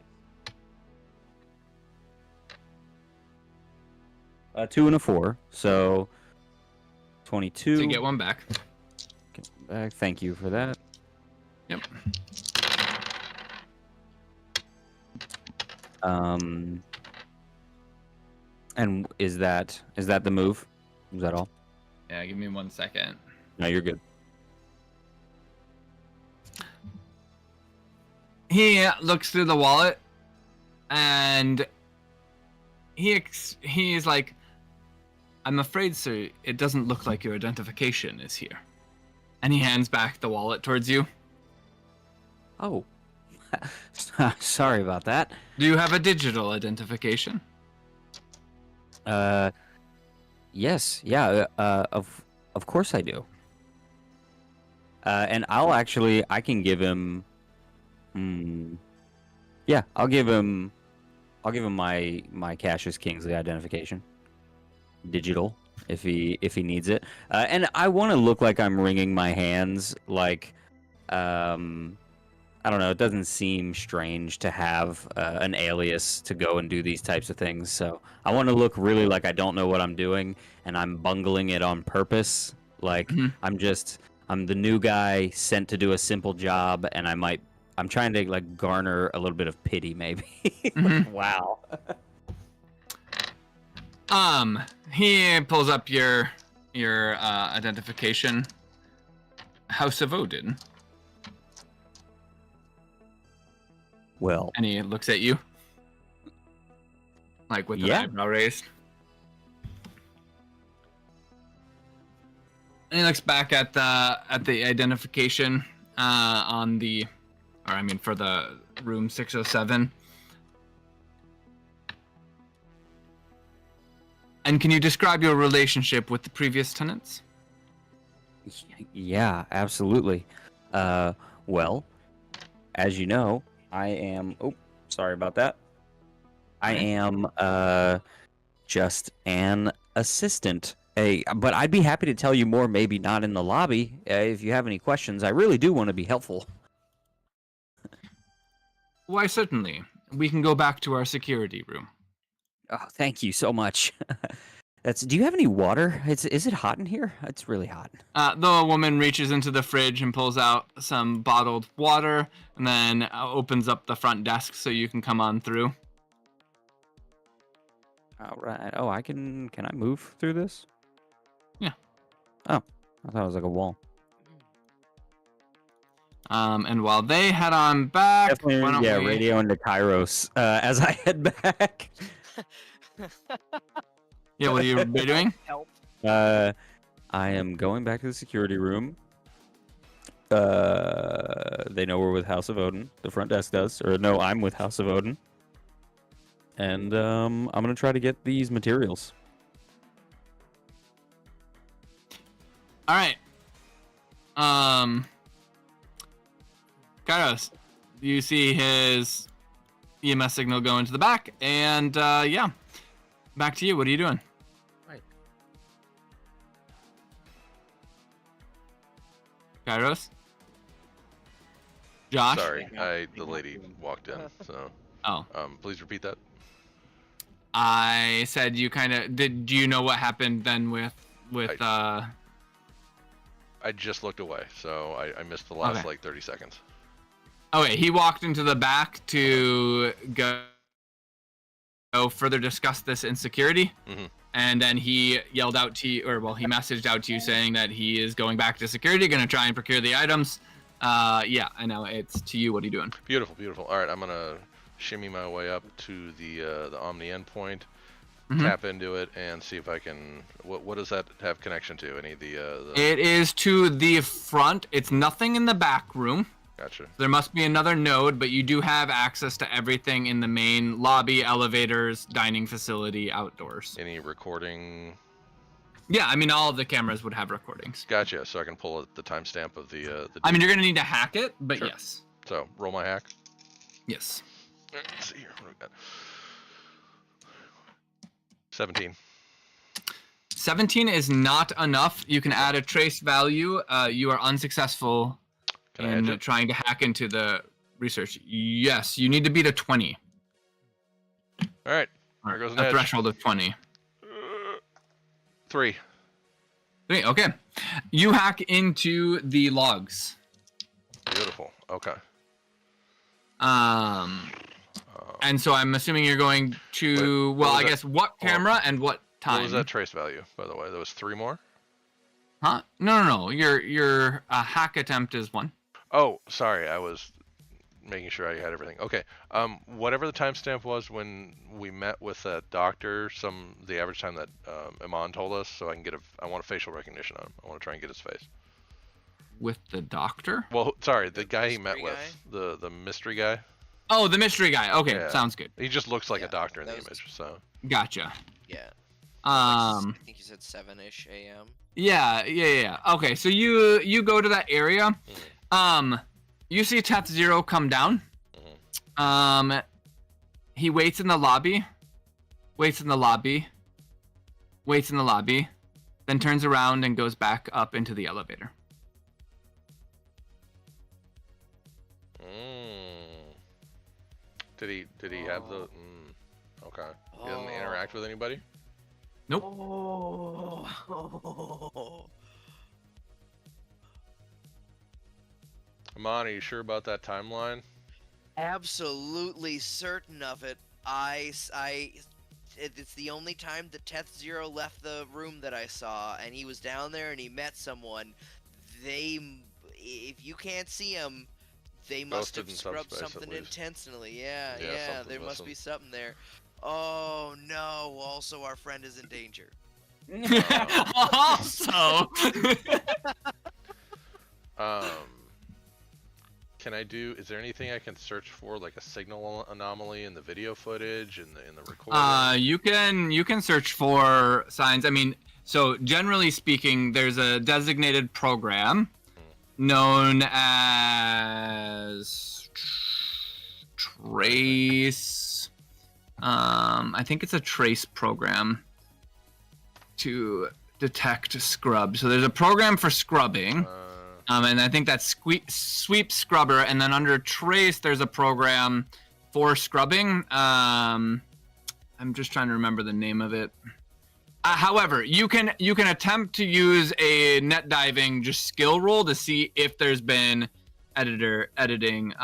2 and a 4, so 22. So you get one back. Thank you for that. Yep. And is that the move? Is that all? Yeah, give me 1 second. No, you're good. He looks through the wallet, and he's like, I'm afraid, sir, it doesn't look like your identification is here. And he hands back the wallet towards you. Oh. Sorry about that. Do you have a digital identification? Yes. Yeah, of course I do. And I can give him yeah, I'll give him my Cassius Kingsley identification. Digital, if he needs it. And I want to look like I'm wringing my hands, like, I don't know, it doesn't seem strange to have an alias to go and do these types of things, so I want to look really like I don't know what I'm doing, and I'm bungling it on purpose, like, I'm the new guy sent to do a simple job, and I'm trying to, like, garner a little bit of pity, maybe. Wow. He pulls up your identification. House of Odin. Well. And he looks at you. Like with an eyebrow raised. And he looks back at the identification for the room 607. And can you describe your relationship with the previous tenants? Yeah, absolutely. Well, as you know, I am... Oh, sorry about that. I am just an assistant. But I'd be happy to tell you more, maybe not in the lobby. If you have any questions, I really do want to be helpful. Why, certainly. We can go back to our security room. Oh, thank you so much. Do you have any water? Is it hot in here? It's really hot. The woman reaches into the fridge and pulls out some bottled water, and then opens up the front desk so you can come on through. All right. Oh, can I move through this? Yeah. Oh, I thought it was like a wall. And while they head on back, radio into Kairos as I head back. Yeah, what are you doing? Help. I am going back to the security room. They know we're with House of Odin. The front desk does. Or no, I'm with House of Odin. And I'm going to try to get these materials. All right. Kairos, you see his EMS signal go into the back, and yeah, back to you. What are you doing? Right. Kairos? Josh? Sorry, the lady walked in. So, Oh. please repeat that. I said you kind of did. Do you know what happened then with I just looked away, so I missed the last Okay. like 30 seconds. Okay, he walked into the back to go further discuss this insecurity, and then he yelled out to you, or well, he messaged out to you saying that he is going back to security, going to try and procure the items. Yeah, I know. It's to you. What are you doing? Beautiful, beautiful. All right, I'm gonna shimmy my way up to the Omni endpoint, tap into it, and see if I can. What does that have connection to? Any of the? It is to the front. It's nothing in the back room. Gotcha. There must be another node, but you do have access to everything in the main lobby, elevators, dining facility, outdoors. Any recording? Yeah, I mean, all of the cameras would have recordings. Gotcha. So I can pull the timestamp of the. I mean, you're gonna need to hack it, but Sure. yes. So roll my hack. Yes. Let's see here. What do we got? 17. 17 is not enough. You can add a trace value. You are unsuccessful Can I edge in it? trying to hack into the research. Yes, you need to beat a 20. All right. Or There goes an a edge. threshold of 20. 3. 3, okay. You hack into the logs. Beautiful. Okay. And so I'm assuming you're going to, Wait, well, what was I that? guess what camera and what time? What was that trace value, by the way? There was 3 more? Huh? No. Your hack attempt is 1. Oh, sorry. I was making sure I had everything. Okay. Whatever the timestamp was when we met with that doctor, the average time that Iman told us, so I can get I want a facial recognition on him. I want to try and get his face. With the doctor? Well, sorry, the guy he met mystery with, the mystery guy. Oh, the mystery guy. Okay, Yeah. sounds good. He just looks like a Yeah, doctor in the that was- image. So Gotcha. Yeah. I think you said 7-ish a.m. Yeah. Okay, so you go to that area. You see Teth Zero come down. He waits in the lobby. Then turns around and goes back up into the elevator. did he have the? Okay. He doesn't interact with anybody. Nope. Oh. Iman, are you sure about that timeline? Absolutely certain of it. It's the only time that Teth Zero left the room that I saw, and he was down there and he met someone. If you can't see him, they must Ghosted have in scrubbed subspace, at something least. intentionally. Yeah, something's there must missing. be something there. Oh no! Also, our friend is in danger. Also. Can I do? Is there anything I can search for, like a signal anomaly in the video footage in the recording? You can search for signs. I mean, so generally speaking, there's a designated program known as Trace. I think it's a Trace program to detect scrub. So there's a program for scrubbing. And I think that's sweep scrubber, and then under Trace there's a program for scrubbing. I'm just trying to remember the name of it. However, you can attempt to use a net diving just skill roll to see if there's been editing.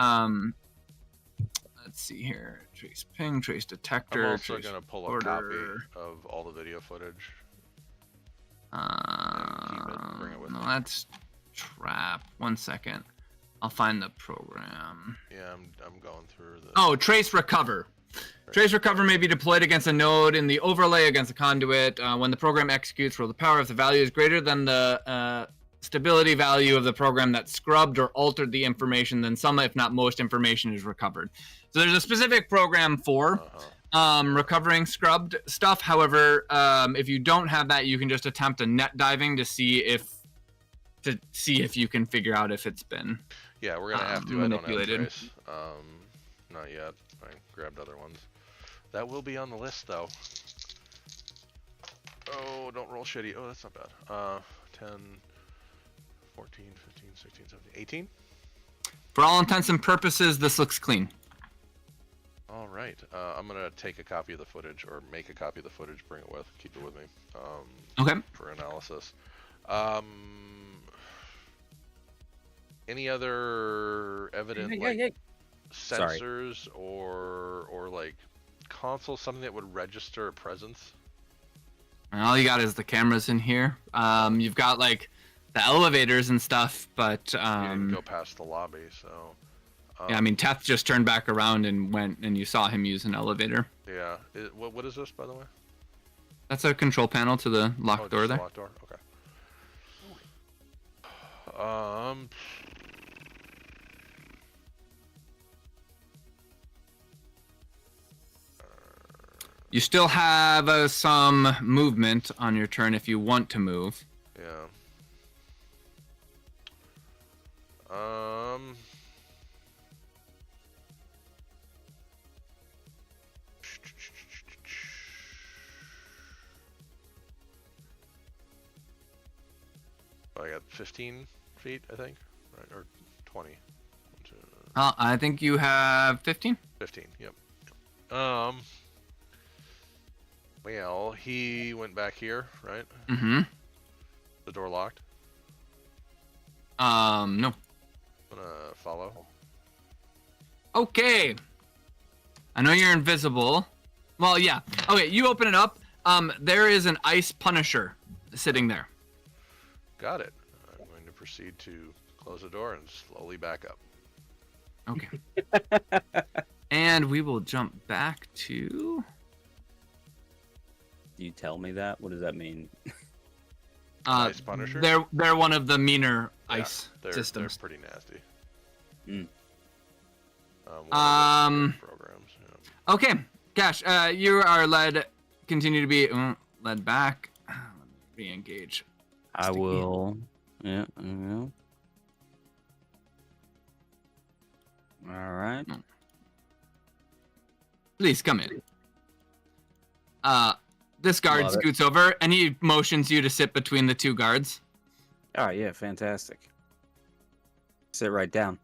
Let's see here. Trace ping, trace detector. I'm also trace gonna pull a order. copy of all the video footage. Bring it with No, me. that's trap. 1 second. I'll find the program. Yeah, I'm going through the. Oh, trace recover. Trace recover may be deployed against a node in the overlay against a conduit. When the program executes, roll the power if the value is greater than the stability value of the program that scrubbed or altered the information, then some, if not most, information is recovered. So there's a specific program for recovering scrubbed stuff. However, if you don't have that, you can just attempt a net diving to see if you can figure out if it's been Yeah, we're gonna have to. manipulated. I don't have Trace. Not yet. I grabbed other ones. That will be on the list though. Oh, don't roll shitty. Oh, that's not bad. 10, 14, 15, 16, 17, 18? For all intents and purposes, this looks clean. All right. I'm gonna take a copy of the footage, or make a copy of the footage, bring it with, keep it with me, Okay. for analysis. Any other evident sensors or like console, something that would register a presence? And all you got is the cameras in here. You've got like the elevators and stuff, but You didn't go past the lobby, so. yeah, I mean, Teth just turned back around and went, and you saw him use an elevator. Yeah. What is this, by the way? That's a control panel to the locked door just there. the locked door. Okay. You still have some movement on your turn if you want to move. Yeah. I got 15 feet, I think, right? Or 20. I think you have 15. 15. Yep. Well, he went back here, right? Mm-hmm. The door locked. No. I'm gonna follow. Okay. I know you're invisible. Well, yeah. Okay, you open it up. There is an ice punisher sitting there. Got it. I'm going to proceed to close the door and slowly back up. Okay. And we will jump back to... You tell me that? What does that mean? Ice punisher? They're one of the meaner ice they're systems. pretty nasty. Mm. Programs. Yeah. Okay, Cash, you are continue to be led back. Re-engage. I will. Yeah, I will. All right. Please come in. This guard Love it. scoots over and he motions you to sit between the two guards. Oh, yeah, fantastic. Sit right down.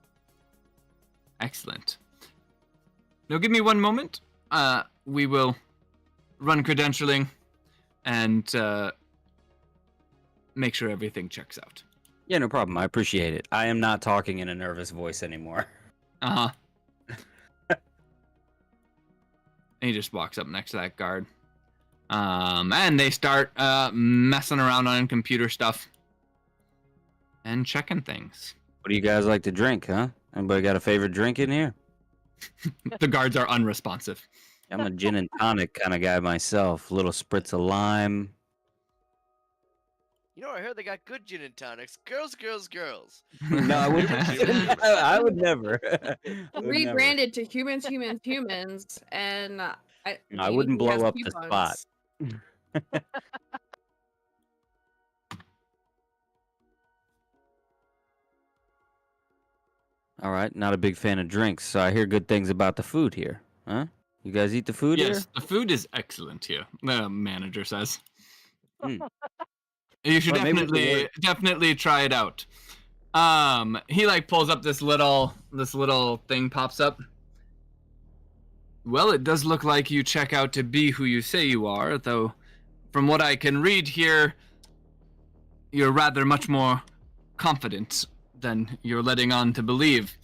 Excellent. Now give me one moment. We will run credentialing and make sure everything checks out. Yeah, no problem. I appreciate it. I am not talking in a nervous voice anymore. Uh-huh. And he just walks up next to that guard. And they start messing around on computer stuff and checking things. What do you guys like to drink, huh? Anybody got a favorite drink in here? The guards are unresponsive. I'm a gin and tonic kind of guy myself. A little spritz of lime. You know, I heard they got good gin and tonics. Girls, girls, girls. No, I wouldn't. I would never. I would never. Rebranded to humans, humans, humans, and I wouldn't blow up the spot. All right, not a big fan of drinks, so I hear good things about the food here. Huh? You guys eat the food here? Yes, the food is excellent here, the manager says. Mm. You should Well, maybe definitely try it out. He like pulls up this little thing pops up. Well, it does look like you check out to be who you say you are, though from what I can read here, you're rather much more confident than you're letting on to believe.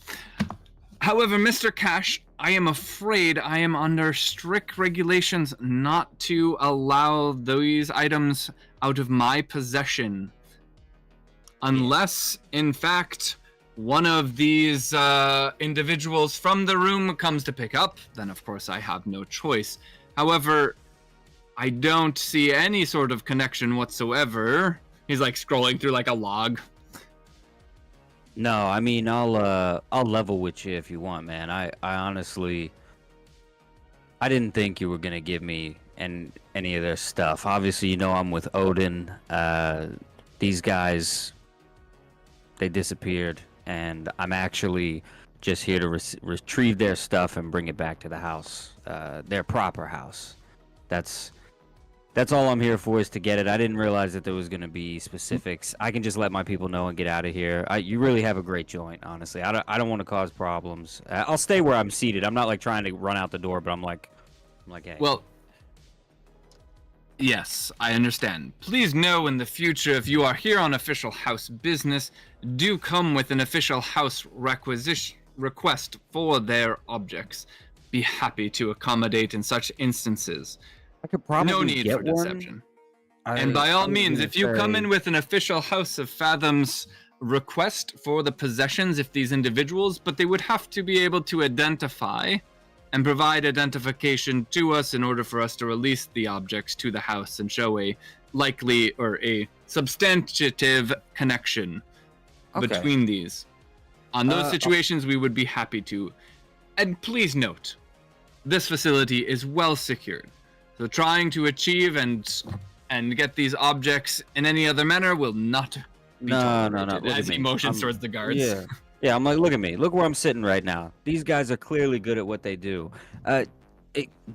However, Mr. Cash, I am afraid I am under strict regulations not to allow these items out of my possession. Unless, in fact, one of these individuals from the room comes to pick up, then of course I have no choice. However, I don't see any sort of connection whatsoever. He's like scrolling through like a log. No, I mean I'll level with you if you want, man. I honestly I didn't think you were gonna give me any of their stuff. Obviously, you know I'm with Odin. These guys, they disappeared, and I'm actually just here to retrieve their stuff and bring it back to the house, their proper house. That's That's all I'm here for, is to get it. I didn't realize that there was going to be specifics. I can just let my people know and get out of here. You really have a great joint, honestly. I don't want to cause problems. I'll stay where I'm seated. I'm not like trying to run out the door, but I'm like, hey. Well, yes, I understand. Please know in the future, if you are here on official house business, do come with an official house request for their objects. Be happy to accommodate in such instances. I could probably no need get for deception. One. And by all was means, gonna if you come in with an official House of Fathoms request for the possessions of these individuals, but they would have to be able to identify and provide identification to us in order for us to release the objects to the house and show a likely or a substantive connection between these. On those situations, we would be happy to. And please note, this facility is well secured. So trying to achieve and get these objects in any other manner will not be tolerated. As he motions towards the guards. Yeah. Yeah, I'm like, look at me. Look where I'm sitting right now. These guys are clearly good at what they do. Do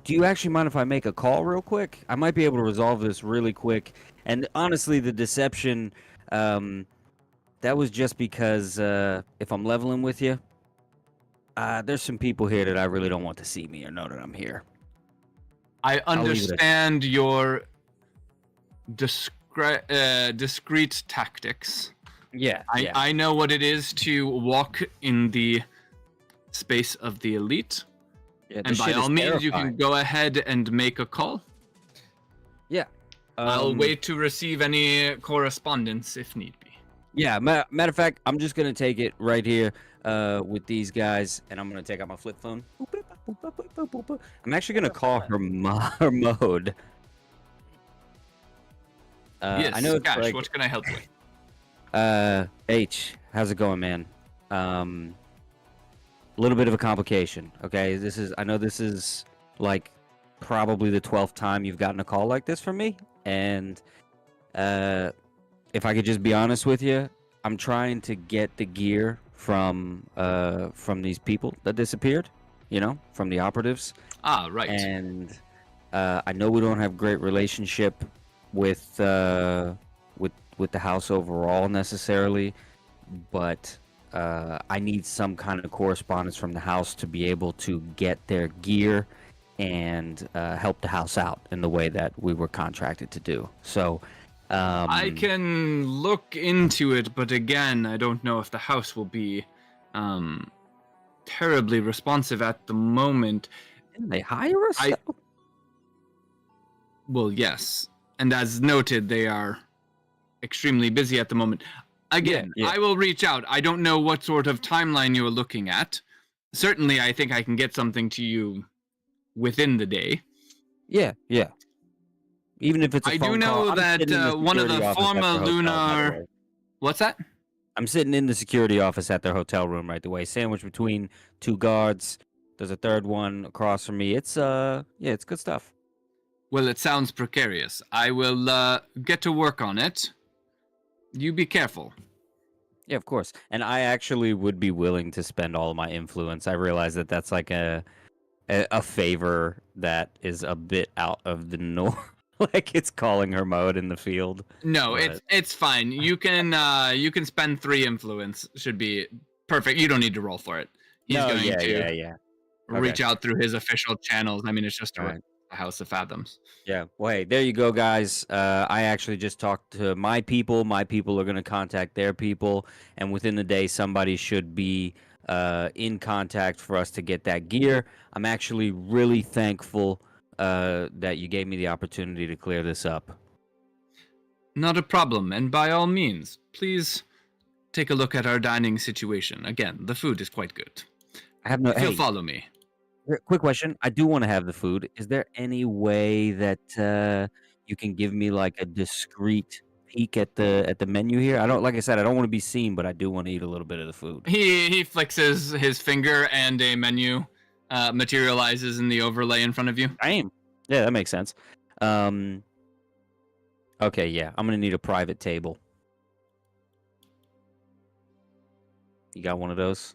you actually mind if I make a call real quick? I might be able to resolve this really quick. And honestly, the deception, that was just because if I'm leveling with you, there's some people here that I really don't want to see me or know that I'm here. I understand your discreet tactics. Yeah, I know what it is to walk in the space of the elite. Yeah, and by all means, you can go ahead and make a call. Yeah. I'll wait to receive any correspondence if need be. Yeah, matter of fact, I'm just going to take it right here with these guys, and I'm going to take out my flip phone. I'm actually going to call her mode. Yes, I know Cash, like, what can I help with? H, how's it going, man? A little bit of a complication, okay? I know this is like probably the 12th time you've gotten a call like this from me, and if I could just be honest with you, I'm trying to get the gear from these people that disappeared, from the operatives. Ah, right. And I know we don't have great relationship with the house overall necessarily, but I need some kind of correspondence from the house to be able to get their gear and help the house out in the way that we were contracted to do. So I can look into it, but again, I don't know if the house will be terribly responsive at the moment. Didn't they hire us? Well, yes. And as noted, they are extremely busy at the moment. Again, yeah. I will reach out. I don't know what sort of timeline you are looking at. Certainly, I think I can get something to you within the day. Yeah. Even if it's a phone call. I do know that one of the former lunar... What's that? I'm sitting in the security office at their hotel room right away, sandwiched between two guards. There's a third one across from me. It's it's good stuff. Well, it sounds precarious. I will get to work on it. You be careful. Yeah, of course. And I actually would be willing to spend all of my influence. I realize that that's like a favor that is a bit out of the norm. Like it's calling her mode in the field. No, but... it's fine. You can spend 3 influence. Should be perfect. You don't need to roll for it. He's going to reach out through his official channels. I mean, it's just a House of Fathoms. Yeah. Well, hey, there you go, guys. I actually just talked to my people. My people are going to contact their people, and within the day, somebody should be in contact for us to get that gear. I'm actually really thankful that you gave me the opportunity to clear this up. Not a problem, and by all means, please take a look at our dining situation. Again, the food is quite good. I have no. If you'll follow me. Quick question. I do want to have the food. Is there any way that you can give me like a discreet peek at the menu here? Like I said, I don't want to be seen, but I do want to eat a little bit of the food. He flicks his finger and a menu materializes in the overlay in front of you. Damn. Yeah, that makes sense. Okay, yeah. I'm gonna need a private table. You got one of those?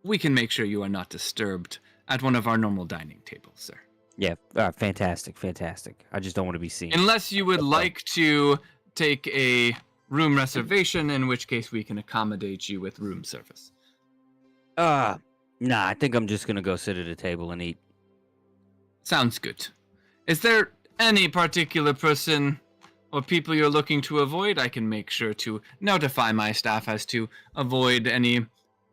We can make sure you are not disturbed at one of our normal dining tables, sir. Yeah, fantastic, fantastic. I just don't want to be seen. Unless you would Okay. like to take a room reservation, in which case we can accommodate you with room service. Nah, I think I'm just gonna go sit at a table and eat. Sounds good. Is there any particular person or people you're looking to avoid? I can make sure to notify my staff as to avoid any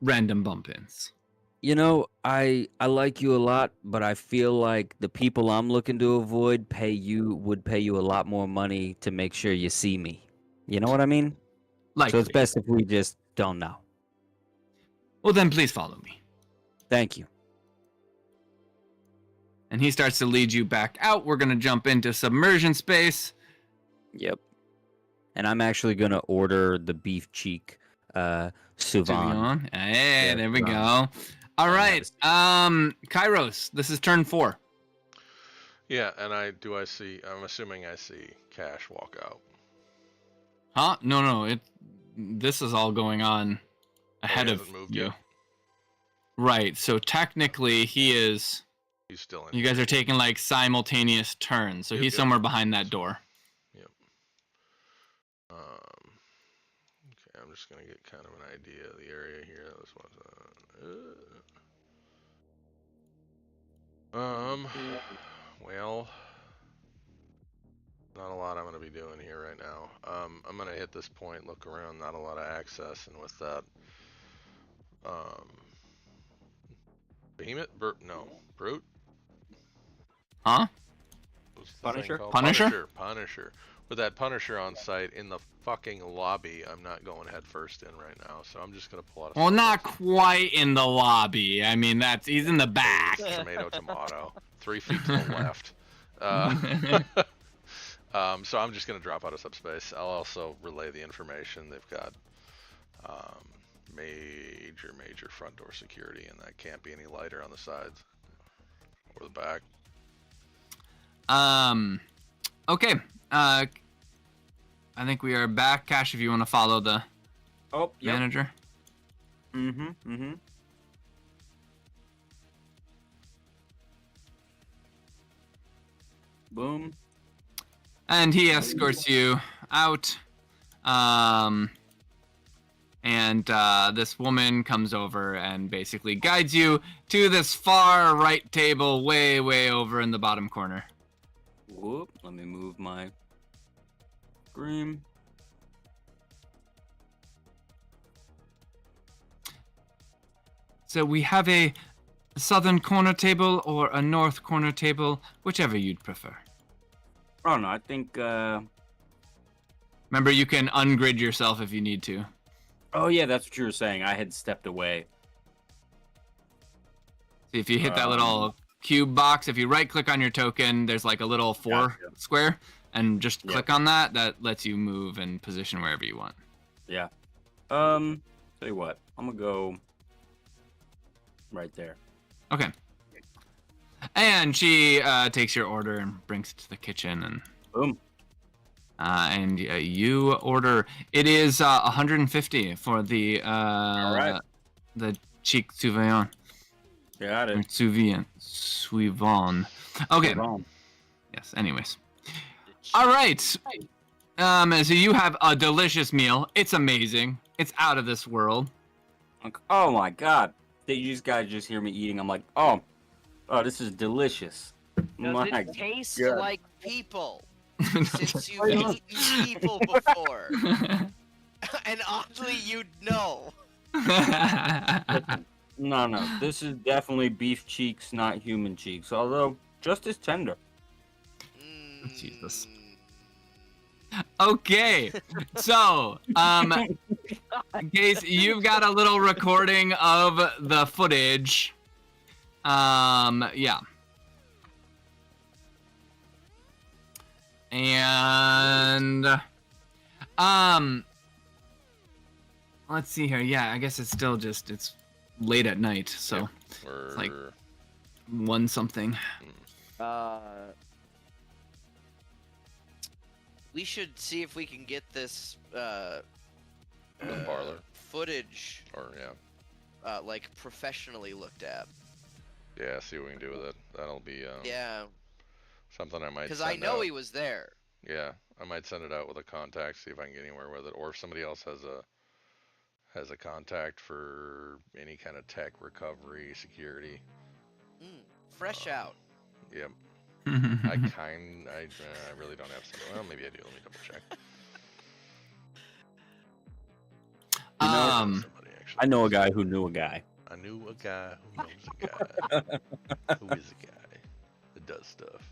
random bump-ins. You know, I like you a lot, but I feel like the people I'm looking to avoid would pay you a lot more money to make sure you see me. You know what I mean? So it's Likely. best if we just don't know. Well, then please follow me. Thank you. And he starts to lead you back out. We're going to jump into submersion space. Yep. And I'm actually gonna order the beef cheek Suvan. Suvion. Hey, Yeah, there we Suvan. go. All right. Kairos, this is turn 4. Yeah, and I'm assuming I see Cash walk out. Huh? No. This is all going on ahead of hasn't moved you. yet? Right. So technically he's still in. You guys are taking like simultaneous turns. So Yep, he's yep. somewhere behind that door. Yep. Okay, I'm just gonna get kind of an idea of the area here. This one's well, not a lot I'm gonna be doing here right now. I'm gonna hit this point, look around, not a lot of access, and with that, Behemoth? Brute? Huh? What's the thing Punisher? called? Punisher? Punisher. With that Punisher on site in the fucking lobby, I'm not going head first in right now, so I'm just gonna pull out a Well, not quite in the lobby. I mean, he's in the back. tomato. 3 feet to the left. So I'm just gonna drop out of subspace. I'll also relay the information. They've got major front door security, and that can't be any lighter on the sides or the back. Okay. I think we are back. Cash, if you want to follow the manager. Mm-hmm. Boom. And he escorts you out. And this woman comes over and basically guides you to this far right table way over in the bottom corner. Whoop, let me move my screen. So we have a southern corner table or a north corner table, whichever you'd prefer. Oh no, I think Remember, you can ungrid yourself if you need to. oh yeah, that's what you were saying. I had stepped away. See, if you hit that little cube box, if you right click on your token, there's like a little 4 Gotcha. square, and just Yep. click on that. That lets you move and position wherever you want. Yeah. Tell you what, I'm gonna go right there. Okay. And she takes your order and brings it to the kitchen, and Boom. and you order. It is 150 for the All right. the cheek Suivant. Got Or it. Suivant. Okay. Wrong. Yes. Anyways. All right. So you have a delicious meal. It's amazing. It's out of this world. Like, oh my god. You guys just hear me eating. I'm like, oh, this is delicious. Does My it taste God. like people? Since you've eaten people before. And oddly, you'd know. No. This is definitely beef cheeks, not human cheeks. Although just as tender. Jesus. Okay, so in case you've got a little recording of the footage, yeah, and let's see here. Yeah, I guess it's still just it's late at night, so it's like 1 something. We should see if we can get this parlor footage or like professionally looked at. Yeah, see what we can do with it. That'll be Yeah, something I might. because I know he was there. Yeah, I might send it out with a contact, see if I can get anywhere with it, or if somebody else has a contact for any kind of tech recovery security. Fresh out. Yep. I really don't have something. Well, maybe I do. Let me double check. Somebody, actually. I know a guy who knew a guy. I knew a guy who knows a guy who is a guy that does stuff.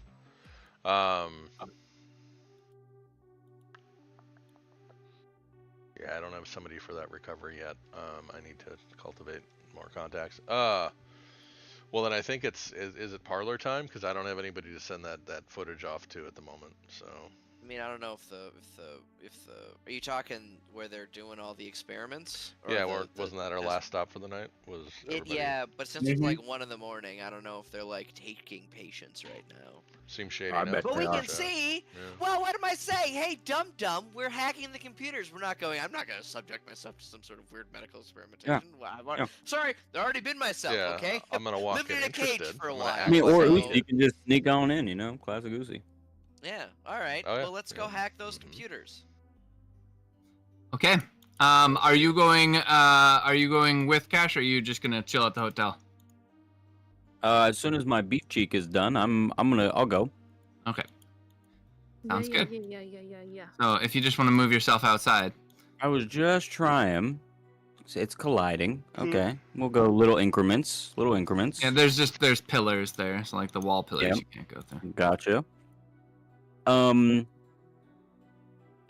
Yeah, I don't have somebody for that recovery yet. I need to cultivate more contacts. Well, then I think is it parlor time? Because I don't have anybody to send that footage off to at the moment. So. I mean, I don't know if the are you talking where they're doing all the experiments? Or Yeah, wasn't that our last stop for the night? Was everybody... Yeah, but since it's like 1 in the morning, I don't know if they're like taking patients right now. Seems shady. But we can see. Yeah. Well, what am I saying? Hey, dum, we're hacking the computers. I'm not going to subject myself to some sort of weird medical experimentation. Yeah. Sorry, I've already been myself. Yeah, okay. I'm gonna walk in a cage for a while. I mean, or at least you can just sneak on in. Classic Goosey. Yeah. All right. Oh, yeah. Well, let's go hack those computers. Okay. Are you going with Cash, or are you just gonna chill at the hotel? As soon as my beef cheek is done, I'll go. Okay. Sounds good. Yeah. So if you just want to move yourself outside. I was just trying. It's colliding. Okay. We'll go little increments. Yeah, there's pillars there. So like the wall pillars you can't go through. Gotcha. Can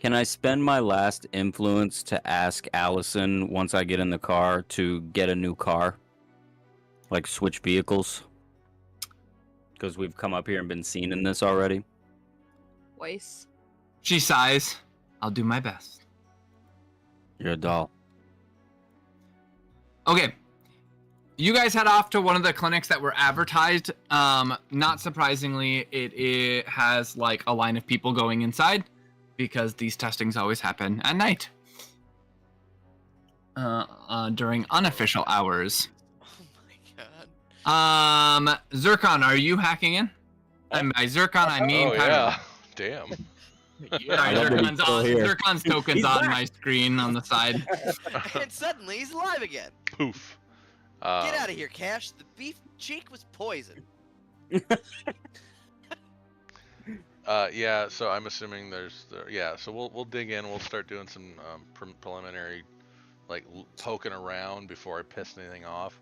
I spend my last influence to ask Allison once I get in the car to get a new car? Like switch vehicles? Because we've come up here and been seen in this already. Twice. She sighs. I'll do my best. You're a doll. Okay. You guys head off to one of the clinics that were advertised. Not surprisingly, it has like a line of people going inside because these testings always happen at night. During unofficial hours. Oh my god. Zircon, are you hacking in? And by Zircon, I mean yeah. Damn. Sorry, Zircon's token's on my screen on the side. And suddenly he's alive again. Poof. Get out of here, Cash. The beef cheek was poison. Yeah, so I'm assuming so we'll dig in. We'll start doing some preliminary, like poking around before I piss anything off,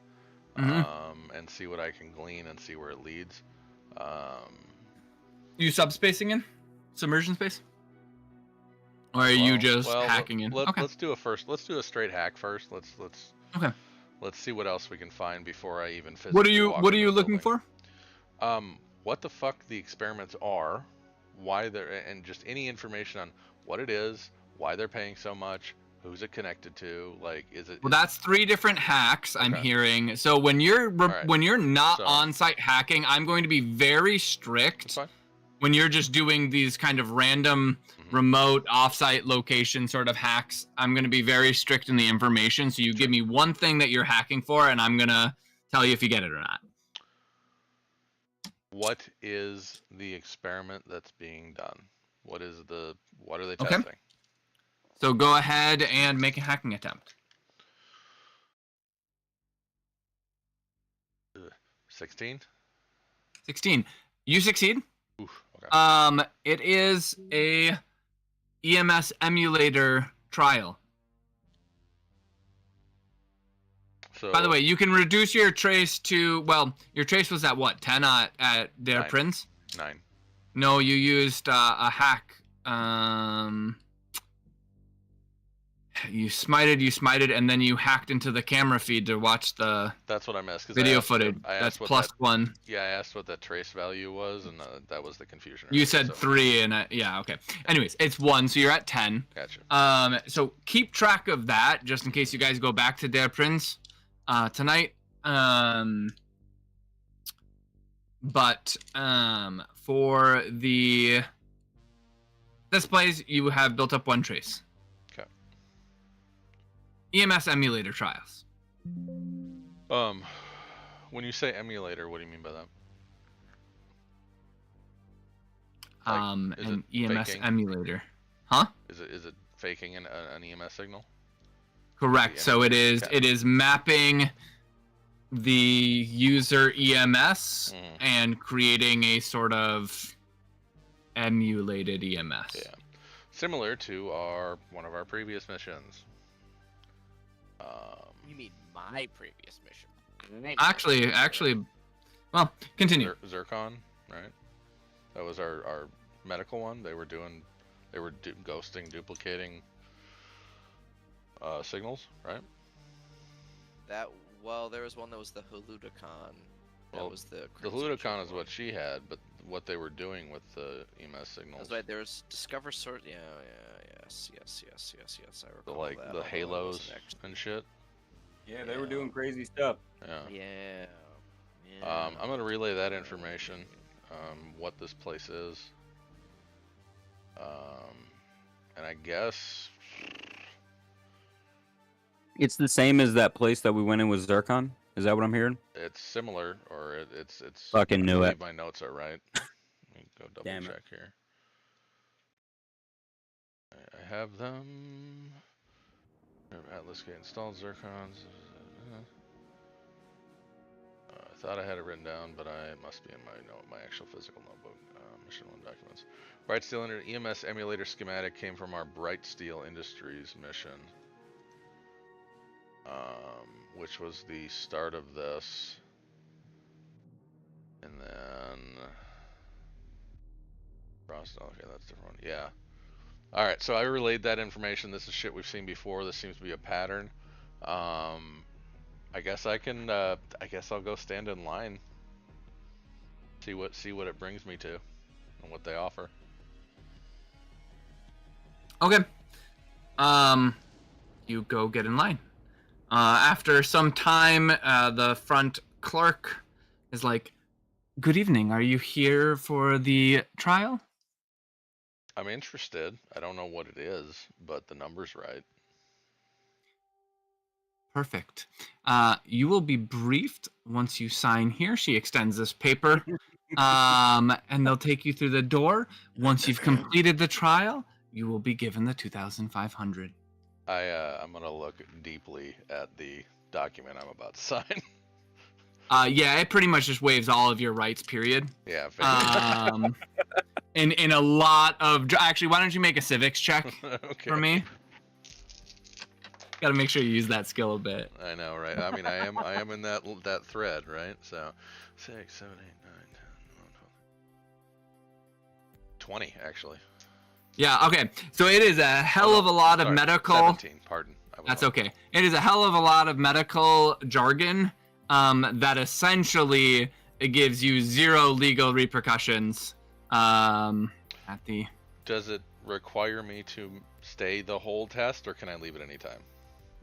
and see what I can glean and see where it leads. You subspacing in? Submersion space? Or are you just hacking in? Okay. Let's do a straight hack first. Okay. Let's see what else we can find before I even physically What are you looking for? What the fuck the experiments are, why they're, and just any information on what it is, why they're paying so much, who's it connected to, like is it? Well, that's 3 different hacks I'm hearing. So when you're not on-site hacking, I'm going to be very strict. When you're just doing these kind of random remote off-site location sort of hacks, I'm going to be very strict in the information. So you give me one thing that you're hacking for, and I'm going to tell you if you get it or not. What is the experiment that's being done? What are they testing? So go ahead and make a hacking attempt. 16. 16. You succeed. Oof, okay. It is a EMS emulator trial. So, by the way, you can reduce your trace to, well, your trace was at what, 10 at Der Prinz? 9. No, you used a hack. You smited, and then you hacked into the camera feed to watch the That's what I missed. Video footage. That's +1. Yeah, I asked what that trace value was, and that was the confusion. You said 3, and yeah, okay. Anyways, it's 1, so you're at 10. Gotcha. So keep track of that, just in case you guys go back to Der Prinz tonight. But for the displays, you have built up 1 trace. Okay. EMS emulator trials. When you say emulator, what do you mean by that? Like, is An it EMS faking? emulator. Huh? Is it faking an EMS signal? Correct. So it is mapping the user EMS and creating a sort of emulated EMS. Yeah. Similar to one of our previous missions. You mean my previous mission? Actually, well, continue. Zircon, right? That was our medical one. They were ghosting, duplicating signals, right? There was one that was the Haludicon. That was the Haludicon is what she had, but what they were doing with the EMS signals. That's right. There's Discover Source. Yeah. Yes. I recall that. The halos and shit. Yeah, they were doing crazy stuff. Yeah. I'm gonna relay that information, what this place is, and I guess It's the same as that place that we went in with Zircon. Is that what I'm hearing? it's similar, or it's. Fucking knew I it. believe my notes are right. Let me go Damn it. double check here. I have them. Atlas Gate installed Zircons. I thought I had it written down, but it must be in my actual physical notebook. Mission 1 documents. Bright Steel EMS emulator schematic came from our Bright Steel Industries mission, which was the start of this, and then Frost. Okay, that's a different one. Yeah. All right, so I relayed that information. This is shit we've seen before. This seems to be a pattern. I guess I can. I guess I'll go stand in line. See what it brings me to, and what they offer. Okay. You go get in line. After some time, the front clerk is like, "Good evening. Are you here for the trial?" I'm interested. I don't know what it is, but the number's right. Perfect. You will be briefed once you sign here. She extends this paper, and they'll take you through the door. Once you've completed the trial, you will be given the 2,500. I'm gonna look deeply at the document I'm about to sign. Yeah, it pretty much just waives all of your rights. Period. Yeah. In a lot of actually, why don't you make a civics check for me? Got to make sure you use that skill a bit. I know, right? I mean, I am in that thread, right? So, 6, 7, 8, 9, 10, 11, 12, 20, actually. Yeah. Okay. So it is a hell of a lot of medical. 17. Pardon. That's okay. It is a hell of a lot of medical jargon. That essentially it gives you zero legal repercussions. Does it require me to stay the whole test, or can I leave at any time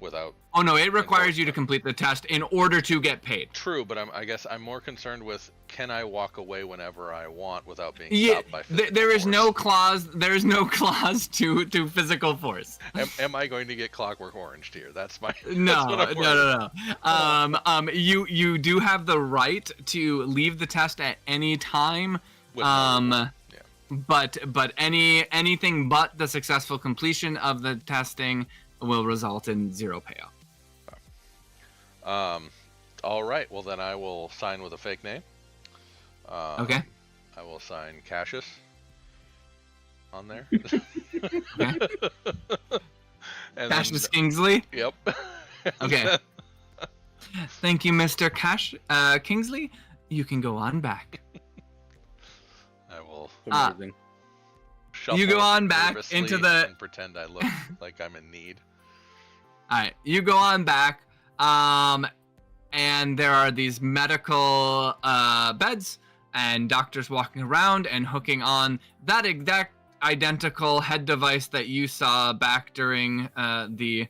without? Oh no, it requires you to complete the test in order to get paid. True, but I guess I'm more concerned with, can I walk away whenever I want without being stopped by physical there is force? no clause. There is no clause to physical force. Am I going to get Clockwork Oranged here? That's my. No. You do have the right to leave the test at any time. But anything but the successful completion of the testing will result in zero payout. All right. Well, then I will sign with a fake name. Okay. I will sign Cassius on there. Okay. Cassius then, Kingsley. Yep. Okay. Thank you, Mr. Kingsley. You can go on back. I will. Amazing. Shuffle You go on back nervously into the. and pretend I look like I'm in need. All right, you go on back, and there are these medical beds and doctors walking around and hooking on that exact identical head device that you saw back during the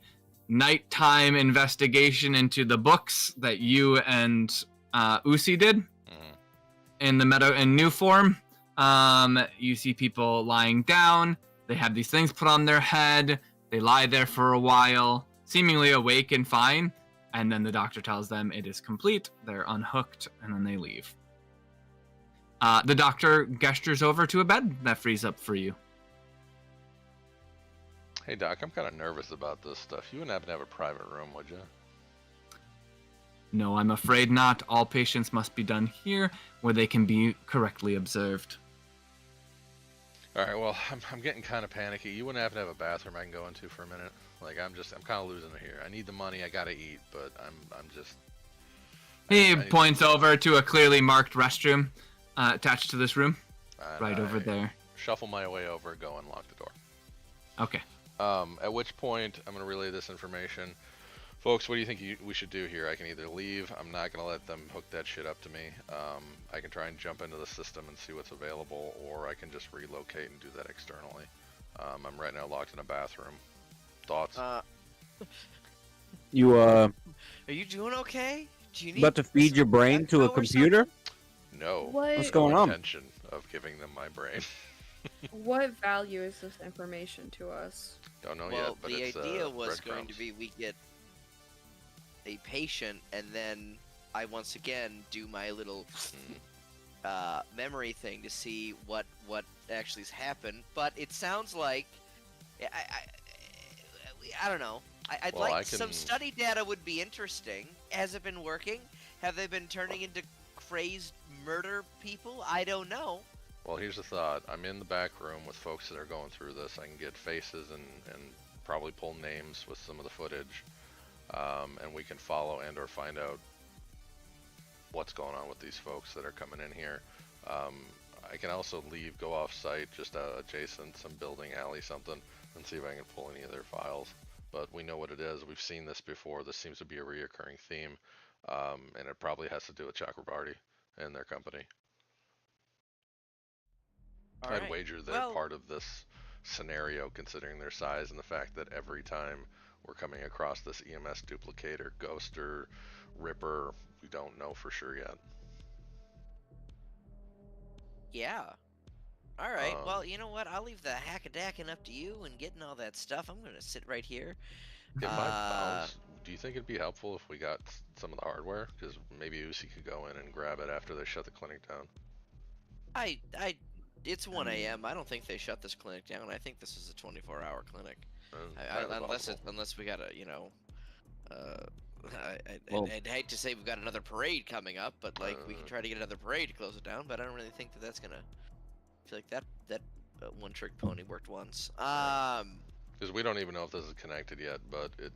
nighttime investigation into the books that you and Usi did in new form. You see people lying down. They have these things put on their head. They lie there for a while, seemingly awake and fine. And then the doctor tells them it is complete. They're unhooked, and then they leave. The doctor gestures over to a bed that frees up for you. Hey, Doc, I'm kind of nervous about this stuff. You wouldn't happen to have a private room, would you? No, I'm afraid not. All patients must be done here, where they can be correctly observed. All right, well, I'm getting kind of panicky. You wouldn't happen to have a bathroom I can go into for a minute? Like, I'm kind of losing it here. I need the money. I gotta eat, but I'm just. He points over to a clearly marked restroom attached to this room, right over there. Shuffle my way over, go and lock the door. Okay. At which point, I'm going to relay this information. Folks, what do you think we should do here? I can either leave. I'm not going to let them hook that shit up to me. I can try and jump into the system and see what's available, or I can just relocate and do that externally. I'm right now locked in a bathroom. Thoughts? You Are you doing okay? Do you need about to feed your brain to a echo or computer? something? No. What's going on? Intention of giving them my brain. What value is this information to us? Don't know Well, yet, but the it's idea was going to breadcrumbs. be we get a patient, and then I once again do my little memory thing to see what actually has happened. But it sounds like I don't know. I'd Well, like some study data would be interesting. Has it been working? Have they been turning into crazed murder people? I don't know. Well, here's the thought. I'm in the back room with folks that are going through this. I can get faces and probably pull names with some of the footage. And we can follow and or find out what's going on with these folks that are coming in here. I can also leave, go off site, just adjacent, some building, alley, something, and see if I can pull any of their files. But we know what it is. We've seen this before. This seems to be a reoccurring theme. And it probably has to do with Chakrabarty and their company. I'd wager they're part of this scenario, considering their size and the fact that every time we're coming across this EMS duplicator, ghoster, ripper, we don't know for sure yet. Yeah. All right. Well, you know what? I'll leave the hackadacking up to you and getting all that stuff. I'm gonna sit right here. If I bounce, do you think it'd be helpful if we got some of the hardware? Because maybe Uzi could go in and grab it after they shut the clinic down. It's 1 a.m. I don't think they shut this clinic down. I think this is a 24-hour clinic. Unless we got a, I'd hate to say we've got another parade coming up, but like we can try to get another parade to close it down. But I don't really think that's gonna. I feel like that one-trick pony worked once. Because we don't even know if this is connected yet, but it.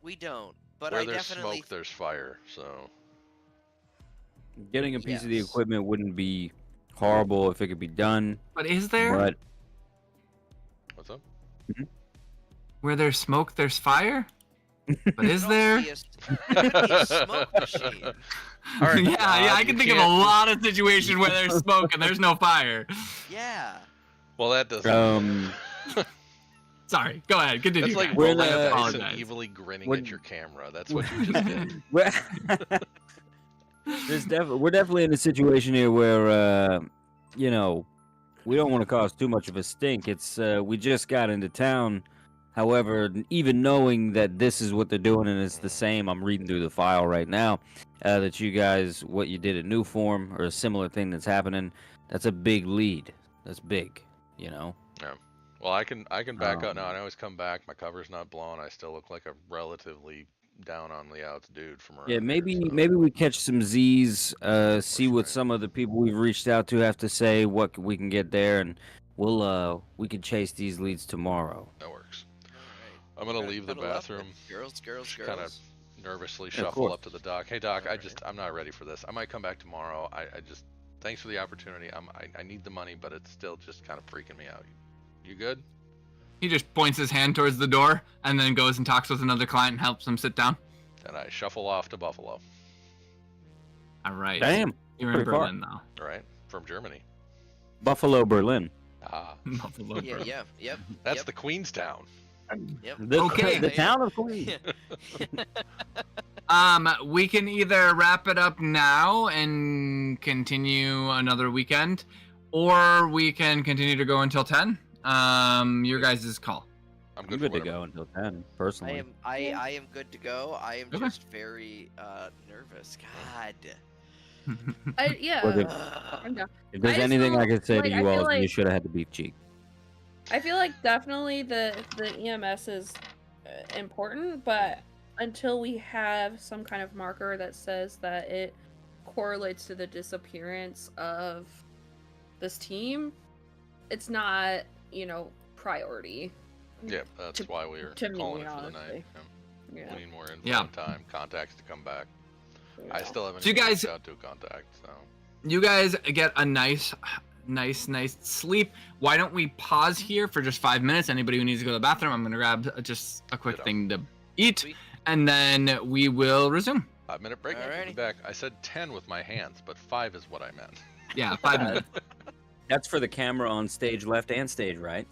We don't. But where I there's definitely. Smoke, there's fire. So. Getting a piece of the equipment wouldn't be horrible if it could be done. But is there? But What's up? Where there's smoke, there's fire? But is there? Be a smoke machine. Right, yeah, I can think of a lot of situations where there's smoke and there's no fire. Yeah. Well, that doesn't. Sorry, go ahead, continue. That's like rolling up dice and evilly grinning at your camera. That's what you just did. We're definitely in a situation here where, we don't want to cause too much of a stink. It's we just got into town. However, even knowing that this is what they're doing and it's the same, I'm reading through the file right now, that you guys, what you did at New Form or a similar thing that's happening, that's a big lead. That's big, Yeah. Well, I can back up now. I always come back. My cover's not blown. I still look like a relatively down on the outs dude from around. Yeah, maybe here, so. maybe we catch some Z's, see what some of the people we've reached out to have to say, what we can get there, and we can chase these leads tomorrow. That works. I'm gonna leave the bathroom. Girls. Kind of nervously shuffle up to the doc. Hey doc, I'm not ready for this. I might come back tomorrow. I just thanks for the opportunity. I need the money, but it's still just kind of freaking me out. You good? He just points his hand towards the door and then goes and talks with another client and helps him sit down. And I shuffle off to Buffalo. All right. Damn. You're in Berlin now. All right, from Germany. Buffalo, Berlin. Buffalo, Berlin. Yep. That's the Queenstown. Yep. The town of Queens. We can either wrap it up now and continue another weekend, or we can continue to go until 10. Your guys' call. I'm I'm good, good for to whatever. go until 10, personally. I am good to go. I am Okay. just very nervous. God. Yeah. Ugh. I'm down. If there's I just anything I feel could say to like I you feel all, you like should have had the beef cheek. I feel like definitely the EMS is important, but until we have some kind of marker that says that it correlates to the disappearance of this team, it's not, priority. Yeah, that's why we're to calling me, it for the night. honestly. Yeah. Yeah. We need more info Yeah. and time, contacts to come back. I Yeah. still haven't So you even guys- reached out to a contact, so. You guys get a nice sleep. Why don't we pause here for just 5 minutes? Anybody who needs to go to the bathroom, I'm gonna grab just a quick Ditto. thing to eat, Sweet. and then we will resume. 5-minute break. We'll be Alrighty. back. I said 10 with my hands, but 5 is what I meant. Yeah, 5 minutes. That's for the camera on stage left and stage right.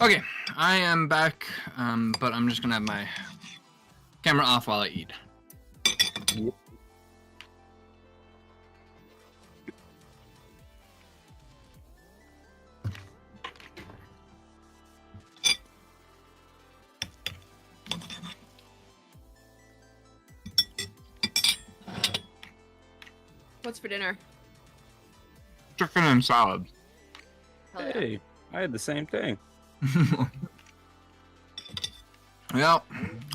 Okay, I am back, but I'm just gonna have my camera off while I eat. Yep. What's for dinner? Chicken and salad. Hell yeah. Hey, I had the same thing. Yeah,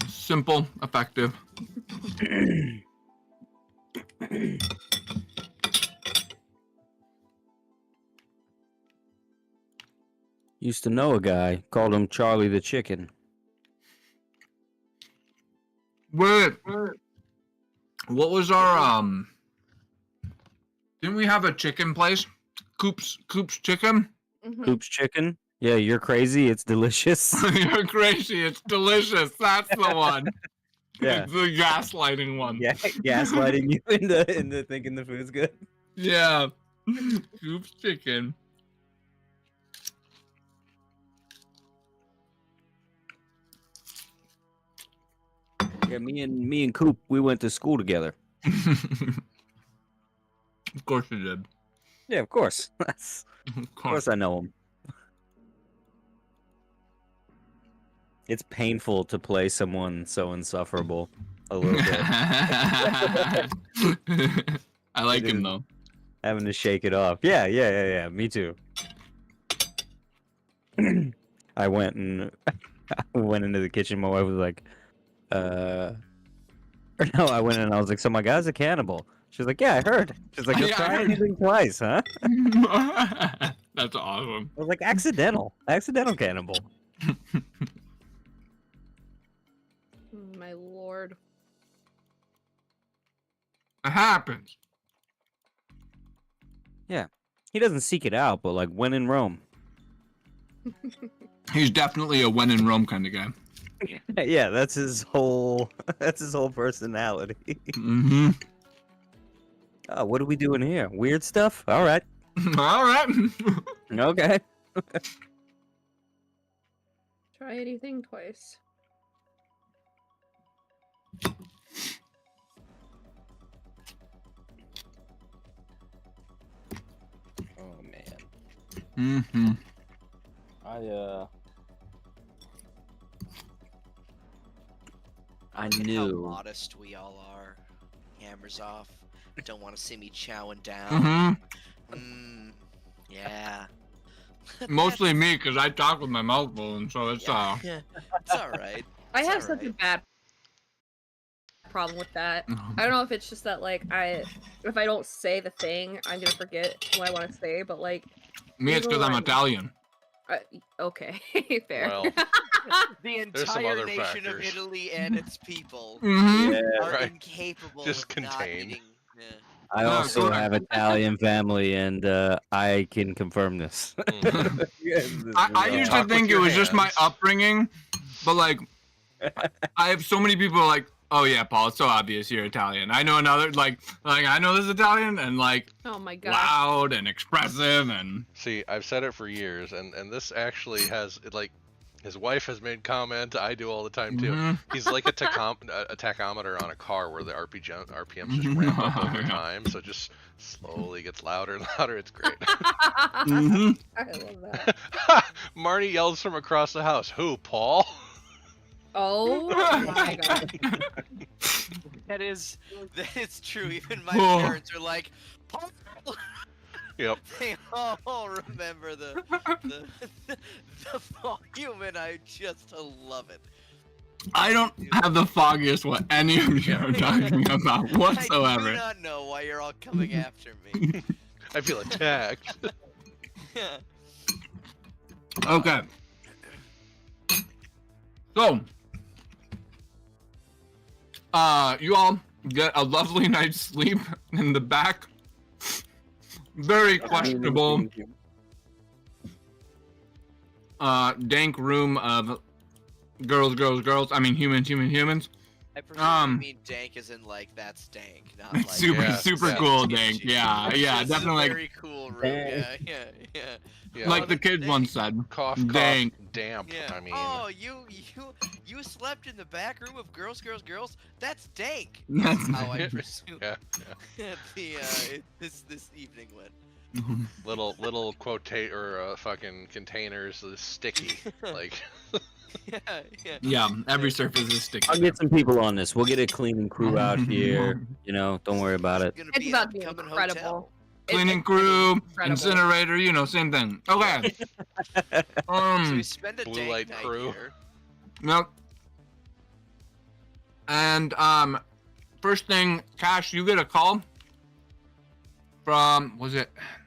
simple, effective. Used to know a guy, called him Charlie the Chicken. Wait, what was our Didn't we have a chicken place? Coop's Chicken. Mhm. Coop's Chicken? Yeah, you're crazy. It's delicious. You're crazy. It's delicious. That's the one. Yeah. It's the gaslighting one. Yeah, gaslighting you into thinking the food's good. Yeah. Coop's Chicken. Yeah, me and Coop, we went to school together. Of course you did. Yeah, of course. Of Of course I know him. It's painful to play someone so insufferable a little bit. I like It him is. though. Having to shake it off. Yeah. Me too. I went into the kitchen. My wife was like, or no, I went in and I was like, so my guy's a cannibal. She's like, yeah, I heard. She's like, you'll Yeah, I try heard. anything twice, huh? That's awesome. I was like, accidental cannibal. My lord. It happens. He doesn't seek it out, but like when in Rome. He's definitely a when in Rome kind of guy. Yeah, that's his whole personality. Mm-hmm. Oh, what are we doing here? Weird stuff? All right. All right. Okay. Try anything twice. Oh man. Mm-hmm. I Look at how knew. modest we all are. Hammers off. Don't want to see me chowing down. Mm-hmm. Yeah. Mostly me, because I talk with my mouth full, and so it's Yeah. It's all right. I It's have such a alright. bad problem with that. I don't know if it's just that like if I don't say the thing, I'm gonna forget what I want to say. But like, Me, it's because I'm Italian. okay, fair. Well, The There's some entire other nation of factors. Italy and its people Mm-hmm. Yeah. are right. incapable Just of not contained. eating. Yeah. I No, also correct. have Italian family, and I can confirm this. Mhm. Yes, this I is used all- to Talk think with it your was just my hands. upbringing, but like, I have so many people like, oh yeah, Paul, it's so obvious you're Italian. I know another like I know this Italian and like Oh my gosh. loud and expressive and See, I've said it for years, and this actually has like, his wife has made comment. I do all the time too. Mhm. He's like a tachometer on a car where the RPMs just ramp up over Yeah. time, so it just slowly gets louder and louder. It's great. Mhm. I love that. Marty yells from across the house. Who, Paul? Oh my god. That is true. Even my Oh. parents are like, Paul. Yep. They all remember the volume, and I just love it. I don't have the foggiest what any of you are talking about I do whatsoever. not know why you're all coming after me. I feel attacked. Okay. So, you all get a lovely night's sleep in the back. Very questionable, dank room of girls. I mean, humans. I presume you mean dank as in like that's dank, not like super cool dank. Yeah, This definitely. is a very cool room. Yeah. Like the kids once said. Cough, dank. damp. Yeah. I mean. Oh, you slept in the back room of girls. That's dank. That's How I presume. Yeah. This evening went. Little quotate or fucking containers is sticky. Like. Yeah, every surface is sticky. I'll get some people on this. We'll get a cleaning crew out here. You know, don't worry about it. It's about to be incredible. Cleaning crew, incinerator, you know, same thing. Okay. So we spend a Blue dank light night crew. here. Yep. And first thing, Cash, you get a call from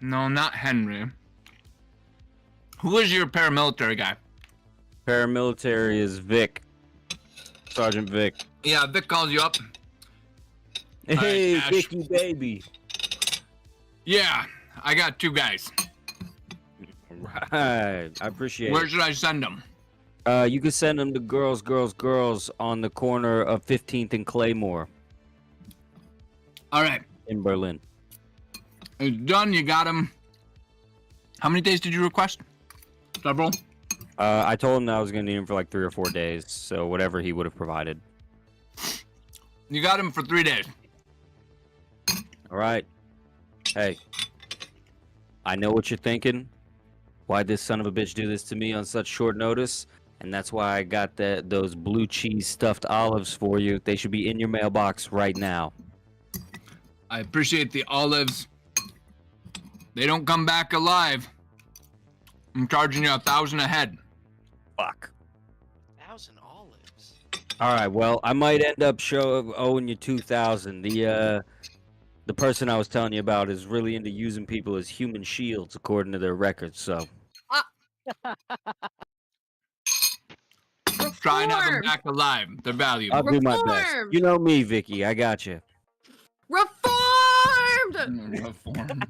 no, not Henry. Who was your paramilitary guy? Paramilitary is Vic. Sergeant Vic. Yeah, Vic calls you up. Hey, Ash. Vicky baby. Yeah, I got 2 guys. Right. I appreciate Where it. should I send them? You can send them to girls on the corner of 15th and Claymore All right, in Berlin. it's done. You got them. How many days did you request? Several. I told him that I was going to need him for like 3 or 4 days, so whatever he would have provided. You got him for 3 days. All right. Hey, I know what you're thinking. Why'd this son of a bitch do this to me on such short notice? And that's why I got those blue cheese stuffed olives for you. They should be in your mailbox right now. I appreciate the olives. They don't come back alive. I'm charging you 1,000 a head. Fuck. 1,000 olives. All right. Well, I might end up owing you 2,000. The person I was telling you about is really into using people as human shields, according to their records. So. Try and have them back alive. They're valuable. I'll do my best. Reformed! You know me, Vicky. I got you. Reformed! Reform.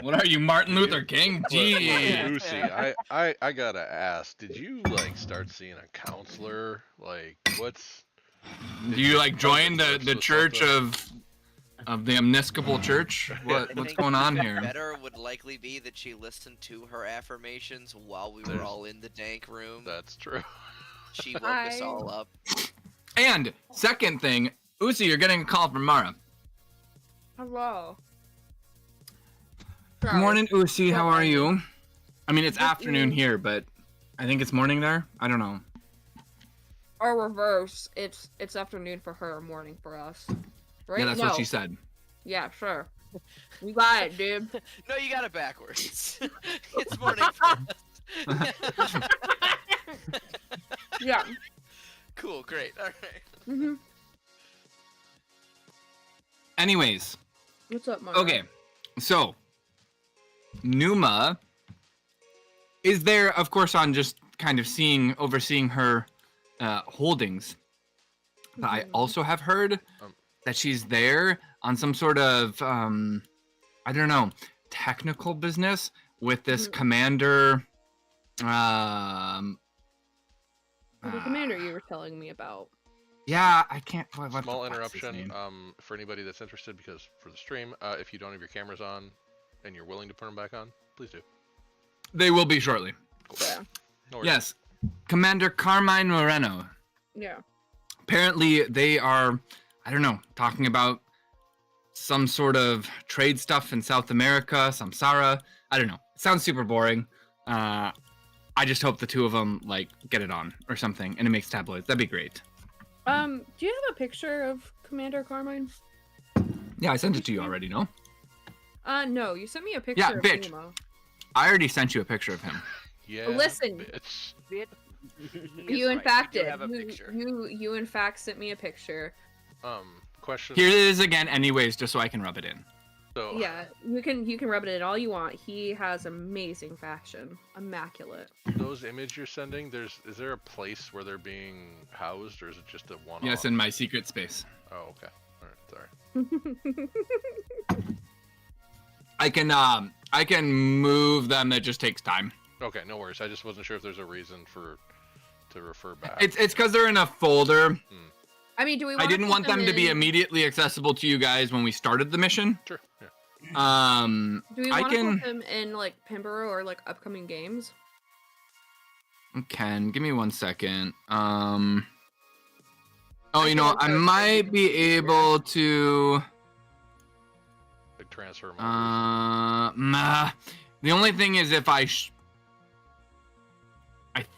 What are you, Martin Luther King? Jeez. Lucy, I gotta ask, did you like start seeing a counselor? Like, what's? Do you like join the Or church something? of the Omniscipal Church? What's think going on here? Better would likely be that she listened to her affirmations while we were There's- all in the dank room. That's true. She woke us all up. And second thing, Uzi, you're getting a call from Mara. Hello. Good morning, Uzi. How are you? I mean, it's Good afternoon evening. here, but I think it's morning there. I don't know. Or reverse. It's afternoon for her, morning for us. Right? Yeah, that's No. what she said. Yeah, sure. You got it, dude. No, you got it backwards. It's morning for us. Yeah. Cool, great. All right. Mm-hmm. Anyways, What's up, Mara? okay. So, Numa is there, of course, on just kind of overseeing her holdings. But I Mhm. also have heard that she's there on some sort of, I don't know, technical business with this Mhm. commander. The commander you were telling me about. Yeah, I can't. What the Small fuck's his interruption. name? For anybody that's interested, because for the stream, if you don't have your cameras on and you're willing to put them back on, please do. They will be shortly. Cool. Yeah. No worries. Yes, Commander Carmine Moreno. Yeah. Apparently, they are, I don't know, talking about some sort of trade stuff in South America, Samsara. I don't know. It sounds super boring. I just hope the two of them like get it on or something, and it makes tabloids. That'd be great. Do you have a picture of Commander Carmine? Yeah, I sent it to you already. No, No, you sent me a picture Yeah, of bitch. Numa. I already sent you a picture of him. Yeah. Listen. Bitch. You in Right, fact we do did. have a picture. You in fact sent me a picture. Question. Here it is again, anyways, just so I can rub it in. So Yeah, you can rub it in all you want. He has amazing fashion, immaculate. those images you're sending, is there a place where they're being housed, or is it just a one-off? Yes, in my secret space. Oh, okay. All right, sorry. I can move them. It just takes time. Okay, no worries. I just wasn't sure if there's a reason to refer back. It's because they're in a folder. I mean, do we? I didn't want them to be immediately accessible to you guys when we started the mission. Sure. Yeah. Do we want to put them in like Pimborough or like upcoming games? Ken, give me 1 second. Oh, you know, I might be able to. Big transfer. The only thing is if I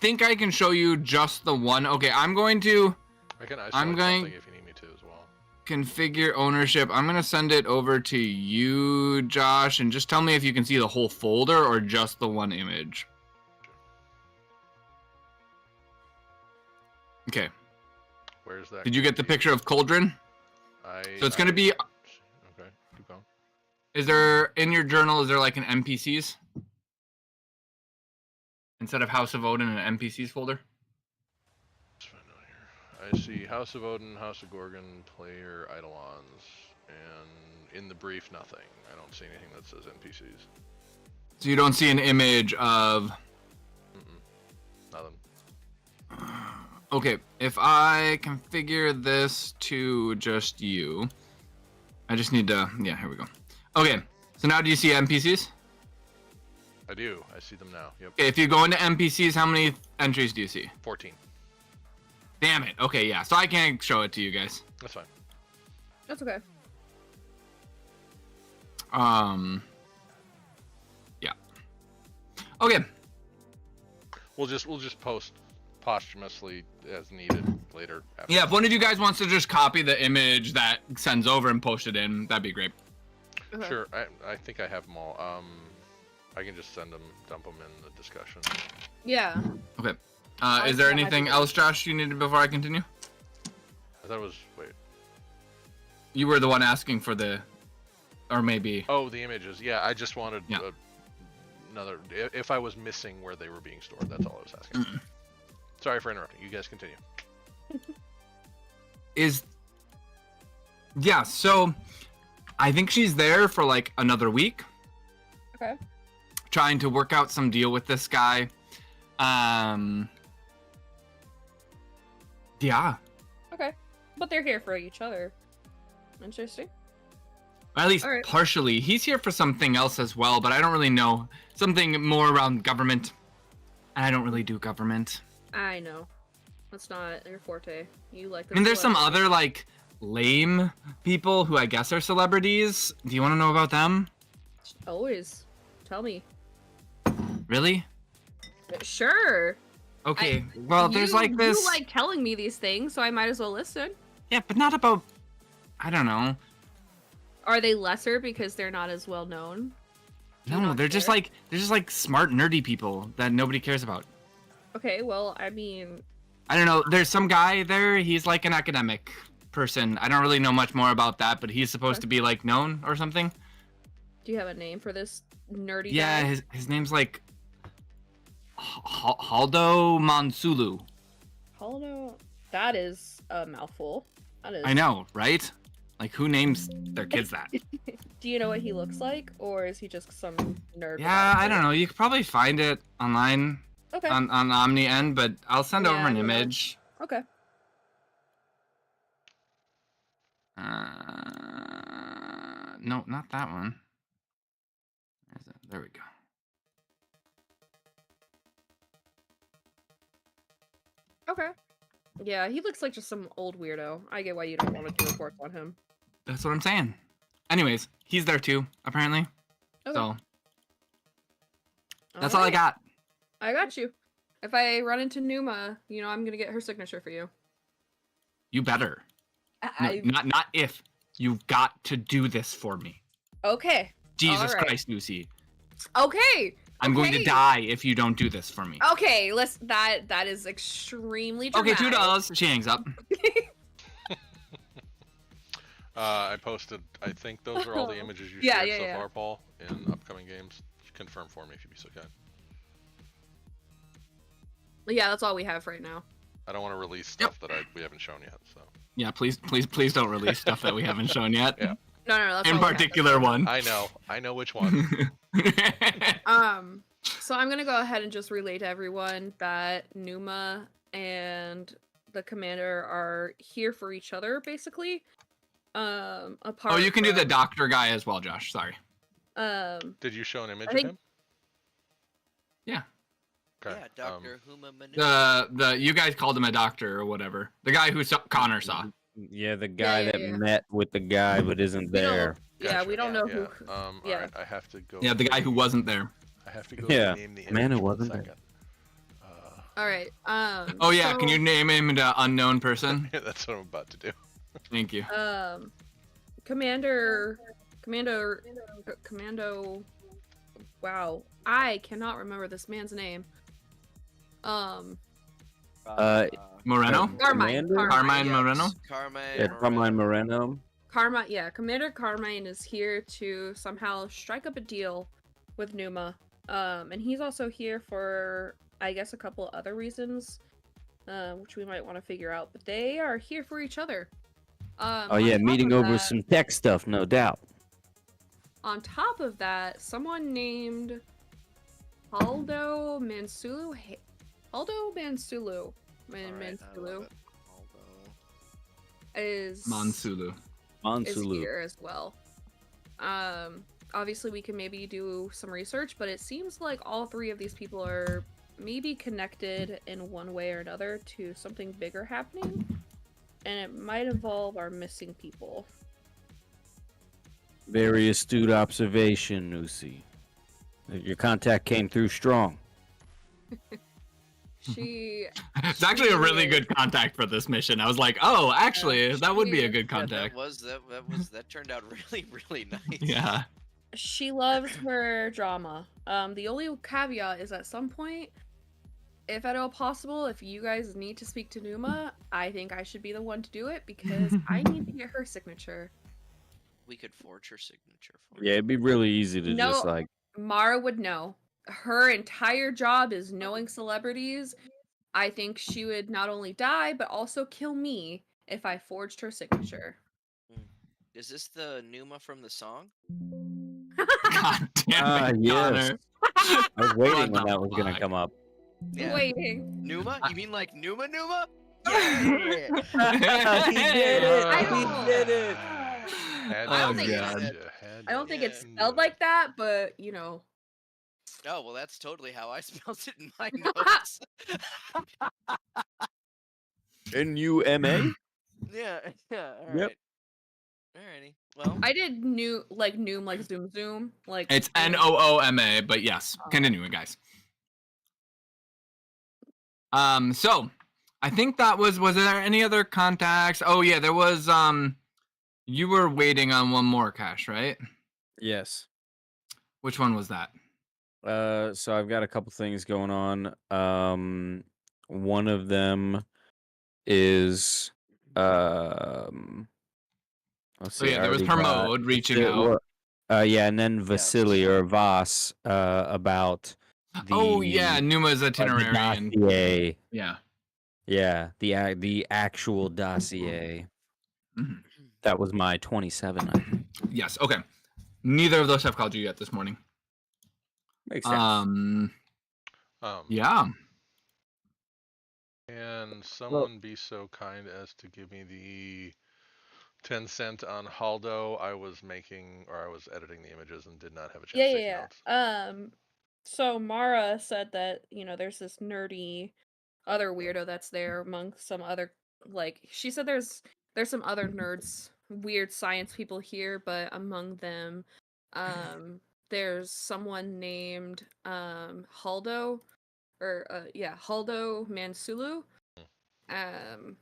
think I can show you just the one. Okay, I'm going to. I'm going if you need me to as well. Configure ownership. I'm gonna send it over to you, Josh, and just tell me if you can see the whole folder or just the one image. Okay. Where's that? Did you get the picture of Cauldron? So it's gonna be. Okay, keep going. Is there in your journal? Is there like an NPCs instead of House of Odin, an NPCs folder? I see House of Odin, House of Gorgon, player Eidolons, and in the brief, nothing. I don't see anything that says NPCs. So you don't see an image of. Nothing. Okay, if I configure this to just you, I just need to. Yeah, here we go. Okay, so now do you see NPCs? I do. I see them now. Yep. Okay, if you go into NPCs, how many entries do you see? 14. Damn it. Okay, yeah. So I can't show it to you guys. That's fine. That's okay. Yeah. Okay. We'll just post posthumously as needed later. Yeah, if one of you guys wants to just copy the image that sends over and post it in, that'd be great. Okay. Sure. I think I have them all. I can just dump them in the discussion. Yeah. Okay. Is there anything else, Josh, you needed before I continue? I thought it was wait. You were the one asking for the, or maybe. Oh, the images. Yeah, I just wanted another. If I was missing where they were being stored, that's all I was asking. Sorry for interrupting. You guys continue. Yeah. So, I think she's there for like another week. Okay. Trying to work out some deal with this guy. Yeah. Okay. But they're here for each other. Interesting. At least right. partially. He's here for something else as well, but I don't really know. Something more around government. I don't really do government. I know. That's not your forte. You like the I mean, there's some celebrity. other, like, lame people who I guess are celebrities. Do you want to know about them? Always. Tell me. Really? Sure. Okay. Well, there's like this. You like telling me these things, so I might as well listen. Yeah, but not about. I don't know. Are they lesser because they're not as well known? No, they're just like smart nerdy people that nobody cares about. Okay, well, I mean, I don't know. There's some guy there. He's like an academic person. I don't really know much more about that, but he's supposed to be like known or something. Do you have a name for this nerdy Yeah, guy? his name's like Haldo Mansulu. Haldo? That is a mouthful. That is. I know, right? Like, who names their kids that? Do you know what he looks like, or is he just some nerd? Yeah, I don't know. You could probably find it online Okay. on Omni end, but I'll send over an who knows? image. Okay. No, not that one. Where is it? There we go. Okay. Yeah, he looks like just some old weirdo. I get why you don't want to do reports on him. That's what I'm saying. Anyways, he's there too, apparently. Okay. So that's all I Alright. got. I got you. If I run into Numa, you know I'm gonna get her signature for you. You better. No, not if. You've got to do this for me. Okay. Jesus Alright. Christ, Lucy. Okay. I'm going to Okay. die if you don't do this for me. Okay, that is extremely Okay, dramatic. $2. She hangs up. I posted. I think those are all the images you Yeah, shared yeah, so yeah. far, Paul, in upcoming games. Confirm for me if you'd be so kind. Yeah, that's all we have right now. I don't want to release stuff that we haven't shown yet. So. Yeah, please don't release stuff that we haven't shown yet. Yeah. No, that's In all we have. particular one. I know which one. So I'm gonna go ahead and just relay to everyone that Numa and the commander are here for each other, basically. Apart Oh, you can do the from, doctor guy as well, Josh. Sorry. Did you show an image I of think- him? Yeah. Okay. Yeah, Dr. Huma Manu. The you guys called him a doctor or whatever. The guy who Connor saw. Yeah, the guy yeah, that yeah. met with the guy but isn't We don't- there. Yeah, we don't know yeah. who. All yeah. right, I have to go. Yeah, the guy who wasn't there. I have to go Yeah, name the man image who for a wasn't there. second. All right. Oh yeah, can so, you name him the unknown person? That's what I'm about to do. Thank you. Commando. Wow, I cannot remember this man's name. Moreno? Carmine. Carmine Yes, Moreno? Carmine. Yeah, Carmine Moreno. Commander Carmine is here to somehow strike up a deal with Numa. And he's also here for, I guess, a couple other reasons, which we might want to figure out. But they are here for each other. Oh yeah, meeting over some tech stuff, no doubt. On top of that, someone named Aldo Mansulu. Aldo Mansulu. Mansulu is Mansulu. here as well. Obviously we can maybe do some research, but it seems like all three of these people are maybe connected in one way or another to something bigger happening, and it might involve our missing people. Very astute observation, Nusi. Your contact came through strong. It's actually a really good contact for this mission. I was like, oh, actually, that would be a good contact. That turned out really nice. Yeah. She loves her drama. The only caveat is at some point, if at all possible, if you guys need to speak to Numa, I think I should be the one to do it because I need to get her signature. We could forge her signature for Yeah, it'd be really easy to just like. Mara would know. Her entire job is knowing celebrities. I think she would not only die, but also kill me if I forged her signature. Is this the Numa from the song? God damn it, Yes. Connor. I was waiting What when the that was gonna fuck? come up. Yeah. Waiting. Numa? You mean like Numa? He Yeah. did it! I He don't- did it! I don't think it's spelled like that, but you know. Oh, well, that's totally how I spelled it in my notes. Numa? Yeah, all right. Yep. Alrighty. Well, I did noom like zoom like It's Nooma, but yes, continuing, guys. So I think that was there any other contacts? Oh yeah, there was you were waiting on one more, Cash, right? Yes. Which one was that? So I've got a couple things going on. One of them is let's So see. yeah, I there was already got- Hermode reaching There out. were- yeah, and then Vasily or Voss about Oh yeah, the Numa's itinerary and dossier. yeah. Yeah, the actual dossier. Mhm. That was my 27. I think. Yes. Okay. Neither of those have called you yet this morning. Makes sense. Yeah. Can someone be so kind as to give me the 10 cent on Haldo? I was editing the images and did not have a chance to take notes. So Mara said that, there's this nerdy other weirdo that's there among some other, she said there's some other nerds, weird science people here, but among them, there's someone named Haldo Mansulu. And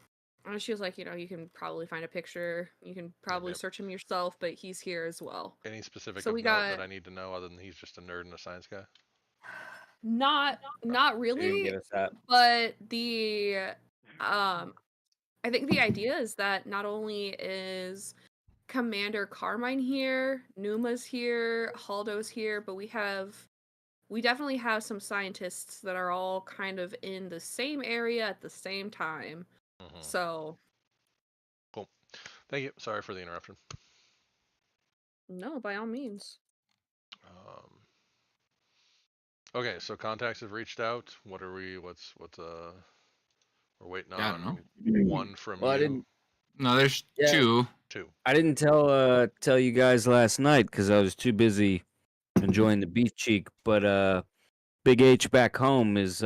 she was like, you can probably find a picture, you can probably search him yourself, but he's here as well. Any specific So of we note got- that I need to know other than he's just a nerd and a science guy? Not You didn't really, give us that. but I think the idea is that not only is Commander Carmine here, Numa's here, Haldo's here, but we definitely have some scientists that are all kind of in the same area at the same time. Mhm. So, Cool. Thank you. Sorry for the interruption. no, by all means. Okay, so contacts have reached out. What are we? What's we're waiting I don't on know. one from Well, I you. didn't. No, there's Yeah. two. Two. I didn't tell you guys last night because I was too busy enjoying the beef cheek. But Big H back home is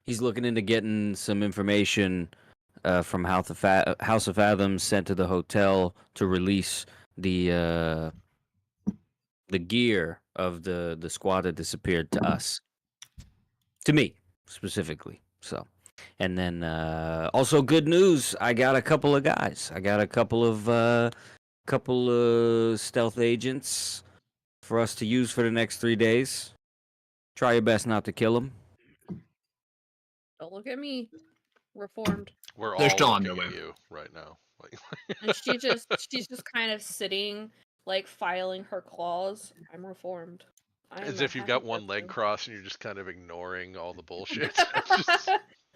he's looking into getting some information from House of Eidolons sent to the hotel to release the gear of the squad that disappeared to us, to me specifically. So, and then also good news. I got a couple of guys. I got a couple of stealth agents for us to use for the next 3 days. Try your best not to kill them. Don't look at me. Reformed. We're They're all still on looking their at way. you right now. Like, And she's just kind of sitting, like filing her claws. I'm reformed. I am as a if you've happy got one leg person. crossed and you're just kind of ignoring all the bullshit.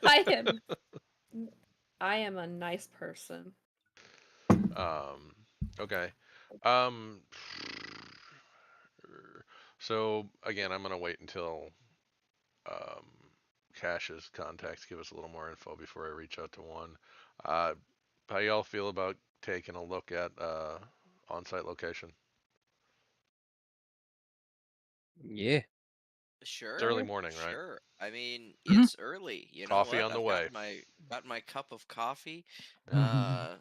I am a nice person. Okay. Um. So again, I'm gonna wait until Cash's contacts give us a little more info before I reach out to one. How y'all feel about taking a look at on-site location? Yeah. Sure. It's early morning, right? Sure. I mean, Mhm. it's early. You know Coffee what? on the I've way. got my cup of coffee. Mhm.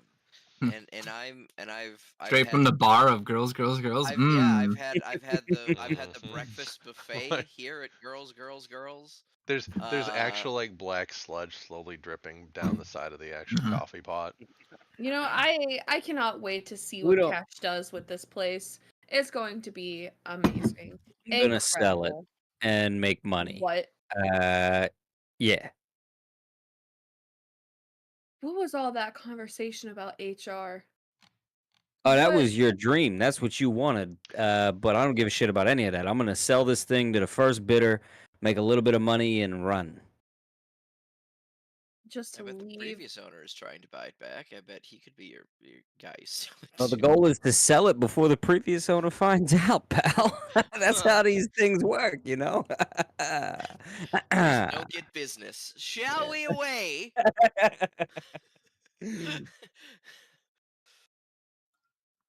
And I've Straight from had the bar of girls. I've Mm. had the Mhm. breakfast buffet Like, here at Girls. there's Uh, actual like black sludge slowly dripping down the side of the actual Mhm. coffee pot. You know, I cannot wait to see We what don't- Cash does with this place. It's going to be amazing. I'm gonna sell it Incredible. and make money. What? Yeah. What was all that conversation about HR? Oh, that What? was your dream. That's what you wanted. But I don't give a shit about any of that. I'm gonna sell this thing to the first bidder, make a little bit of money, and run. Just I to bet the leave? previous owner is trying to buy it back. I bet he could be your guy. Well, the goal is to sell it before the previous owner finds out, pal. That's how these things work, you know. There's no get business. Shall we away?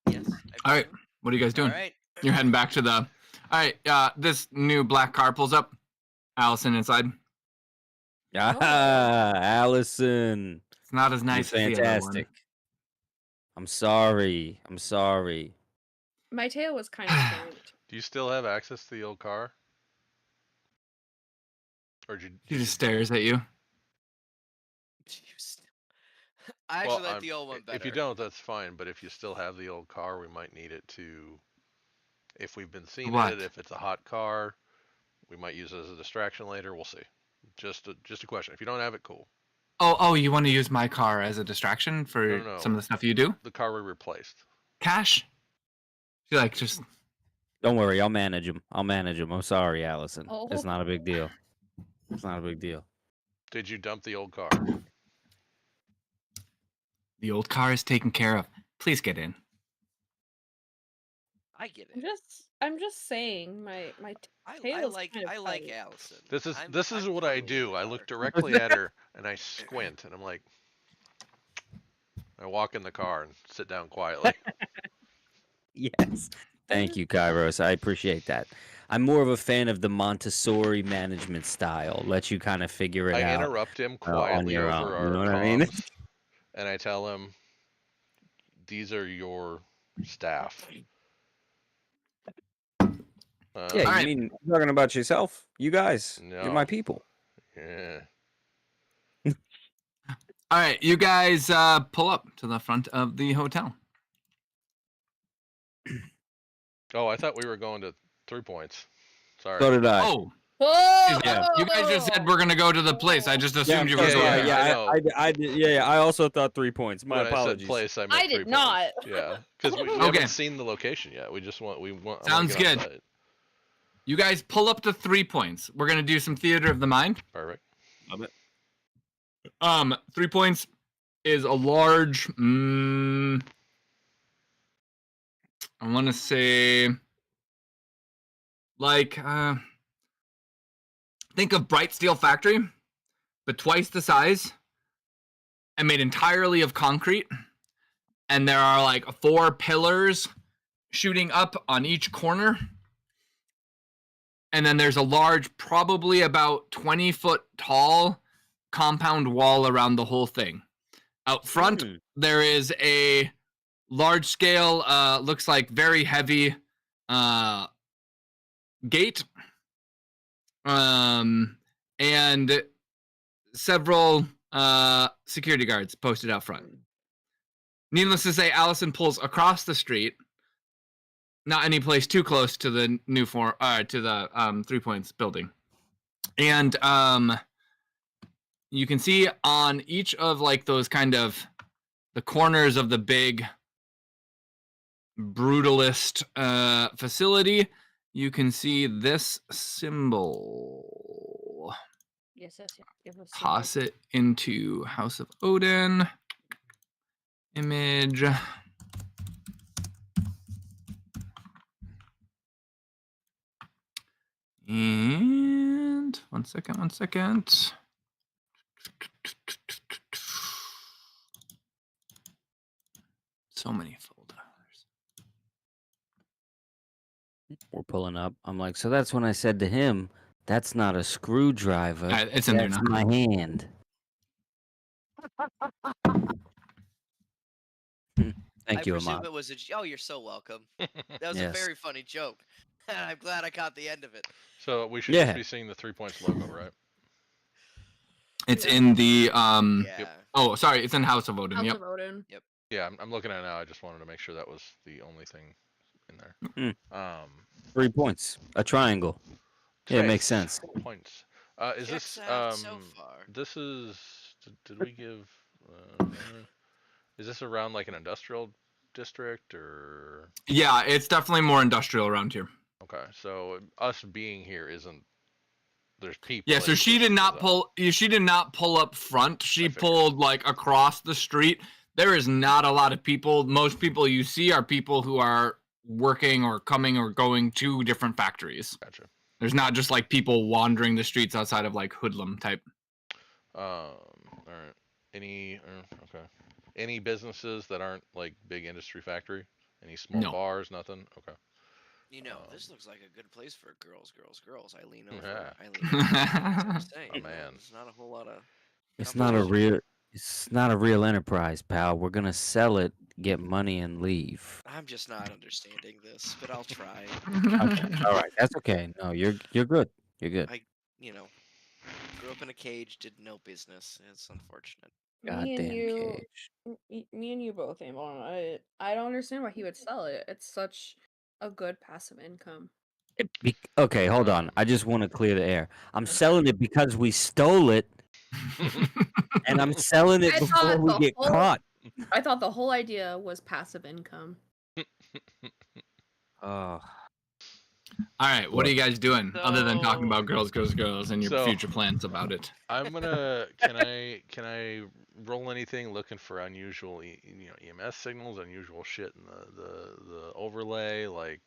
Yes. All right. What are you guys All doing? right. You're heading back to the. All right. This new black car pulls up. Allison inside. Allison, It's not as you're nice as the other one. fantastic. I'm sorry. I'm sorry. My tail was kind of scraped. Do you still have access to the old car? Or did you? She just stares at you. I actually like the old one better. If you don't, that's fine. But if you still have the old car, we might need it to. If we've been seeing What? it, if it's a hot car, we might use it as a distraction later. We'll see. Just a question. If you don't have it, cool. Oh, you want to use my car as a distraction for No. some of the stuff you do? The car we replaced. Cash? She like just. Don't worry, I'll manage him. I'm sorry, Allison. Oh. It's not a big deal. It's not a big deal. Did you dump the old car? The old car is taken care of. Please get in. I get it. I'm just saying my tail I is like kind of I like tight. Allison. This is I'm what I totally do. in I the look car. directly at her and I squint and I'm like, I walk in the car and sit down quietly. Yes. Thank you, Kairos. I appreciate that. I'm more of a fan of the Montessori management style. Let you kind of figure it I out interrupt him on quietly your over own. our You know what I mean? comms, and I tell him, "These are your staff." Yeah, All you right. mean you're talking about yourself? You guys, you're No. my people. Yeah. All right, you guys pull up to the front of the hotel. Oh, I thought we were going to 3 points. Sorry. So did I. Oh, Oh, Yeah. You guys just said we're gonna go to the place. I just assumed you were yeah, going. yeah. I did. Yeah, I also thought 3 points. My When apologies. I said place, I meant I 3 did points. not. Yeah, because we Okay. haven't seen the location yet. We want. I wanna Sounds get on good. site. You guys pull up to 3 points. We're gonna do some theater of the mind. Perfect. Love it. 3 points is a large. I want to say, like, think of Bright Steel Factory, but twice the size, and made entirely of concrete. And there are like 4 pillars shooting up on each corner. And then there's a large, probably about 20-foot tall compound wall around the whole thing. Out front, there is a large scale, looks like very heavy gate. And several security guards posted out front. Needless to say, Allison pulls across the street. Not any place too close to the new to the 3 points building. And you can see on each of like those kind of the corners of the big brutalist facility, you can see this symbol. Yes. Toss it into House of Odin. Image. And one second. So many folders. We're pulling up. I'm like, so that's when I said to him, that's not a screwdriver. It's in there That's now. my hand. Thank you, I presume Ahmad. it was oh, you're so welcome. That was a Yes. very funny joke. I'm glad I caught the end of it. So we should Yeah. just be seeing the 3 points logo, right? It's in the Yeah. Oh, sorry, it's in House of Odin. House Yep. of Odin. Yeah, I'm looking at it now. I just wanted to make sure that was the only thing in there. 3 points. A triangle. Yeah, it makes Trace. sense. Points. Is Checks this out so far. This is. Did we give? Is this around like an industrial district or? Yeah, it's definitely more industrial around here. Okay, so us being here isn't. There's people. Yeah, so it's she just did not us. pull. She did not pull up front. She I figured. pulled like across the street. There is not a lot of people. Most people you see are people who are working or coming or going to different factories. Gotcha. There's not just like people wandering the streets outside of like hoodlum type. All right. Any okay. Any businesses that aren't like big industry factory? Any small No. bars? Nothing. Okay. You know, this looks like a good place for girls. I lean over. Yeah. I lean over. That's what I'm saying, Oh, you know, man. there's not a whole lot of. It's not a real. It's not a real enterprise, pal. We're gonna sell it, get money, and leave. I'm just not understanding this, but I'll try. All right, that's okay. No, you're good. You're good. You know, grew up in a cage, did no business. It's unfortunate. Goddamn cage. Me and you both, Amon. I don't understand why he would sell it. It's such a good passive income. Okay, hold on. I just want to clear the air. I'm selling it because we stole it, and I'm selling it I before thought we the get whole- caught. I thought the whole idea was passive income. Oh, All right, what are you guys doing other than talking So- about girls and your So- future plans about it? I'm gonna. Can I roll anything looking for unusual, EMS signals, unusual shit in the overlay? Like,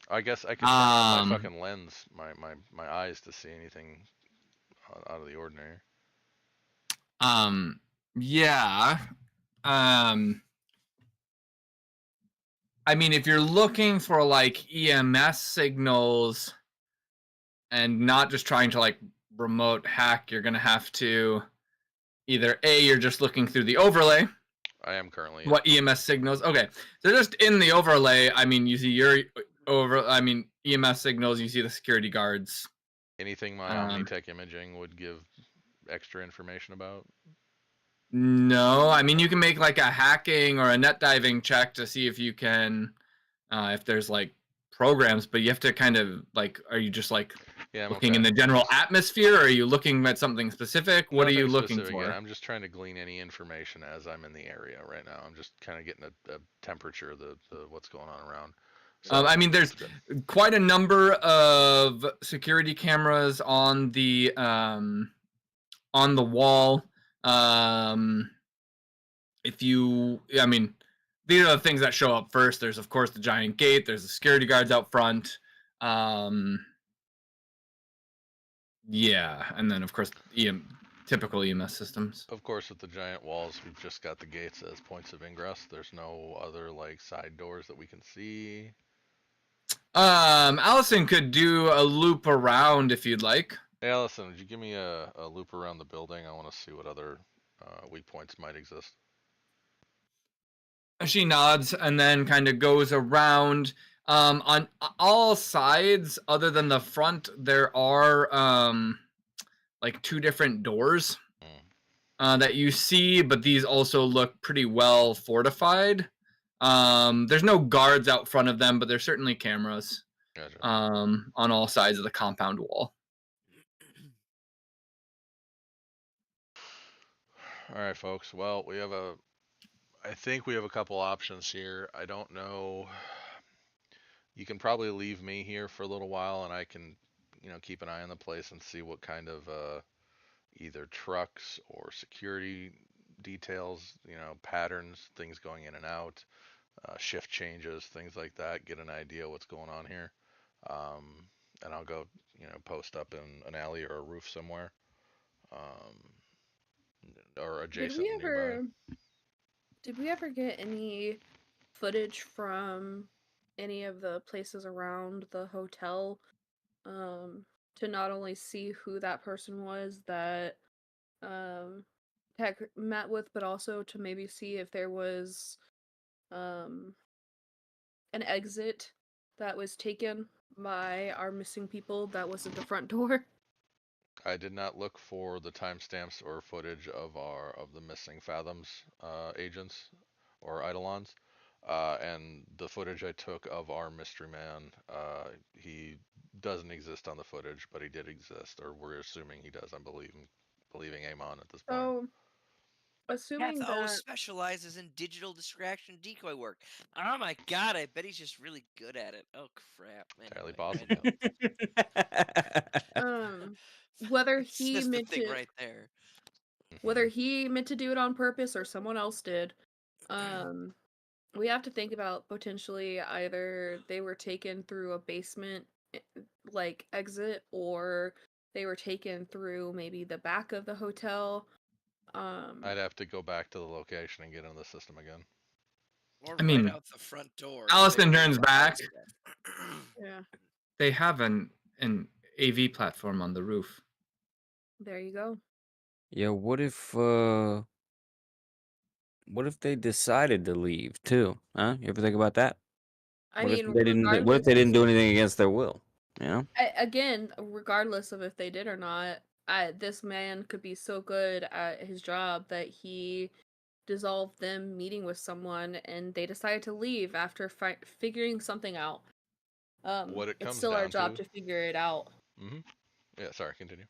I guess I could turn on my fucking lens, my eyes to see anything out of the ordinary. Yeah. I mean, if you're looking for like EMS signals and not just trying to like remote hack, you're gonna have to either you're just looking through the overlay. I am currently. What EMS signals? Okay, so just in the overlay, I mean, you see your EMS signals. You see the security guards. Anything my Omni-Tech imaging would give extra information about? No, I mean you can make like a hacking or a net diving check to see if you can, if there's like programs, but you have to kind of like, are you just like Yeah, I'm Looking okay. in the general atmosphere, or are you looking at something specific? What are you Nothing looking specific for? yet. I'm just trying to glean any information as I'm in the area right now. I'm just kind of getting a temperature of the what's going on around. So I mean, there's good. quite a number of security cameras on the wall. If you, I mean, these are the things that show up first. There's of course the giant gate. There's the security guards out front. Yeah, and then of course typical EMS systems. Of course, with the giant walls, we've just got the gates as points of ingress. There's no other like side doors that we can see. Allison could do a loop around if you'd like. Hey, Allison, would you give me a loop around the building? I want to see what other weak points might exist. She nods and then kind of goes around. On all sides, other than the front, there are like 2 different doors that you see, but these also look pretty well fortified. There's no guards out front of them, but there's certainly cameras. Gotcha. On all sides of the compound wall. All right, folks. Well, I think we have a couple options here. I don't know. You can probably leave me here for a little while, and I can, keep an eye on the place and see what kind of either trucks or security details, patterns, things going in and out, shift changes, things like that. Get an idea what's going on here, and I'll go, post up in an alley or a roof somewhere, or adjacent nearby. Did we ever get any footage from any of the places around the hotel to not only see who that person was that Tech met with, but also to maybe see if there was an exit that was taken by our missing people that wasn't the front door? I did not look for the timestamps or footage of the missing Fathoms agents or Eidolons. And the footage I took of our mystery man, he doesn't exist on the footage, but he did exist, or we're assuming he does. I'm believing Amon at this point. So, assuming Kath O that specializes in digital distraction decoy work. Oh my god, I bet he's just really good at it. Oh crap. Entirely Anyway, possible. whether it's he just the meant thing to right there. whether he meant to do it on purpose or someone else did, we have to think about potentially either they were taken through a basement like exit, or they were taken through maybe the back of the hotel. I'd have to go back to the location and get into the system again. Or I mean, right out the front door. Allison turns back. Yeah, They have an AV platform on the roof. there you go. Yeah, what if they decided to leave too? Huh? You ever think about that? I What if mean, they didn't? What if they didn't do anything against their will? You know? Again, regardless of if they did or not, this man could be so good at his job that he dissolved them meeting with someone, and they decided to leave after figuring something out. What it It's comes still our down job to figure it out. Yeah, sorry, continue.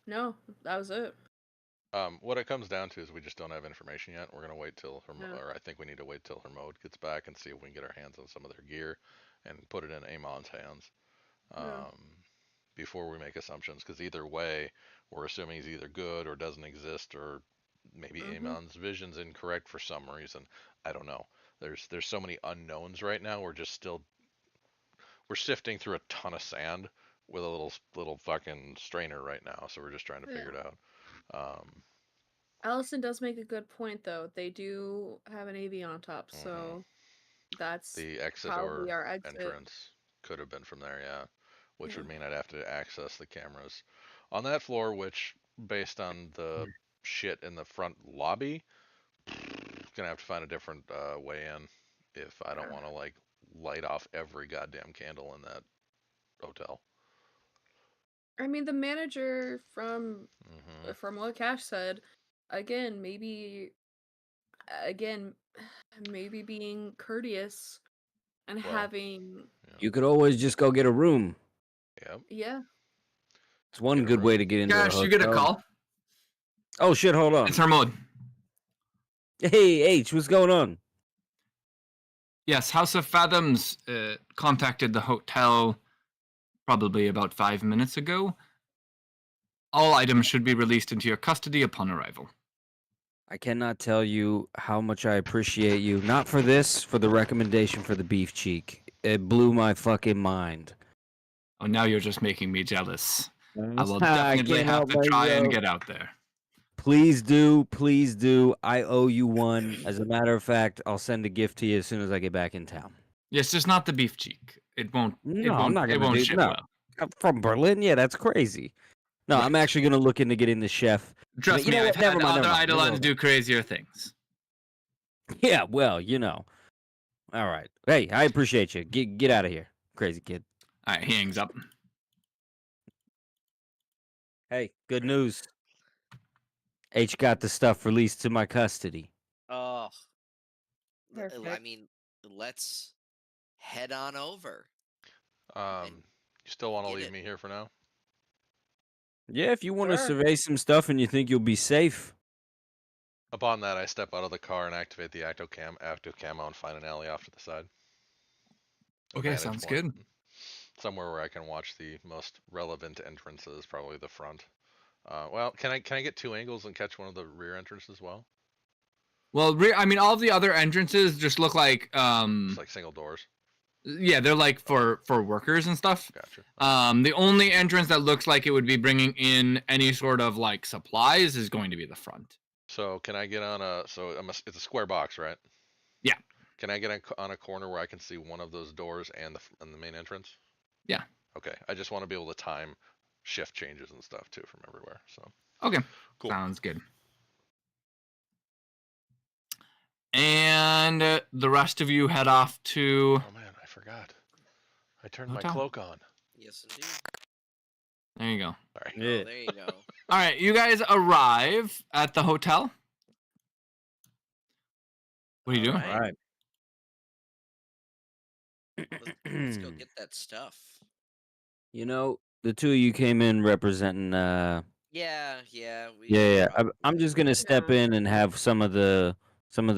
No, that was it. What it comes down to is we just don't have information yet. We're gonna wait till or I think we need to wait till Hermode gets back and see if we can get our hands on some of their gear and put it in Amon's hands before we make assumptions. Because either way, we're assuming he's either good or doesn't exist, or maybe Amon's vision's incorrect for some reason. I don't know. There's so many unknowns right now. We're sifting through a ton of sand with a little fucking strainer right now. So we're just trying to figure it out. Allison does make a good point, though. They do have an AV on top, so that's the exit probably or our exit. entrance could have been from there, yeah. Which would mean I'd have to access the cameras on that floor, which, based on the shit in the front lobby, gonna have to find a different way in if I don't want to like light off every goddamn candle in that hotel. I mean, the manager from what Cash said, maybe being courteous and having. You could always just go get a room. Yep. Yeah. It's one good way to get into a Gosh, you get a hotel. call. Oh shit! Hold on. It's Hermod. Hey H, what's going on? Yes, House of Fathoms contacted the hotel probably about 5 minutes ago. All items should be released into your custody upon arrival. I cannot tell you how much I appreciate you. Not for this, for the recommendation for the beef cheek. It blew my fucking mind. Oh, now you're just making me jealous. I will I definitely can't have help to try and myself. get out there. Please do, please do. I owe you one. As a matter of fact, I'll send a gift to you as soon as I get back in town. Yes, just not the beef cheek. It won't. No, I'm not It gonna won't do ship no. well. I'm from Berlin? Yeah, that's crazy. No, I'm Right. actually gonna look into getting the chef. Trust You me, know I've what? Never had mind, other never mind, never Eidolons mind. do crazier things. Yeah, well, you know. All right. Hey, I appreciate you. Get out of here, crazy kid. All right, he hangs up. Hey, good news. H got the stuff released to my custody. Oh, I Perfect. mean, let's head on over. You still want to Get leave it. me here for now? Yeah, if you want to Sure. survey some stuff and you think you'll be safe. Upon that, I step out of the car and activate the active camo and find an alley off to the side. A Okay, vantage sounds point. good. Somewhere where I can watch the most relevant entrances, probably the front. Well, can I get 2 angles and catch one of the rear entrances as well? Well, I mean, all the other entrances just look like Just like single doors. yeah, they're like for workers and stuff. Gotcha. The only entrance that looks like it would be bringing in any sort of like supplies is going to be the front. So can I get on a? It's a square box, right? Yeah. Can I get on a corner where I can see one of those doors and the main entrance? Yeah. Okay. I just want to be able to time shift changes and stuff too from everywhere. So. Okay. Cool. Sounds good. And the rest of you head off to. Oh man, I forgot. I turned my Hotel. cloak on. Yes, indeed. There you go. Sorry. Yeah. Oh, there you go. All right, you guys arrive at the hotel. What are you doing? All All right. Let's go get that stuff. You know, the two of you came in representing Yeah. yeah, yeah. I'm just gonna step Yeah. in and have some of the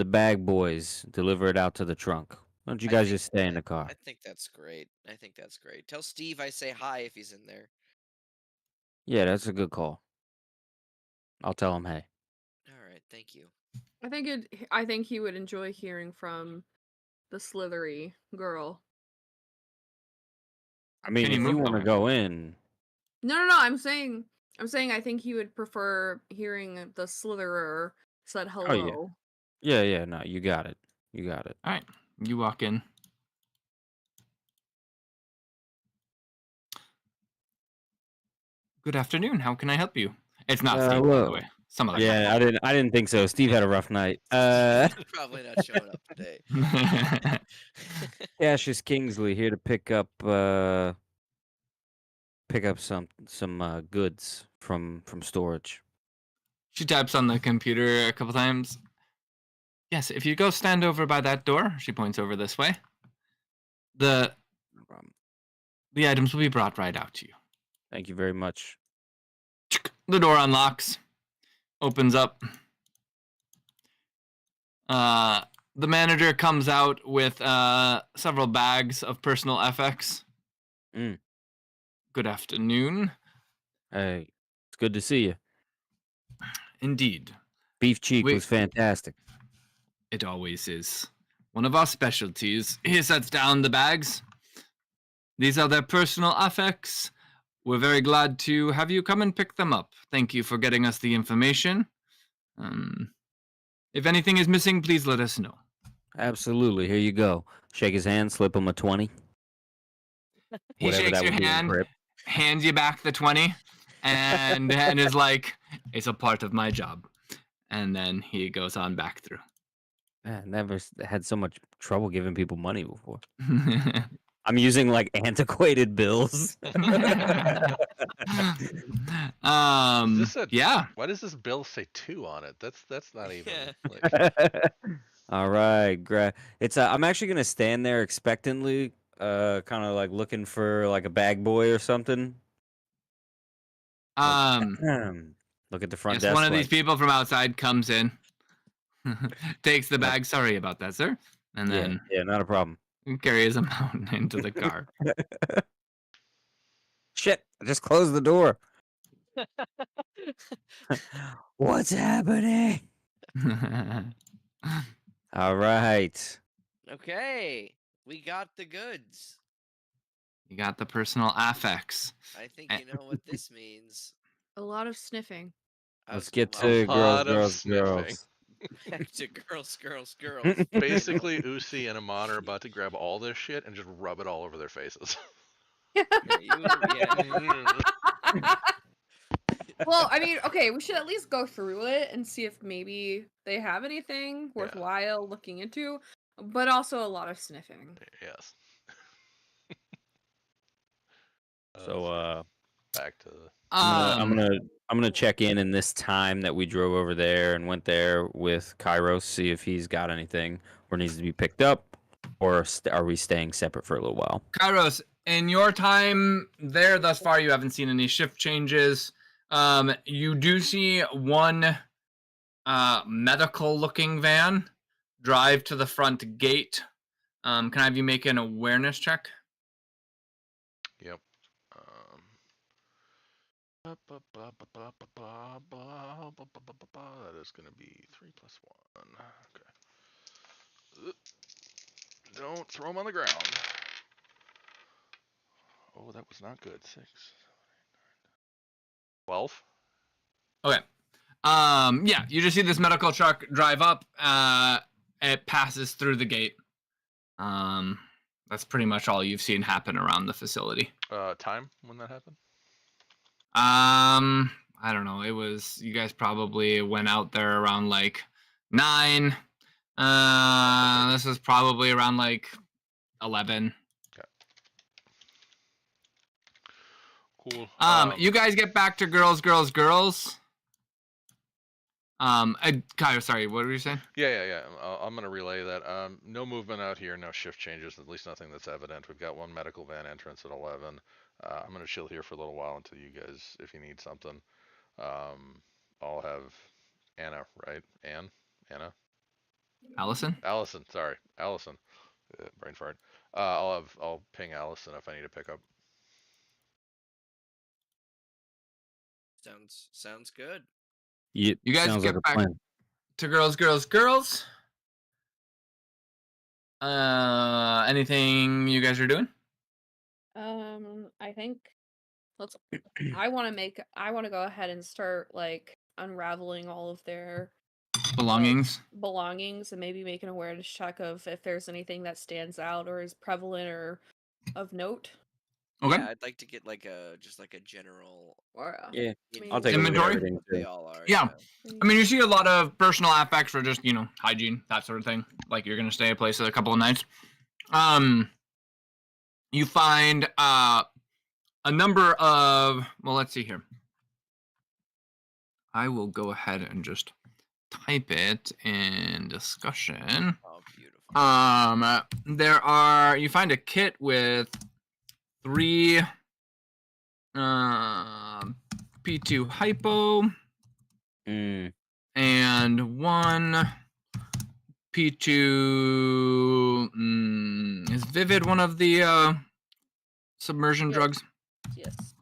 bag boys deliver it out to the trunk. Why don't you I guys think- just stay in the car? I think that's great. Tell Steve I say hi if he's in there. Yeah, that's a good call. I'll tell him, hey. All right, thank you. I think he would enjoy hearing from the slithery girl. I mean, Can you if you move? want to Okay. go in, No. I'm saying I think he would prefer hearing the slitherer said hello. yeah, no, you got it. You got it. All right, you walk in. Good afternoon. How can I help you? It's not Steve, by the well, way. Some other Yeah, I didn't think so. Steve had a rough night. Probably not showing up today. guy. Cassius Kingsley here to pick up some goods from storage. She taps on the computer a couple times. Yes, if you go stand over by that door, she points over this way. The No problem. items will be brought right out to you. Thank you very much. The door unlocks, opens up. The manager comes out with several bags of personal FX. Mm. Good afternoon. Hey, it's good to see you. Indeed, Beef cheek We- was fantastic. it always is. One of our specialties. He sets down the bags. These are their personal FX. We're very glad to have you come and pick them up. Thank you for getting us the information. If anything is missing, please let us know. Absolutely. Here you go. Shake his hand, slip him a 20. He Whatever shakes that your would be in hand, grip. hands you back the 20, and is like, it's a part of my job. And then he goes on back through. Man, never had so much trouble giving people money before. I'm using like antiquated bills. Yeah. Why does this bill say 2 on it? That's not even. Yeah. Like, All right, it's I'm actually gonna stand there expectantly, kind of like looking for like a bag boy or something. Look at the front Yes, desk. one of these light. people from outside comes in, takes the bag. Sorry about that, sir. And then Yeah, not a problem. carries him out into the car. Shit! I just closed the door. What's happening? All right. Okay, we got the goods. You got the personal affects. I think you know what this means. A lot of sniffing. Let's get A to lot of girls, sniffing. girls. Back to girls. Basically, Usi and Amon are about to grab all this shit and just rub it all over their faces. Yeah, yeah. Well, I mean, okay, we should at least go through it and see if maybe they have anything Yeah. worthwhile looking into, but also a lot of sniffing. Yes. So back to I'm gonna check in this time that we drove over there and went there with Kairos, see if he's got anything or needs to be picked up, or are we staying separate for a little while? Kairos, in your time there thus far, you haven't seen any shift changes. You do see one medical-looking van drive to the front gate. Can I have you make an awareness check? Yep. That is going to be 3 plus 1. Okay. Don't throw them on the ground. Oh, that was not good. 6, 7, 8, 9, 12. Okay. Yeah, you just see this medical truck drive up. It passes through the gate. That's pretty much all you've seen happen around the facility. Time when that happened? I don't know. It was, you guys probably went out there around like 9. This was probably around like 11. Okay. Cool. You guys get back to girls. Kyle, sorry, what were you saying? Yeah. I'm gonna relay that. No movement out here, no shift changes, at least nothing that's evident. We've got one medical van entrance at 11. I'm gonna chill here for a little while until you guys, if you need something. I'll have Anna, right? Anna? Allison? Allison, sorry. Allison. Brain fart. I'll ping Allison if I need to pick up. Sounds good. You guys sounds get like a back plan. to girls. Anything you guys are doing? I think I want to go ahead and start like unraveling all of their Belongings? belongings and maybe make an awareness check of if there's anything that stands out or is prevalent or of note. Okay. Yeah, I'd like to get like a general. Or Yeah, info I'll take a of look at Inventory? everything what they too. all are. Yeah. I mean, you see a lot of personal affects for just, hygiene, that sort of thing. Like you're going to stay a place for a couple of nights. You find a number of, well, let's see here. I will go ahead and just type it in discussion. Oh, beautiful. You find a kit with 3 P2 hypo and 1 P2 is Vivid one of the submersion drugs? Yes.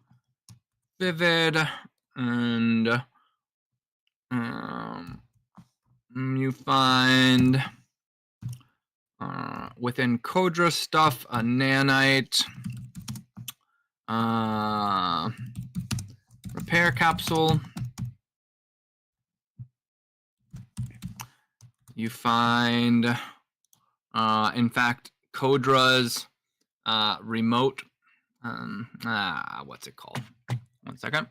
Vivid, and you find within Kodra stuff a nanite repair capsule. You find in fact Kodra's remote what's it called? 1 second.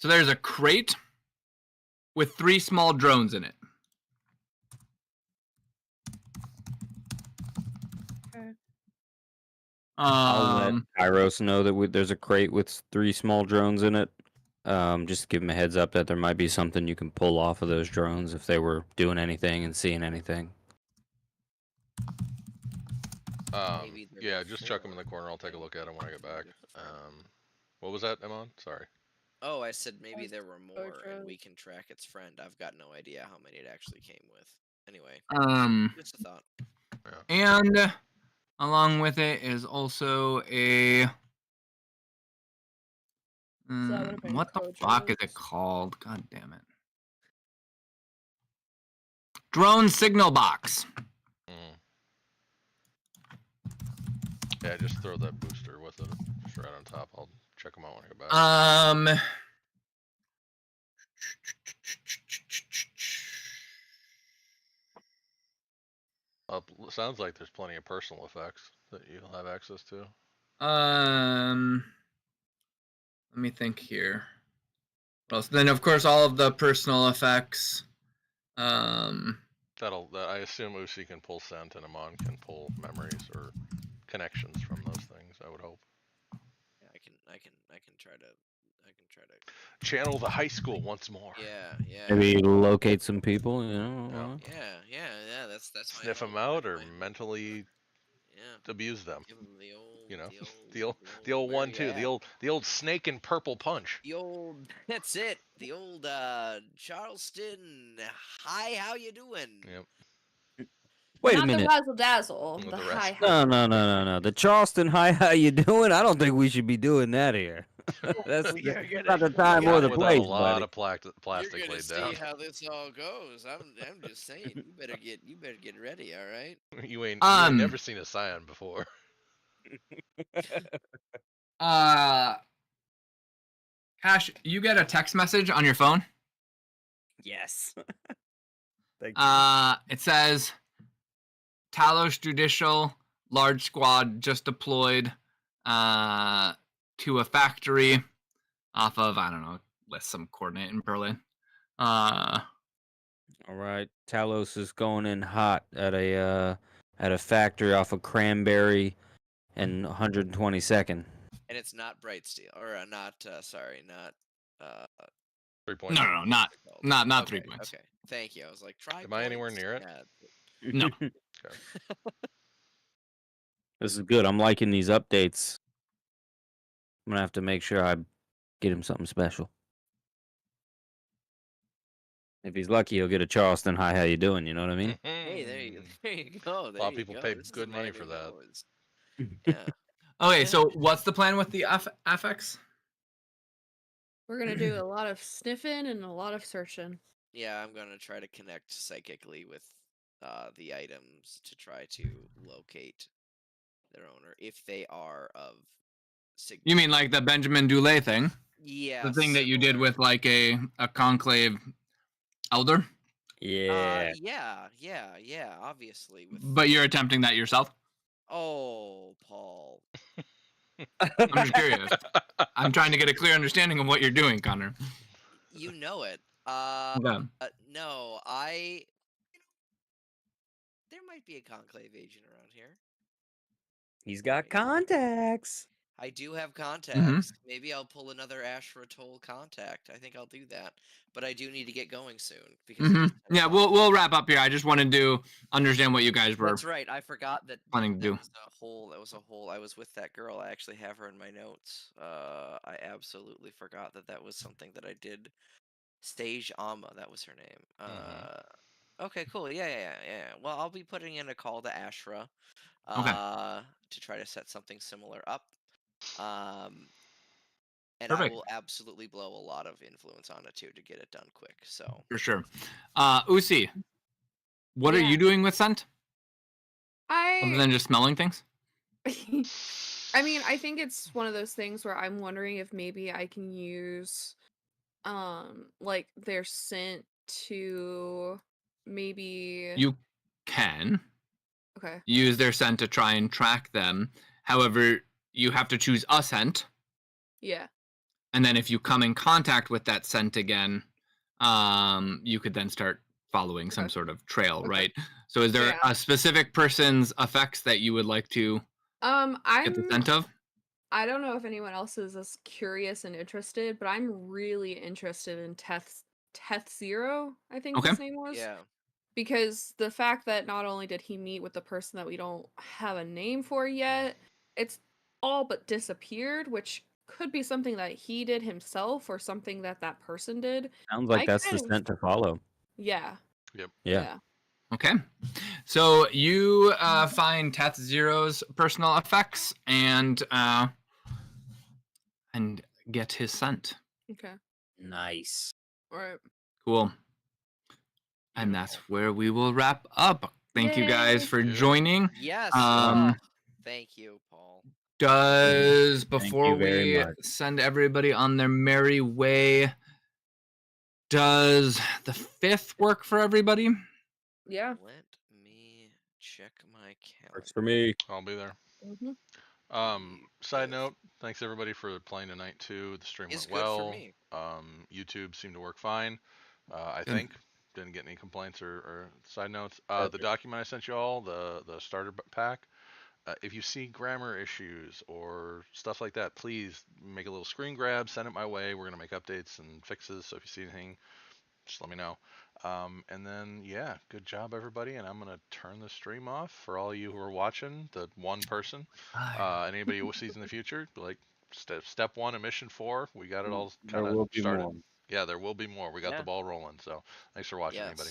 So there's a crate with 3 small drones in it. I'll let Um, Kairos know that there's a crate with 3 small drones in it. Just give him a heads up that there might be something you can pull off of those drones if they were doing anything and seeing anything. Maybe there Yeah, were just chuck them in the 4, corner. I'll take a look at them when I get back. different. What was that, Emon? Sorry. Oh, I said maybe there were more, and drones. we can track its friend. I've got no idea how many it actually came with. Anyway, just a thought. and along with it is also a. would've been What the fuck is it called? God damn it. Drone signal box. Yeah, just throw that booster with it, just right on top. I'll check them out when I get back. Sounds like there's plenty of personal effects that you'll have access to. Let me think here. Well, so then of course all of the personal effects. I assume Usi can pull scent and Amon can pull memories or connections from those things. I would hope. Yeah, I can try to channel the high school once more. Yeah. Maybe locate some people, you know. Yeah. That's Sniff them out or mentally abuse them. Give them the old, the old 1-2, the old snake and purple punch. That's it. The old Charleston. Hi, how you doing? Yep. Wait Not a minute. the razzle dazzle. With The the high. No. The Charleston Hi, how you doing? I don't think we should be doing that here. That's not the time or the place, a lot buddy. of plastic You're gonna laid see down. how this all goes. I'm just saying. You better get ready. All right. You ain't never seen a scion before. Cash, you get a text message on your phone. Yes. Thank you. It says Talos Judicial large squad just deployed to a factory off of, I don't know, list some coordinate in Berlin. All right, Talos is going in hot at a factory off of Cranberry and 122nd. And it's not Bright Steel, or not. Sorry, not. 3 points. No, not Okay, 3 points. Okay, thank you. I was like, try. Am I anywhere near it? Yeah. No. Okay. This is good. I'm liking these updates. I'm gonna have to make sure I get him something special. If he's lucky, he'll get a Charleston Hi, how you doing? You know what I mean? Hey, there you go. A lot of people pay good money for that. Yeah. Okay, so what's the plan with the affix? We're gonna do a lot of sniffing and a lot of searching. Yeah, I'm gonna try to connect psychically with the items to try to locate their owner if they are of You mean like the Benjamin Dulé thing? Yeah. The thing that you did with like a conclave elder? Yeah. Yeah, obviously. But you're attempting that yourself? Oh, Paul. I'm just curious. I'm trying to get a clear understanding of what you're doing, Connor. You know it. Okay. No, there might be a conclave agent around here. He's got contacts. I do have contacts. Maybe I'll pull another Ashra Toll contact. I think I'll do that. But I do need to get going soon because yeah, we'll wrap up here. I just wanted to understand what you guys were. That's right. I forgot that planning to do. That was a whole. I was with that girl. I actually have her in my notes. I absolutely forgot that was something that I did. Stage Amma, that was her name. Okay, cool. Yeah. Well, I'll be putting in a call to Ashra to try to set something similar up. And Perfect. I will absolutely blow a lot of influence on it too to get it done quick. So for sure. Usi, what are you doing with scent? Other than just smelling things? I mean, I think it's one of those things where I'm wondering if maybe I can use like their scent to maybe You can okay. use their scent to try and track them. However, you have to choose a scent. Yeah. And then if you come in contact with that scent again, you could then start following some sort of trail, right? So is there a specific person's effects that you would like to Get the scent of? I don't know if anyone else is as curious and interested, but I'm really interested in Teth Zero, I think Okay. his name was. Yeah. Because the fact that not only did he meet with the person that we don't have a name for yet, it's all but disappeared, which could be something that he did himself or something that that person did. Sounds like I that's the kind of, scent to follow. yeah, Yep. Yeah. Okay. So you find Teth Zero's personal effects and get his scent. okay, Nice. all right. Cool. And that's where we will wrap up. Thank you guys Yay. for Yeah. joining. Yes. Thank you, Paul. Does Thank before you very we much. send everybody on their merry way, does the 5th work for everybody? Yeah. Let me check my calendar. Works for me. I'll be there. Mm-hmm. Side note, thanks everybody for playing tonight too. The stream Is went good for well. me. YouTube seemed to work fine. I Good. think didn't get any complaints or side notes. The document I sent you all, the starter pack. If you see grammar issues or stuff like that, please make a little screen grab, send it my way. We're gonna make updates and fixes. So if you see anything, just let me know. And then yeah, good job everybody. And I'm gonna turn the stream off for all you who are watching. The one person, and anybody who sees in the future, like step 1 and mission 4, we got it all There kind will of be started. more. Yeah, there will be more. We got Yeah. the ball rolling. So thanks for watching, Yes. anybody.